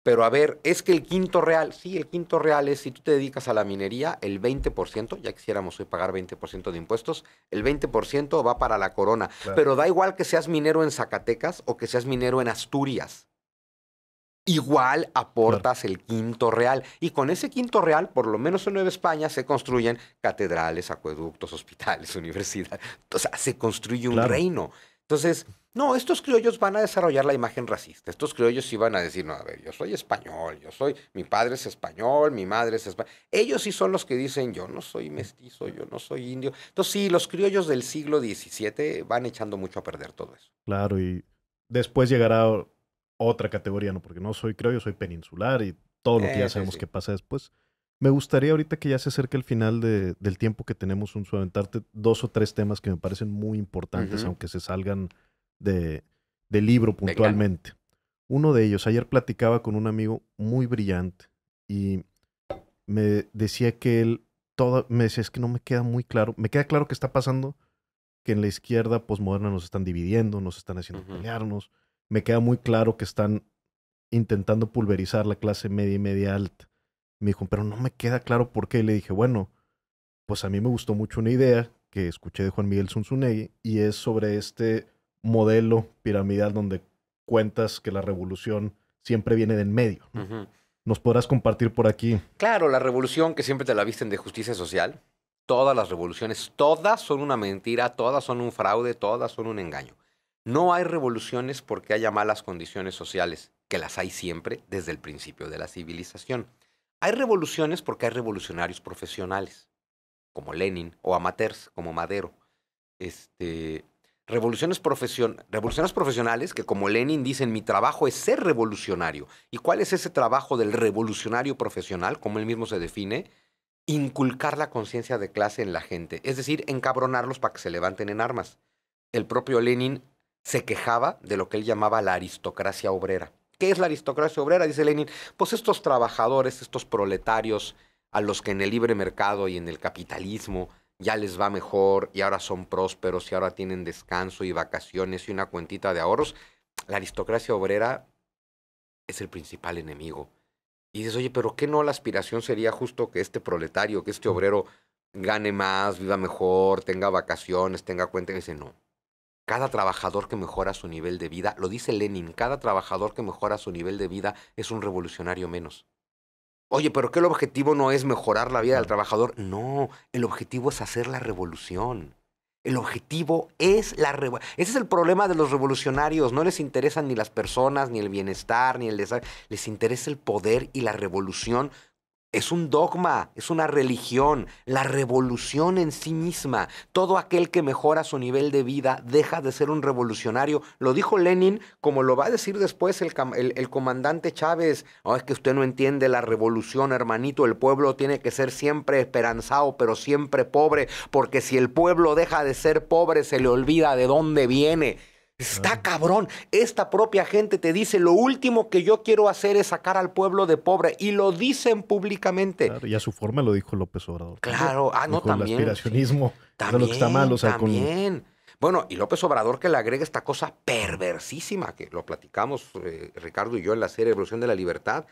Pero a ver, es que el quinto real, sí, el quinto real es si tú te dedicas a la minería, el 20%, ya quisiéramos hoy pagar 20% de impuestos, el 20% va para la corona. claro, Pero da igual que seas minero en Zacatecas o que seas minero en Asturias. Igual claro, aportas el quinto real. Y con ese quinto real, por lo menos en Nueva España, se construyen catedrales, acueductos, hospitales, universidades. O sea, se construye un claro. reino. Entonces, no, estos criollos van a desarrollar la imagen racista. Estos criollos sí van a decir, no, a ver, yo soy español, mi padre es español, mi madre es español. Ellos sí son los que dicen, yo no soy mestizo, yo no soy indio. Entonces, sí, los criollos del siglo XVII van echando mucho a perder todo eso. Claro, y después llegará otra categoría, ¿no? Porque no soy, creo yo, soy peninsular y todo lo que ya Sí, sabemos sí. que pasa después. Me gustaría ahorita que ya se acerca el final del tiempo que tenemos, un aventarte dos o tres temas que me parecen muy importantes, Ujú. aunque se salgan de, del libro Venga. puntualmente. Uno de ellos, ayer platicaba con un amigo muy brillante y me decía que él, me decía, es que no me queda muy claro, me queda claro que está pasando que en la izquierda posmoderna nos están dividiendo, nos están haciendo Ujú. pelearnos. Me queda muy claro que están intentando pulverizar la clase media y media alta. Me dijo, pero no me queda claro por qué. Y le dije, bueno, pues a mí me gustó mucho una idea que escuché de Juan Miguel Zunzunegui y es sobre este modelo piramidal donde cuentas que la revolución siempre viene de en medio, ¿no? Ujú. ¿Nos podrás compartir por aquí? Claro, la revolución que siempre te la visten de justicia social, todas las revoluciones, todas son una mentira, todas son un fraude, todas son un engaño. No hay revoluciones porque haya malas condiciones sociales, que las hay siempre desde el principio de la civilización. Hay revoluciones porque hay revolucionarios profesionales, como Lenin, o amateurs, como Madero. Este, revoluciones profesionales que, como Lenin, dicen: mi trabajo es ser revolucionario. ¿Y cuál es ese trabajo del revolucionario profesional, como él mismo se define? Inculcar la conciencia de clase en la gente, es decir, encabronarlos para que se levanten en armas. El propio Lenin se quejaba de lo que él llamaba la aristocracia obrera. ¿Qué es la aristocracia obrera? Dice Lenin: pues estos trabajadores, estos proletarios, a los que en el libre mercado y en el capitalismo ya les va mejor y ahora son prósperos y ahora tienen descanso y vacaciones y una cuentita de ahorros, la aristocracia obrera es el principal enemigo. Y dices: oye, pero ¿qué no la aspiración sería justo que este proletario, que este obrero gane más, viva mejor, tenga vacaciones, tenga cuenta? Y dice: no. Cada trabajador que mejora su nivel de vida, lo dice Lenin, cada trabajador que mejora su nivel de vida es un revolucionario menos. Oye, pero ¿qué el objetivo no es mejorar la vida del Claro. trabajador? No, el objetivo es hacer la revolución. El objetivo es la revolución. Ese es el problema de los revolucionarios. No les interesan ni las personas, ni el bienestar, ni el desarrollo. Les interesa el poder y la revolución. Es un dogma, es una religión, la revolución en sí misma. Todo aquel que mejora su nivel de vida deja de ser un revolucionario. Lo dijo Lenin, como lo va a decir después el comandante Chávez. Oh, es que usted no entiende la revolución, hermanito. El pueblo tiene que ser siempre esperanzado, pero siempre pobre, porque si el pueblo deja de ser pobre, se le olvida de dónde viene. Está Claro, cabrón. Esta propia gente te dice: lo último que yo quiero hacer es sacar al pueblo de pobre. Y lo dicen públicamente. claro. Y a su forma lo dijo López Obrador también. Claro, no, Dijo el también, sí. aspiracionismo, eso es lo que está mal, o También, sea, con... también. Bueno, y López Obrador, que le agrega esta cosa perversísima, que lo platicamos Ricardo y yo en la serie Evolución de la Libertad.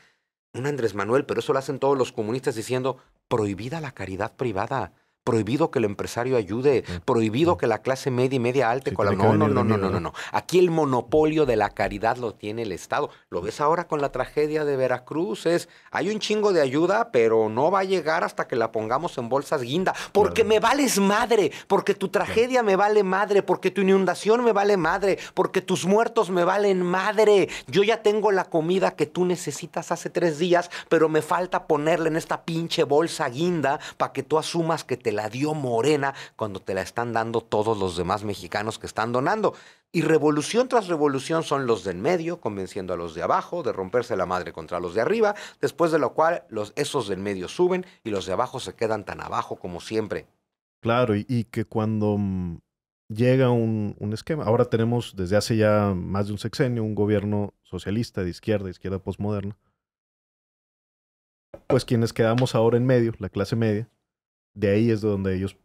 Un Andrés Manuel, pero eso lo hacen todos los comunistas, diciendo: prohibida la caridad privada, prohibido que el empresario ayude, Sí, prohibido sí, que la clase media y media alta sí, tiene colabore. que No, no, venir de no, mí, no, no, no, ¿verdad? no. Aquí el monopolio de la caridad lo tiene el Estado. Lo ves ahora con la tragedia de Veracruz. Hay un chingo de ayuda, pero no va a llegar hasta que la pongamos en bolsas guinda. Porque Claro, me vales madre, porque tu claro. tragedia me vale madre, porque tu inundación me vale madre, porque tus muertos me valen madre. Yo ya tengo la comida que tú necesitas hace 3 días, pero me falta ponerla en esta pinche bolsa guinda para que tú asumas que te la dio Morena cuando te la están dando todos los demás mexicanos que están donando. Y revolución tras revolución son los del medio convenciendo a los de abajo de romperse la madre contra los de arriba, después de lo cual esos del medio suben y los de abajo se quedan tan abajo como siempre. Claro, y que cuando llega un esquema, ahora tenemos desde hace ya más de un sexenio un gobierno socialista de izquierda postmoderna, pues quienes quedamos ahora en medio, la clase media, de ahí es de donde ellos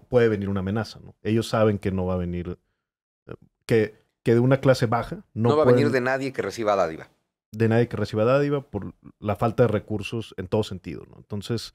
puede venir una amenaza, ¿no? Ellos saben que no va a venir, eh, que de una clase baja No no va a venir pueden, de nadie que reciba dádiva. de nadie que reciba dádiva por la falta de recursos en todo sentido, ¿no? Entonces,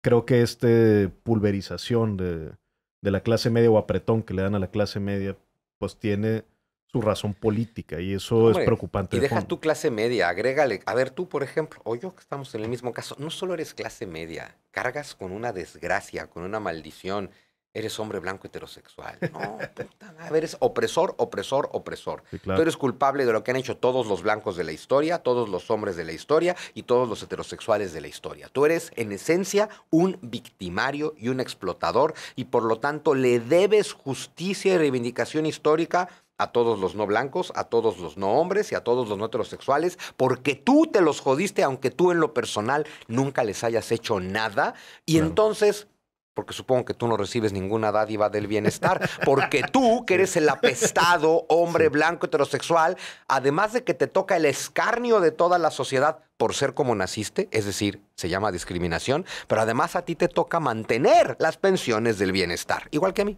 creo que pulverización de la clase media o apretón que le dan a la clase media, pues tiene su razón política y No, eso es hombre, preocupante y de deja fondo. tu clase media, agrégale. A ver, tú, por ejemplo, o yo que estamos en el mismo caso, no solo eres clase media, cargas con una desgracia, con una maldición. Eres hombre blanco heterosexual. No, puta madre. Eres opresor, opresor, opresor. Sí, Tú claro. eres culpable de lo que han hecho todos los blancos de la historia, todos los hombres de la historia y todos los heterosexuales de la historia. Tú eres, en esencia, un victimario y un explotador y por lo tanto le debes justicia y reivindicación histórica a todos los no blancos, a todos los no hombres y a todos los no heterosexuales, porque tú te los jodiste, aunque tú en lo personal nunca les hayas hecho nada. Y Claro. entonces, porque supongo que tú no recibes ninguna dádiva del bienestar, porque tú, que Sí, eres el apestado hombre sí, blanco heterosexual, además de que te toca el escarnio de toda la sociedad por ser como naciste, es decir, se llama discriminación, pero además a ti te toca mantener las pensiones del bienestar, igual que a mí.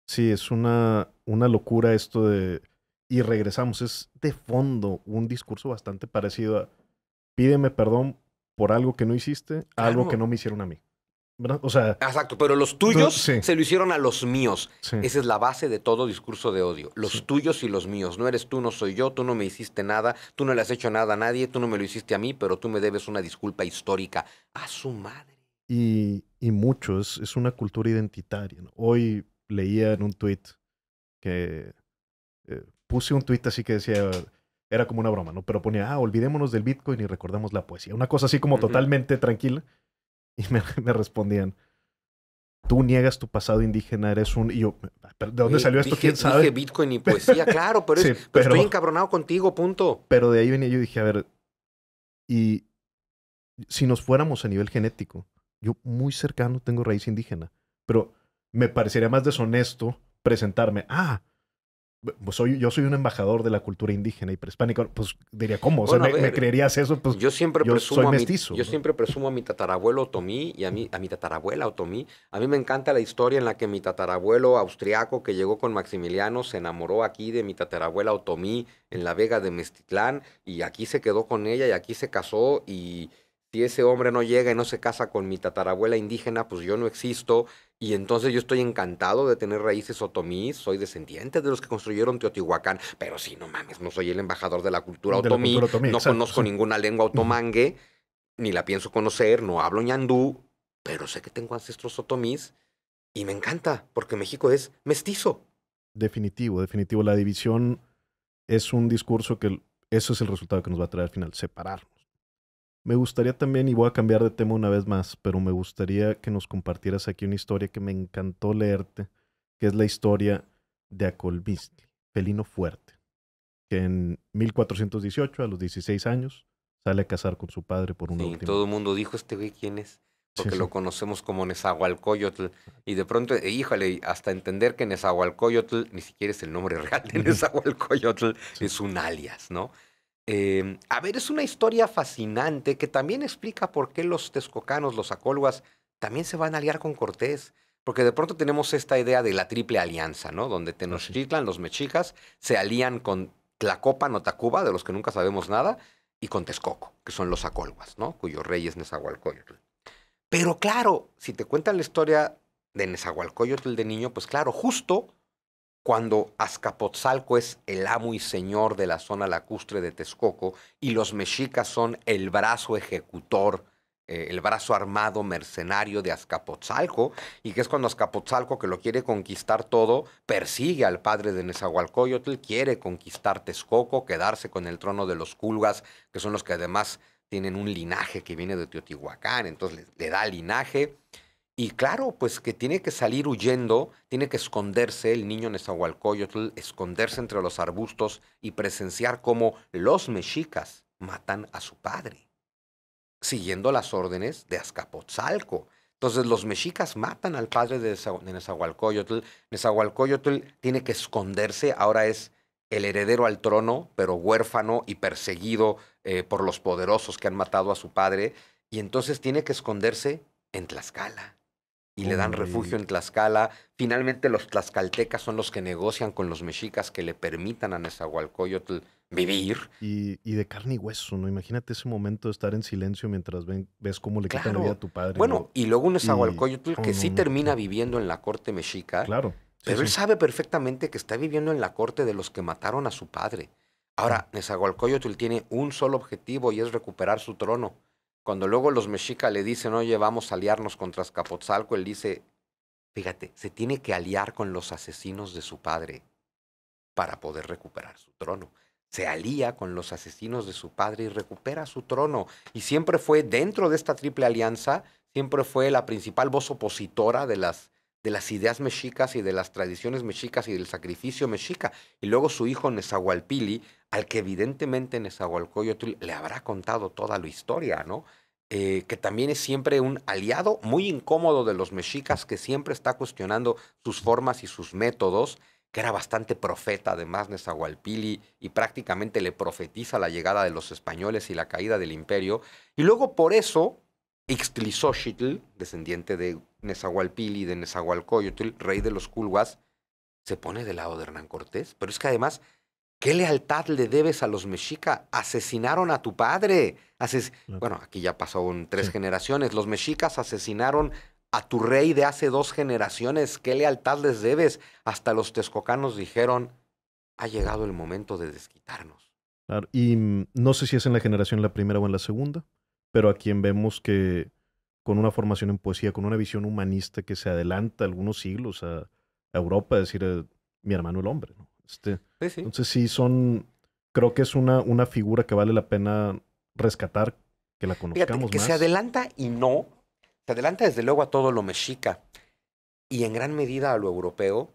sí, es una locura esto de... Y regresamos, es de fondo un discurso bastante parecido a pídeme perdón por algo que no hiciste, a algo que Claro. no me hicieron a mí. ¿verdad? O sea, Exacto, pero los tuyos sí, se lo hicieron a los míos. sí, Esa es la base de todo discurso de odio. Los sí. tuyos y los míos. No eres tú, no soy yo, tú no me hiciste nada, tú no le has hecho nada a nadie, tú no me lo hiciste a mí, pero tú me debes una disculpa histórica. A su madre. Y mucho, es una cultura identitaria, ¿no? Hoy leía en un tweet que puse un tweet así que decía, era como una broma, ¿no? Pero ponía, olvidémonos del Bitcoin y recordemos la poesía. Una cosa así como totalmente tranquila. Y me respondían, tú niegas tu pasado indígena, eres un... Y yo, ¿de dónde salió esto? ¿Quién Dije sabe? Bitcoin y poesía, claro, pero, Sí, pero estoy encabronado contigo, punto. pero de ahí venía yo y dije, a ver, y si nos fuéramos a nivel genético, yo muy cercano tengo raíz indígena, pero me parecería más deshonesto presentarme, pues yo soy un embajador de la cultura indígena y prehispánica, pues diría, ¿cómo? O sea, Bueno, a me ver, creerías eso, pues yo siempre yo soy presumo mestizo, yo ¿no? siempre presumo a mi tatarabuelo Otomí y a mi tatarabuela Otomí. A mí me encanta la historia en la que mi tatarabuelo austriaco que llegó con Maximiliano se enamoró aquí de mi tatarabuela Otomí en la Vega de Mestitlán y aquí se quedó con ella y aquí se casó y si ese hombre no llega y no se casa con mi tatarabuela indígena, pues yo no existo y entonces yo estoy encantado de tener raíces otomíes, soy descendiente de los que construyeron Teotihuacán, pero sí, no mames, no soy el embajador de la cultura De la otomí, cultura otomí, no exacto, conozco sí. ninguna lengua otomangue, ni la pienso conocer, no hablo ñandú, pero sé que tengo ancestros otomís y me encanta, porque México es mestizo. Definitivo, definitivo. La división es un discurso que eso es el resultado que nos va a traer al final, separarnos. Me gustaría también, y voy a cambiar de tema una vez más, pero me gustaría que nos compartieras aquí una historia que me encantó leerte, que es la historia de Acolmistli, felino fuerte, que en 1418, a los 16 años, sale a casar con su padre por una Sí, última todo el vez. mundo dijo, ¿este güey quién es? Sí, Porque sí. lo conocemos como Nezahualcóyotl. Y de pronto, híjole, hasta entender que Nezahualcóyotl ni siquiera es el nombre real de Ujú, Nezahualcóyotl, sí. es un alias, ¿no? A ver, es una historia fascinante que también explica por qué los texcocanos, los acolhuas, también se van a aliar con Cortés. Porque de pronto tenemos esta idea de la triple alianza, ¿no? Donde Así. Tenochtitlan, los mexicas, se alían con Tlacopan o Tacuba, de los que nunca sabemos nada, y con Texcoco, que son los acolhuas, ¿no? Cuyo rey es Nezahualcóyotl. Pero claro, si te cuentan la historia de Nezahualcóyotl de niño, pues claro, justo cuando Azcapotzalco es el amo y señor de la zona lacustre de Texcoco y los mexicas son el brazo ejecutor, el brazo armado mercenario de Azcapotzalco, y que es cuando Azcapotzalco, que lo quiere conquistar todo, persigue al padre de Nezahualcóyotl, quiere conquistar Texcoco, quedarse con el trono de los Culgas, que son los que además tienen un linaje que viene de Teotihuacán, entonces le da linaje. Y claro, pues que tiene que salir huyendo, tiene que esconderse el niño Nezahualcóyotl, esconderse entre los arbustos y presenciar cómo los mexicas matan a su padre, siguiendo las órdenes de Azcapotzalco. Entonces los mexicas matan al padre de Nezahualcóyotl. Nezahualcóyotl tiene que esconderse, ahora es el heredero al trono, pero huérfano y perseguido por los poderosos que han matado a su padre. Y entonces tiene que esconderse en Tlaxcala y le dan Hombre, refugio en Tlaxcala. Finalmente los tlaxcaltecas son los que negocian con los mexicas que le permitan a Nezahualcóyotl vivir. y de carne y hueso, ¿no? Imagínate ese momento de estar en silencio mientras ves cómo le quitan la vida a Claro. tu padre, Bueno, ¿no? y luego un Y, Nezahualcóyotl no, que no, sí no, termina viviendo en la corte mexica, claro, sí, pero él sí. sabe perfectamente que está viviendo en la corte de los que mataron a su padre. Mm. Ahora, Nezahualcóyotl tiene un solo objetivo y es recuperar su trono. Cuando luego los mexicas le dicen, oye, vamos a aliarnos contra Azcapotzalco, él dice, fíjate, se tiene que aliar con los asesinos de su padre para poder recuperar su trono. Se alía con los asesinos de su padre y recupera su trono. Y siempre fue, dentro de esta triple alianza, siempre fue la principal voz opositora de las ideas mexicas y de las tradiciones mexicas y del sacrificio mexica. Y luego su hijo Nezahualpili, al que evidentemente Nezahualcóyotl le habrá contado toda la historia, ¿no? Que también es siempre un aliado muy incómodo de los Sí. mexicas, que siempre está cuestionando sus formas y sus métodos, que era bastante profeta además Nezahualpili y prácticamente le profetiza la llegada de los españoles y la caída del imperio. Y luego por eso Ixtlilxóchitl, descendiente de Nezahualpili y de Nezahualcóyotl, rey de los Culhuas, se pone del lado de Hernán Cortés. Pero es que además, ¿qué lealtad le debes a los mexicas? Asesinaron a tu padre. Claro. Bueno, aquí ya pasó en tres Sí. generaciones. Los mexicas asesinaron a tu rey de hace 2 generaciones, ¿qué lealtad les debes? Hasta los texcocanos dijeron, ha llegado el momento de desquitarnos. Claro, y no sé si es en la generación la primera o en la segunda, pero a quien vemos que con una formación en poesía, con una visión humanista que se adelanta algunos siglos a Europa, es decir, mi hermano el hombre, ¿no? Sí, sí. Entonces sí creo que es una figura que vale la pena rescatar, que la Fíjate, conozcamos que se más. adelanta y no, se adelanta desde luego a todo lo mexica y en gran medida a lo europeo,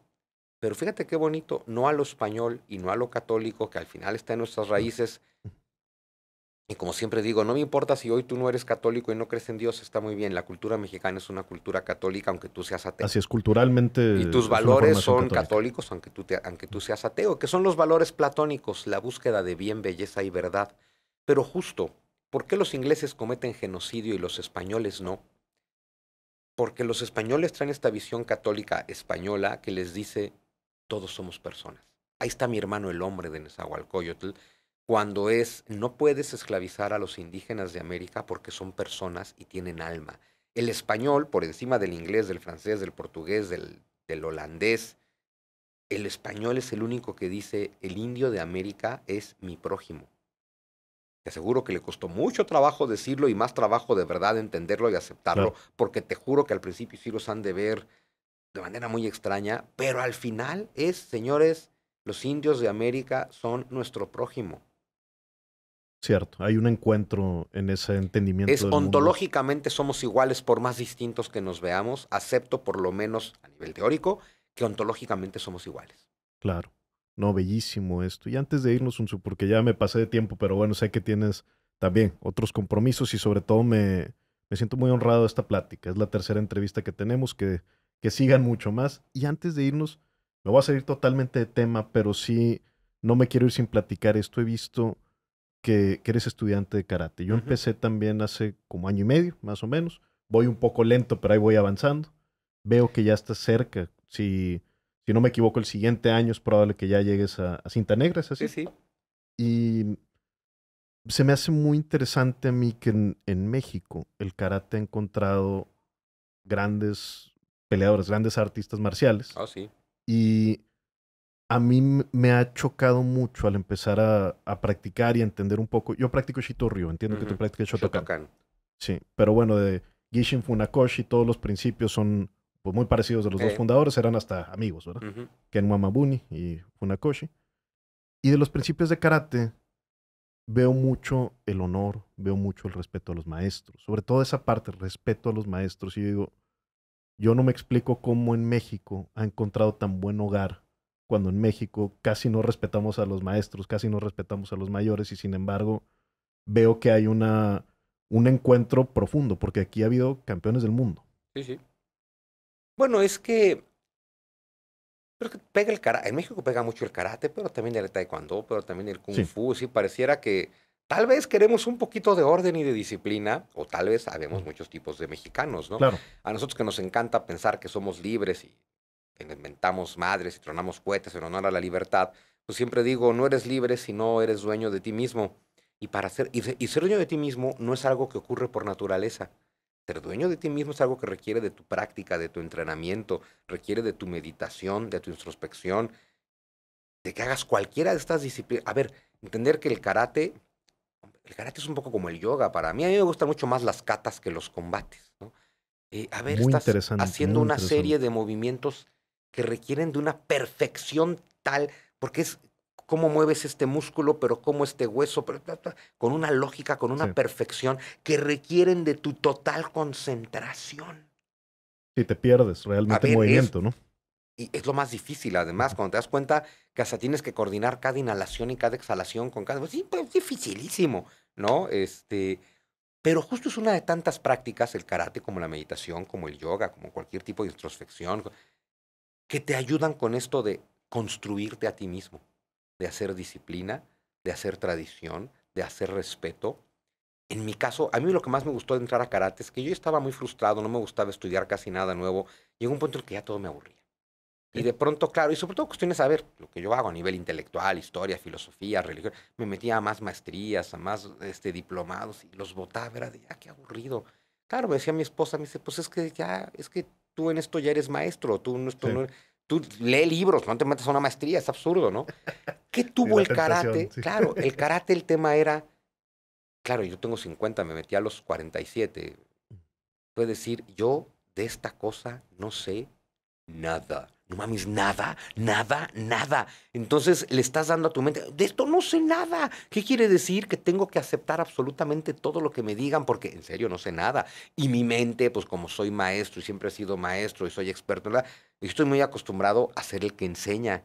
pero fíjate qué bonito, no a lo español y no a lo católico, que al final está en nuestras Claro. raíces. Y como siempre digo, no me importa si hoy tú no eres católico y no crees en Dios, está muy bien. La cultura mexicana es una cultura católica, aunque tú seas ateo. Así es, culturalmente Y tus es una valores formación son católica. católicos, aunque tú seas ateo, que son los valores platónicos, la búsqueda de bien, belleza y verdad. Pero justo, ¿por qué los ingleses cometen genocidio y los españoles no? Porque los españoles traen esta visión católica española que les dice, todos somos personas. Ahí está mi hermano el hombre de Nezahualcóyotl, cuando no puedes esclavizar a los indígenas de América porque son personas y tienen alma. El español, por encima del inglés, del francés, del portugués, del holandés, el español es el único que dice, el indio de América es mi prójimo. Te aseguro que le costó mucho trabajo decirlo y más trabajo de verdad entenderlo y aceptarlo, Claro. porque te juro que al principio sí los han de ver de manera muy extraña, pero al final señores, los indios de América son nuestro prójimo. Cierto, hay un encuentro en ese entendimiento Es del mundo. ontológicamente somos iguales por más distintos que nos veamos, acepto por lo menos a nivel teórico que ontológicamente somos iguales. Claro. No, bellísimo esto. Y antes de irnos, Unsu, porque ya me pasé de tiempo, pero bueno, sé que tienes también otros compromisos y sobre todo me siento muy honrado de esta plática. Es la tercera entrevista que tenemos, que sigan mucho más. Y antes de irnos, me voy a salir totalmente de tema, pero sí, no me quiero ir sin platicar esto. He visto que eres estudiante de karate. Yo Ujú. empecé también hace como año y medio, más o menos. Voy un poco lento, pero ahí voy avanzando. Veo que ya estás cerca. Si no me equivoco, el siguiente año es probable que ya llegues a cinta negra, ¿es Sí, así? sí. Y se me hace muy interesante a mí que en México el karate ha encontrado grandes peleadores, grandes artistas marciales. Oh, sí. Y a mí me ha chocado mucho al empezar a practicar y a entender un poco. Yo practico Shitoryu, entiendo que tú Ujú. practicas Shotokan. Shotokan. Sí, pero bueno, de Gishin Funakoshi, todos los principios son pues, muy parecidos de los dos Eh, fundadores, eran hasta amigos, ¿verdad? ujú. Ken Mamabuni y Funakoshi. Y de los principios de karate, veo mucho el honor, veo mucho el respeto a los maestros, sobre todo esa parte, el respeto a los maestros. Y yo digo, yo no me explico cómo en México ha encontrado tan buen hogar cuando en México casi no respetamos a los maestros, casi no respetamos a los mayores y sin embargo veo que hay un encuentro profundo porque aquí ha habido campeones del mundo. Sí, sí. Bueno, es que creo que pega el karate. En México pega mucho el karate, pero también el taekwondo, pero también el kung Sí, fu. Sí, pareciera que tal vez queremos un poquito de orden y de disciplina, o tal vez sabemos muchos tipos de mexicanos, ¿no? claro, A nosotros que nos encanta pensar que somos libres y que inventamos madres y tronamos cohetes en honor a la libertad, pues siempre digo, no eres libre si no eres dueño de ti mismo. Y ser dueño de ti mismo no es algo que ocurre por naturaleza. Ser dueño de ti mismo es algo que requiere de tu práctica, de tu entrenamiento, requiere de tu meditación, de tu introspección, de que hagas cualquiera de estas disciplinas. A ver, entender que el karate es un poco como el yoga para mí. A mí me gustan mucho más las katas que los combates, ¿no? A ver, estás haciendo muy una serie interesante. de movimientos que requieren de una perfección tal, porque es cómo mueves este músculo, pero cómo este hueso, con una lógica, con Sí, una perfección que requieren de tu total concentración. sí, te pierdes A realmente en ver, movimiento, ¿no? y es lo más difícil, además, Ujú. cuando te das cuenta que hasta tienes que coordinar cada inhalación y cada exhalación con cada... Sí, pues dificilísimo, ¿no? Pero justo es una de tantas prácticas, el karate, como la meditación, como el yoga, como cualquier tipo de introspección, que te ayudan con esto de construirte a ti mismo, de hacer disciplina, de hacer tradición, de hacer respeto. En mi caso, a mí lo que más me gustó de entrar a karate es que yo estaba muy frustrado, no me gustaba estudiar casi nada nuevo. Llegó un punto en el que ya todo me aburría. Y Sí. de pronto, claro, y sobre todo cuestiones, a ver, lo que yo hago a nivel intelectual, historia, filosofía, religión, me metía a más maestrías, a más diplomados y los botaba, era de, qué aburrido. Claro, me decía mi esposa, me dice, pues es que tú en esto ya eres maestro, tú no, Sí, tú lee libros, no te metes a una maestría, es absurdo, ¿no? ¿Qué sí, tuvo la el tentación, karate? sí. Claro, el karate, el tema era, claro, yo tengo 50, me metí a los 47. Puede decir, yo de esta cosa no sé nada. No mames, nada, nada, nada. Entonces le estás dando a tu mente, de esto no sé nada. ¿Qué quiere decir? Que tengo que aceptar absolutamente todo lo que me digan porque en serio no sé nada. Y mi mente, pues como soy maestro y siempre he sido maestro y soy experto, ¿verdad? Estoy muy acostumbrado a ser el que enseña.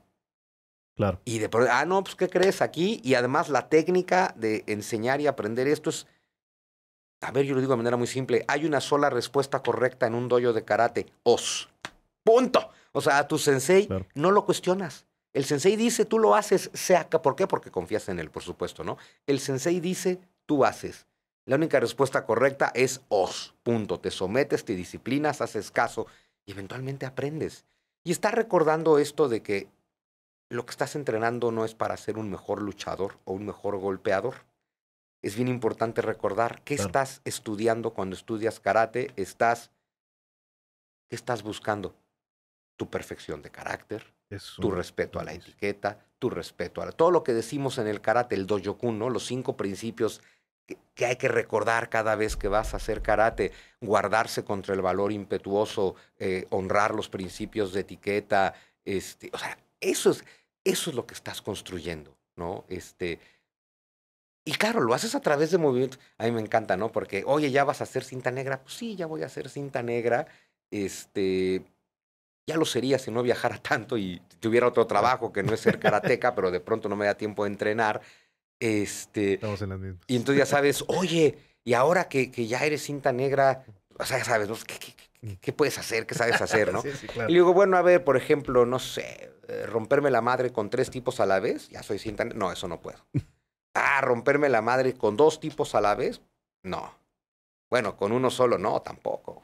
Claro, Y de pronto, no, pues ¿qué crees aquí? Y además la técnica de enseñar y aprender esto es, a ver, yo lo digo de manera muy simple, hay una sola respuesta correcta en un dojo de karate, os. Punto. O sea, a tu sensei claro. no lo cuestionas. El sensei dice, tú lo haces, se acá. ¿Por qué? Porque confías en él, por supuesto, ¿no? El sensei dice, tú haces. La única respuesta correcta es os. Punto. Te sometes, te disciplinas, haces caso y eventualmente aprendes. Y estás recordando esto de que lo que estás entrenando no es para ser un mejor luchador o un mejor golpeador. Es bien importante recordar qué Claro, estás estudiando cuando estudias karate, ¿qué estás buscando? Tu perfección de carácter, tu eso respeto a es la buenísimo. etiqueta, tu respeto a todo lo que decimos en el karate, el doyokun, ¿no? Los 5 principios que hay que recordar cada vez que vas a hacer karate, guardarse contra el valor impetuoso, honrar los principios de etiqueta, o sea, eso es lo que estás construyendo, ¿no? Y claro, lo haces a través de movimientos. A mí me encanta, ¿no? Porque, oye, ¿ya vas a hacer cinta negra? Pues sí, ya voy a hacer cinta negra. Este, ya lo sería si no viajara tanto y tuviera otro Claro. trabajo que no es ser karateca, pero de pronto no me da tiempo de entrenar. Estamos en las mismas. Y entonces ya sabes, oye, y ahora que ya eres cinta negra, o sea, ya sabes, ¿no? Mm. ¿Qué puedes hacer? ¿Qué sabes hacer, no? Sí, sí, Y claro. le digo, bueno, a ver, por ejemplo, no sé, romperme la madre con 3 tipos a la vez, ya soy cinta negra. No, eso no puedo. Romperme la madre con 2 tipos a la vez, no. Bueno, con uno solo, no, tampoco.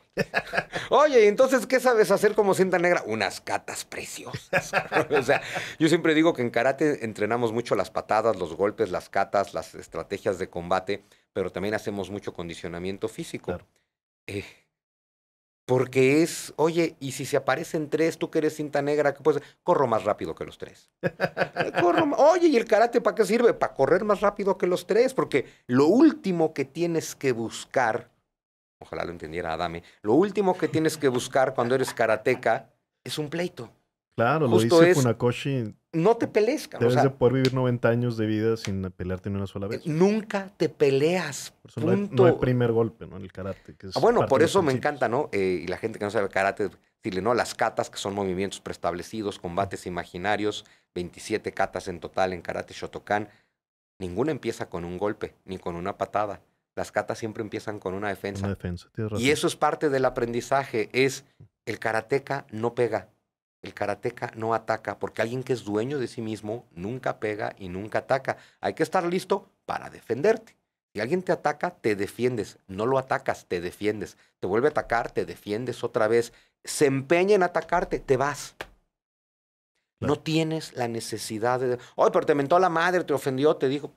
Oye, ¿y entonces qué sabes hacer como cinta negra? Unas catas preciosas. O sea, yo siempre digo que en karate entrenamos mucho las patadas, los golpes, las catas, las estrategias de combate, pero también hacemos mucho condicionamiento físico. Claro. Eh, Porque es, oye, y si se aparecen 3, tú que eres cinta negra, ¿qué puedes hacer? Corro más rápido que los 3. Oye, ¿y el karate para qué sirve? Para correr más rápido que los 3, porque lo último que tienes que buscar, ojalá lo entendiera Adame, lo último que tienes que buscar cuando eres karateca es un pleito. Claro, lo Justo dice es, Funakoshi. no te pelees, cabrón. O Debes de sea, poder vivir 90 años de vida sin pelearte ni una sola vez. nunca te peleas, Por eso no hay punto. primer golpe, ¿no? En el karate, que es Bueno, parte por de los eso me encanta, principios. ¿no? Y la gente que no sabe karate, decirle, ¿no? Las katas, que son movimientos preestablecidos, Mm. combates imaginarios, 27 katas en total en karate Shotokan. Ninguna empieza con un golpe, ni con una patada. Las katas siempre empiezan con una Una defensa. defensa, tienes Y razón. eso es parte del aprendizaje, es el karateca no pega, el karateca no ataca, porque alguien que es dueño de sí mismo nunca pega y nunca ataca. Hay que estar listo para defenderte. Si alguien te ataca, te defiendes, no lo atacas, te defiendes. Te vuelve a atacar, te defiendes otra vez. Se empeña en atacarte, te vas. No Claro, tienes la necesidad de, oye, pero te mentó a la madre, te ofendió, te dijo,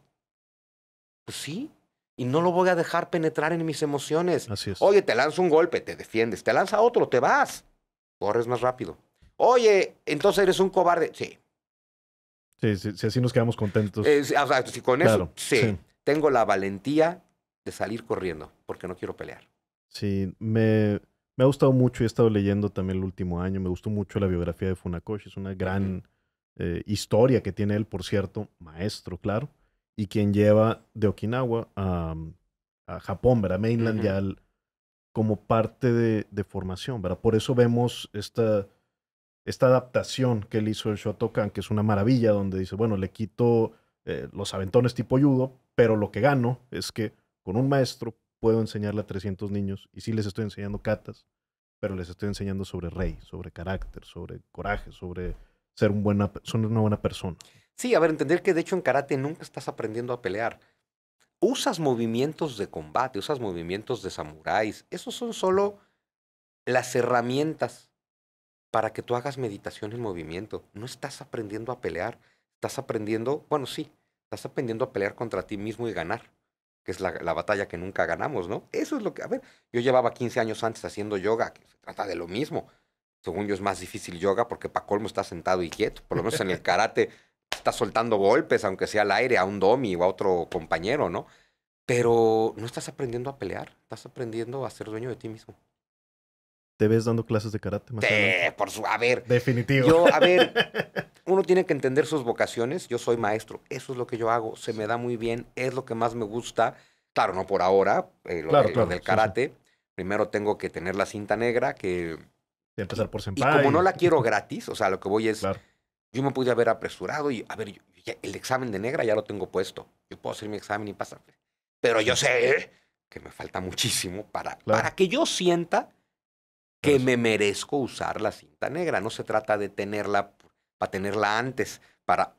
pues sí, y no lo voy a dejar penetrar en mis emociones. así es. Oye, te lanza un golpe, te defiendes. Te lanza otro, te vas. Corres más rápido. Oye, entonces eres un cobarde. Sí. Sí, sí, si así nos quedamos contentos. O sea, si con eso, Claro, sí. sí. Tengo la valentía de salir corriendo porque no quiero pelear. Sí, me ha gustado mucho y he estado leyendo también el último año. Me gustó mucho la biografía de Funakoshi. Es una Ujú, gran historia que tiene él, por cierto, maestro, claro, y quien lleva de Okinawa a Japón, ¿verdad? Mainland ujú. ya como parte de formación, ¿verdad? Por eso vemos esta adaptación que él hizo el Shotokan, que es una maravilla, donde dice, bueno, le quito los aventones tipo judo, pero lo que gano es que con un maestro puedo enseñarle a 300 niños, y sí les estoy enseñando katas, pero les estoy enseñando sobre rey, sobre carácter, sobre coraje, sobre ser una buena persona. Sí, a ver, entender que de hecho en karate nunca estás aprendiendo a pelear. Usas movimientos de combate, usas movimientos de samuráis. Esos son solo las herramientas para que tú hagas meditación en movimiento. No estás aprendiendo a pelear, estás aprendiendo, bueno, sí, estás aprendiendo a pelear contra ti mismo y ganar. que es la batalla que nunca ganamos, ¿no? Eso es lo que, a ver, yo llevaba 15 años antes haciendo yoga, que se trata de lo mismo. Según yo es más difícil yoga porque pa' colmo estás sentado y quieto. Por lo menos en el karate estás soltando golpes, aunque sea al aire, a un domi o a otro compañero, ¿no? Pero no estás aprendiendo a pelear, estás aprendiendo a ser dueño de ti mismo. ¿Te ves dando clases de karate más adelante? A ver, Definitivo. a ver, uno tiene que entender sus vocaciones. Yo soy maestro, eso es lo que yo hago, se me da muy bien, es lo que más me gusta. Claro, no por ahora, lo del Sí, sí. karate. Primero tengo que tener la cinta negra, que... Y empezar por Y senpai. como no la quiero gratis, o sea, lo que voy es... Claro. Yo me pude haber apresurado y, a ver, el examen de negra ya lo tengo puesto. Yo puedo hacer mi examen y pasar. Pero yo sé que me falta muchísimo para que yo sienta que me merezco usar la cinta negra. No se trata de tenerla para tenerla antes, para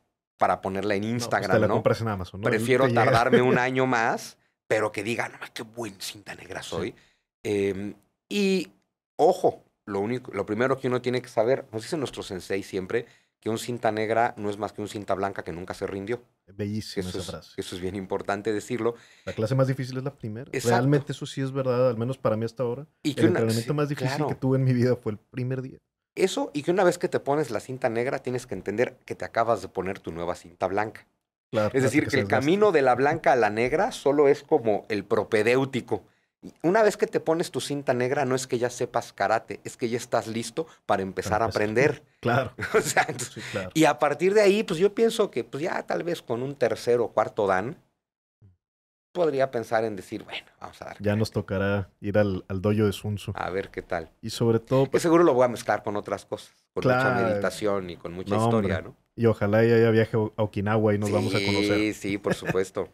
ponerla en Instagram, pues te la ¿no? compras en Amazon, ¿no? Prefiero tardarme un año más, pero que diga, no, qué buen cinta negra soy. Sí. Y, ojo, lo primero que uno tiene que saber, nos dice nuestro sensei siempre, que un cinta negra no es más que un cinta blanca que nunca se rindió. Bellísima esa frase. Eso es bien importante decirlo. La clase más difícil es la primera. Exacto. Realmente eso sí es verdad, al menos para mí hasta ahora. Y el entrenamiento más difícil que tuve en mi vida fue el primer día. Eso, y que una vez que te pones la cinta negra, tienes que entender que te acabas de poner tu nueva cinta blanca. Claro, es decir, que el camino de la blanca a la negra solo es como el propedéutico. Una vez que te pones tu cinta negra, no es que ya sepas karate, es que ya estás listo para empezar a aprender. Claro. O sea, entonces, sí, claro. Y a partir de ahí, pues yo pienso que pues ya tal vez con un tercer o cuarto dan, podría pensar en decir, bueno, vamos a dar. Ya nos tocará ir al dojo de Sun Tzu. A ver qué tal. Y sobre todo... Que seguro lo voy a mezclar con otras cosas, con mucha meditación y con mucha historia, hombre. ¿no? Y ojalá ya haya viaje a Okinawa y nos vamos a conocer. Sí, sí, por supuesto.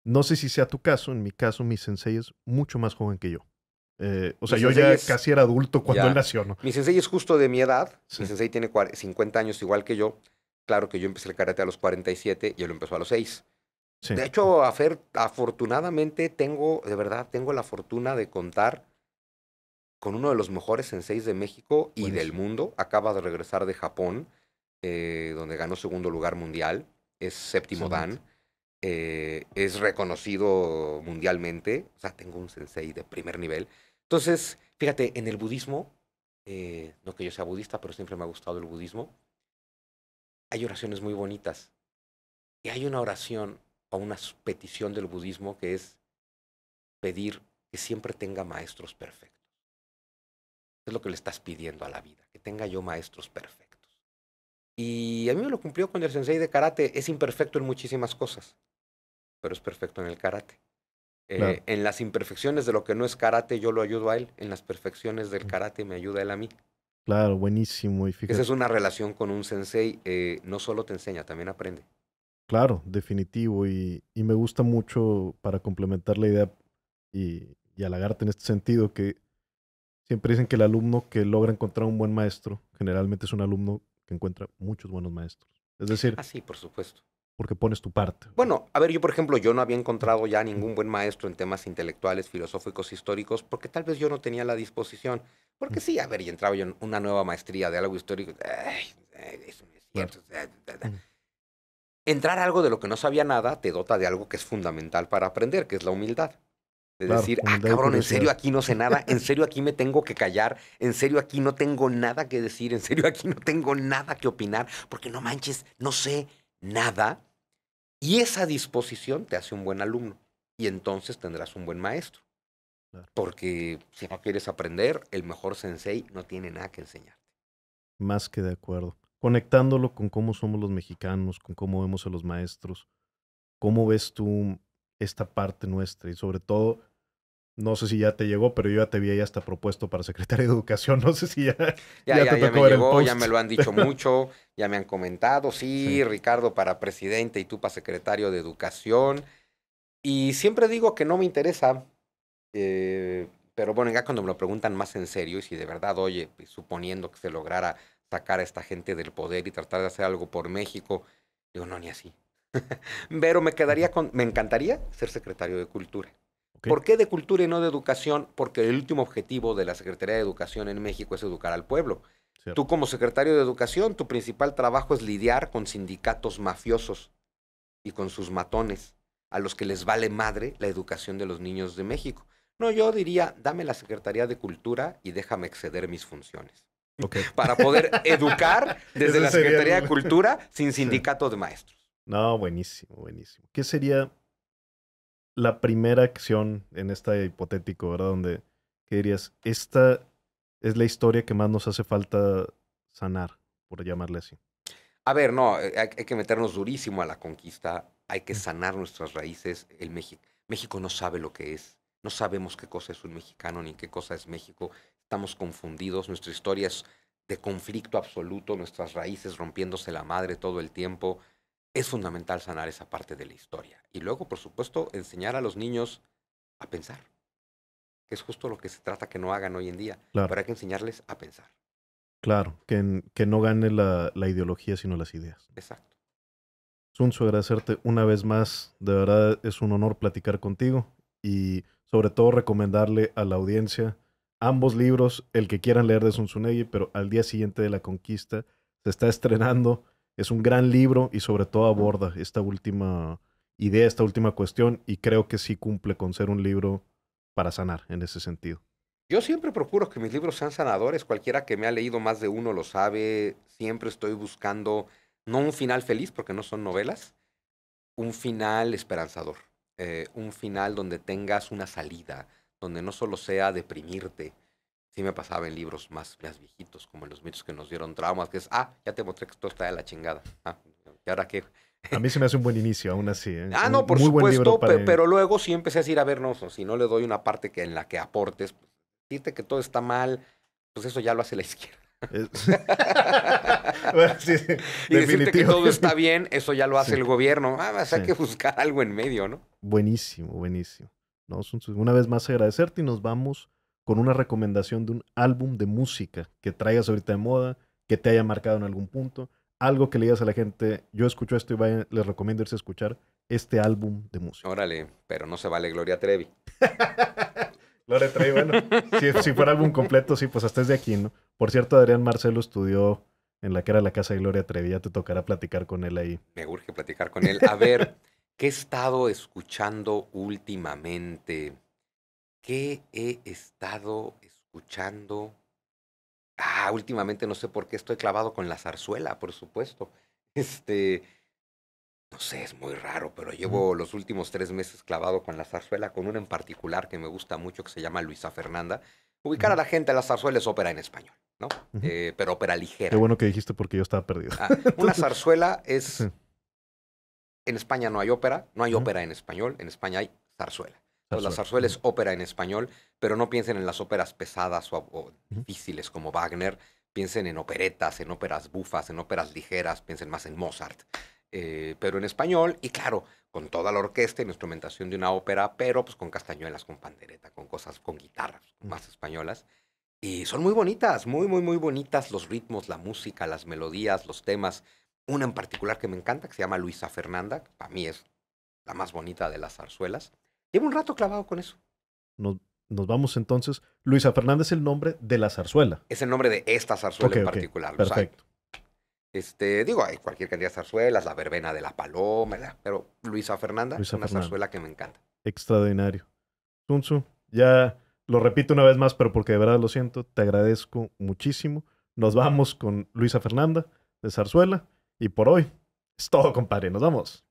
No sé si sea tu caso, en mi caso mi sensei es mucho más joven que yo. O sea, yo ya casi era adulto cuando él nació, ¿no? Mi sensei es justo de mi edad. Sí. Mi sensei tiene 50 años igual que yo. Claro que yo empecé el karate a los 47 y él lo empezó a los 6. Sí. De hecho, afortunadamente tengo la fortuna de contar con uno de los mejores senseis de México y del mundo. Acaba de regresar de Japón, donde ganó segundo lugar mundial. Es séptimo dan. Es reconocido mundialmente. O sea, tengo un sensei de primer nivel. Entonces, fíjate, en el budismo, no que yo sea budista, pero siempre me ha gustado el budismo, hay oraciones muy bonitas. Y hay una oración o una petición del budismo que es pedir que siempre tenga maestros perfectos. Es lo que le estás pidiendo a la vida, que tenga yo maestros perfectos. Y a mí me lo cumplió con el sensei de karate. Es imperfecto en muchísimas cosas, pero es perfecto en el karate. Claro. En las imperfecciones de lo que no es karate, yo lo ayudo a él. En las perfecciones del karate, me ayuda él a mí. Claro, buenísimo. Y fíjate, esa es una relación con un sensei. No solo te enseña, también aprende. Claro, definitivo. Y me gusta mucho, para complementar la idea y halagarte en este sentido, que siempre dicen que el alumno que logra encontrar un buen maestro, generalmente es un alumno que encuentra muchos buenos maestros. Es decir... Ah, sí, por supuesto. Porque pones tu parte. Bueno, a ver, yo por ejemplo, yo no había encontrado ya ningún buen maestro en temas intelectuales, filosóficos, históricos, porque tal vez yo no tenía la disposición. Porque sí, a ver, y entraba yo en una nueva maestría de algo histórico. Eso no es cierto. Claro. Entrar a algo de lo que no sabía nada te dota de algo que es fundamental para aprender, que es la humildad. De decir, cabrón, en serio aquí no sé nada, en serio aquí me tengo que callar, en serio aquí no tengo nada que decir, en serio aquí no tengo nada que opinar, porque no manches, no sé nada. Y esa disposición te hace un buen alumno y entonces tendrás un buen maestro. Claro. Porque si no quieres aprender, el mejor sensei no tiene nada que enseñarte. Más que de acuerdo. Conectándolo con cómo somos los mexicanos, con cómo vemos a los maestros, ¿cómo ves tú esta parte nuestra? Y sobre todo, no sé si ya te llegó, pero yo ya te vi ahí hasta propuesto para secretario de Educación. No sé si ya te tocó ver el post. Ya me lo han dicho mucho, ya me han comentado. Sí, Ricardo para presidente y tú para secretario de Educación. Y siempre digo que no me interesa, pero bueno, ya cuando me lo preguntan más en serio y si de verdad, oye, pues, suponiendo que se lograra sacar a esta gente del poder y tratar de hacer algo por México, digo, no, ni así. Pero me encantaría ser secretario de Cultura. Okay. ¿Por qué de cultura y no de educación? Porque el último objetivo de la Secretaría de Educación en México es educar al pueblo. Cierto. Tú como secretario de Educación, tu principal trabajo es lidiar con sindicatos mafiosos y con sus matones. a los que les vale madre la educación de los niños de México. No, yo diría, dame la Secretaría de Cultura y déjame exceder mis funciones. Ok. Para poder educar desde Ese la sería Secretaría el- de Cultura sin Sí. sindicato de maestros. No, buenísimo, buenísimo. ¿Qué sería la primera acción en esta hipotético, ¿verdad? Donde, ¿qué dirías? Esta es la historia que más nos hace falta sanar, por llamarle así. A ver, no, hay que meternos durísimo a la conquista, hay que Mm. sanar nuestras raíces. México no sabe lo que es, no sabemos qué cosa es un mexicano ni qué cosa es México, estamos confundidos, nuestra historia es de conflicto absoluto, nuestras raíces rompiéndose la madre todo el tiempo. Es fundamental sanar esa parte de la historia. Y luego, por supuesto, enseñar a los niños a pensar, que es justo lo que se trata que no hagan hoy en día, Claro, pero hay que enseñarles a pensar. claro. Que no gane la ideología, sino las ideas. Exacto. Sunso, agradecerte una vez más. De verdad es un honor platicar contigo y sobre todo recomendarle a la audiencia ambos libros, el que quieran leer de Sun Tzu, pero Al día siguiente de la conquista se está estrenando. Es un gran libro y sobre todo aborda esta última idea, esta última cuestión y creo que sí cumple con ser un libro para sanar en ese sentido. Yo siempre procuro que mis libros sean sanadores. Cualquiera que me ha leído más de uno lo sabe. Siempre estoy buscando, no un final feliz, porque no son novelas, un final esperanzador. Un final donde tengas una salida, donde no solo sea deprimirte. Sí me pasaba en libros más viejitos, como en los mitos que nos dieron traumas, que es, ya te mostré que esto está de la chingada. ¿Y ahora qué? A mí se me hace un buen inicio, aún así. ¿Eh? No, Un por muy buen libro supuesto, para... pero luego sí empecé a decir, a ver, no, si no le doy una parte en la que aportes, pues, decirte que todo está mal, pues eso ya lo hace la izquierda. Es- Bueno, sí, sí, Y decirte que definitivo. todo está bien, eso ya lo hace Sí, el gobierno. Pues hay sí. que buscar algo en medio, ¿no? Buenísimo, buenísimo. No, una vez más agradecerte y nos vamos con una recomendación de un álbum de música que traigas ahorita de moda, que te haya marcado en algún punto, algo que le digas a la gente, yo escucho esto y les recomiendo irse a escuchar este álbum de música. Órale, pero no se vale Gloria Trevi. Gloria Trevi, bueno, si fuera álbum completo, sí, pues hasta es de aquí, ¿no? Por cierto, Adrián Marcelo estudió en la que era la casa de Gloria Trevi, ya te tocará platicar con él ahí. Me urge platicar con él. A ver, ¿qué he estado escuchando últimamente? ¿Qué he estado escuchando? Últimamente no sé por qué estoy clavado con la zarzuela, por supuesto. Este, no sé, es muy raro, pero llevo los últimos 3 meses clavado con la zarzuela, con una en particular que me gusta mucho, que se llama Luisa Fernanda. Ubicar a la gente, la zarzuela es ópera en español, ¿no? Ujú. Pero ópera Qué ligera. bueno que dijiste porque yo estaba perdido. Una zarzuela es... Sí. En España no hay ópera, no hay Ujú. ópera en español, en España hay zarzuela. Entonces, la Zarzuela. zarzuela es ópera en español, pero no piensen en las óperas pesadas o Ujú. difíciles como Wagner, piensen en operetas, en óperas bufas, en óperas ligeras, piensen más en Mozart. Pero en español, y claro, con toda la orquesta y la instrumentación de una ópera, pero pues con castañuelas, con pandereta, con cosas, con guitarras más españolas. Y son muy bonitas, muy bonitas los ritmos, la música, las melodías, los temas. Una en particular que me encanta, que se llama Luisa Fernanda, que para mí es la más bonita de las zarzuelas. Llevo un rato clavado con eso. Nos vamos entonces. Luisa Fernández es el nombre de la zarzuela. Es el nombre de esta zarzuela en Ok, particular. Los hay. perfecto. Digo, hay cualquier cantidad de zarzuelas, la verbena de la paloma, ¿verdad? Pero Luisa Fernanda es Luisa una Fernanda. zarzuela que me encanta. Extraordinario. Sun Tzu, ya lo repito una vez más, pero porque de verdad lo siento, te agradezco muchísimo. Nos vamos con Luisa Fernanda de Zarzuela y por hoy es todo, compadre. Nos vamos.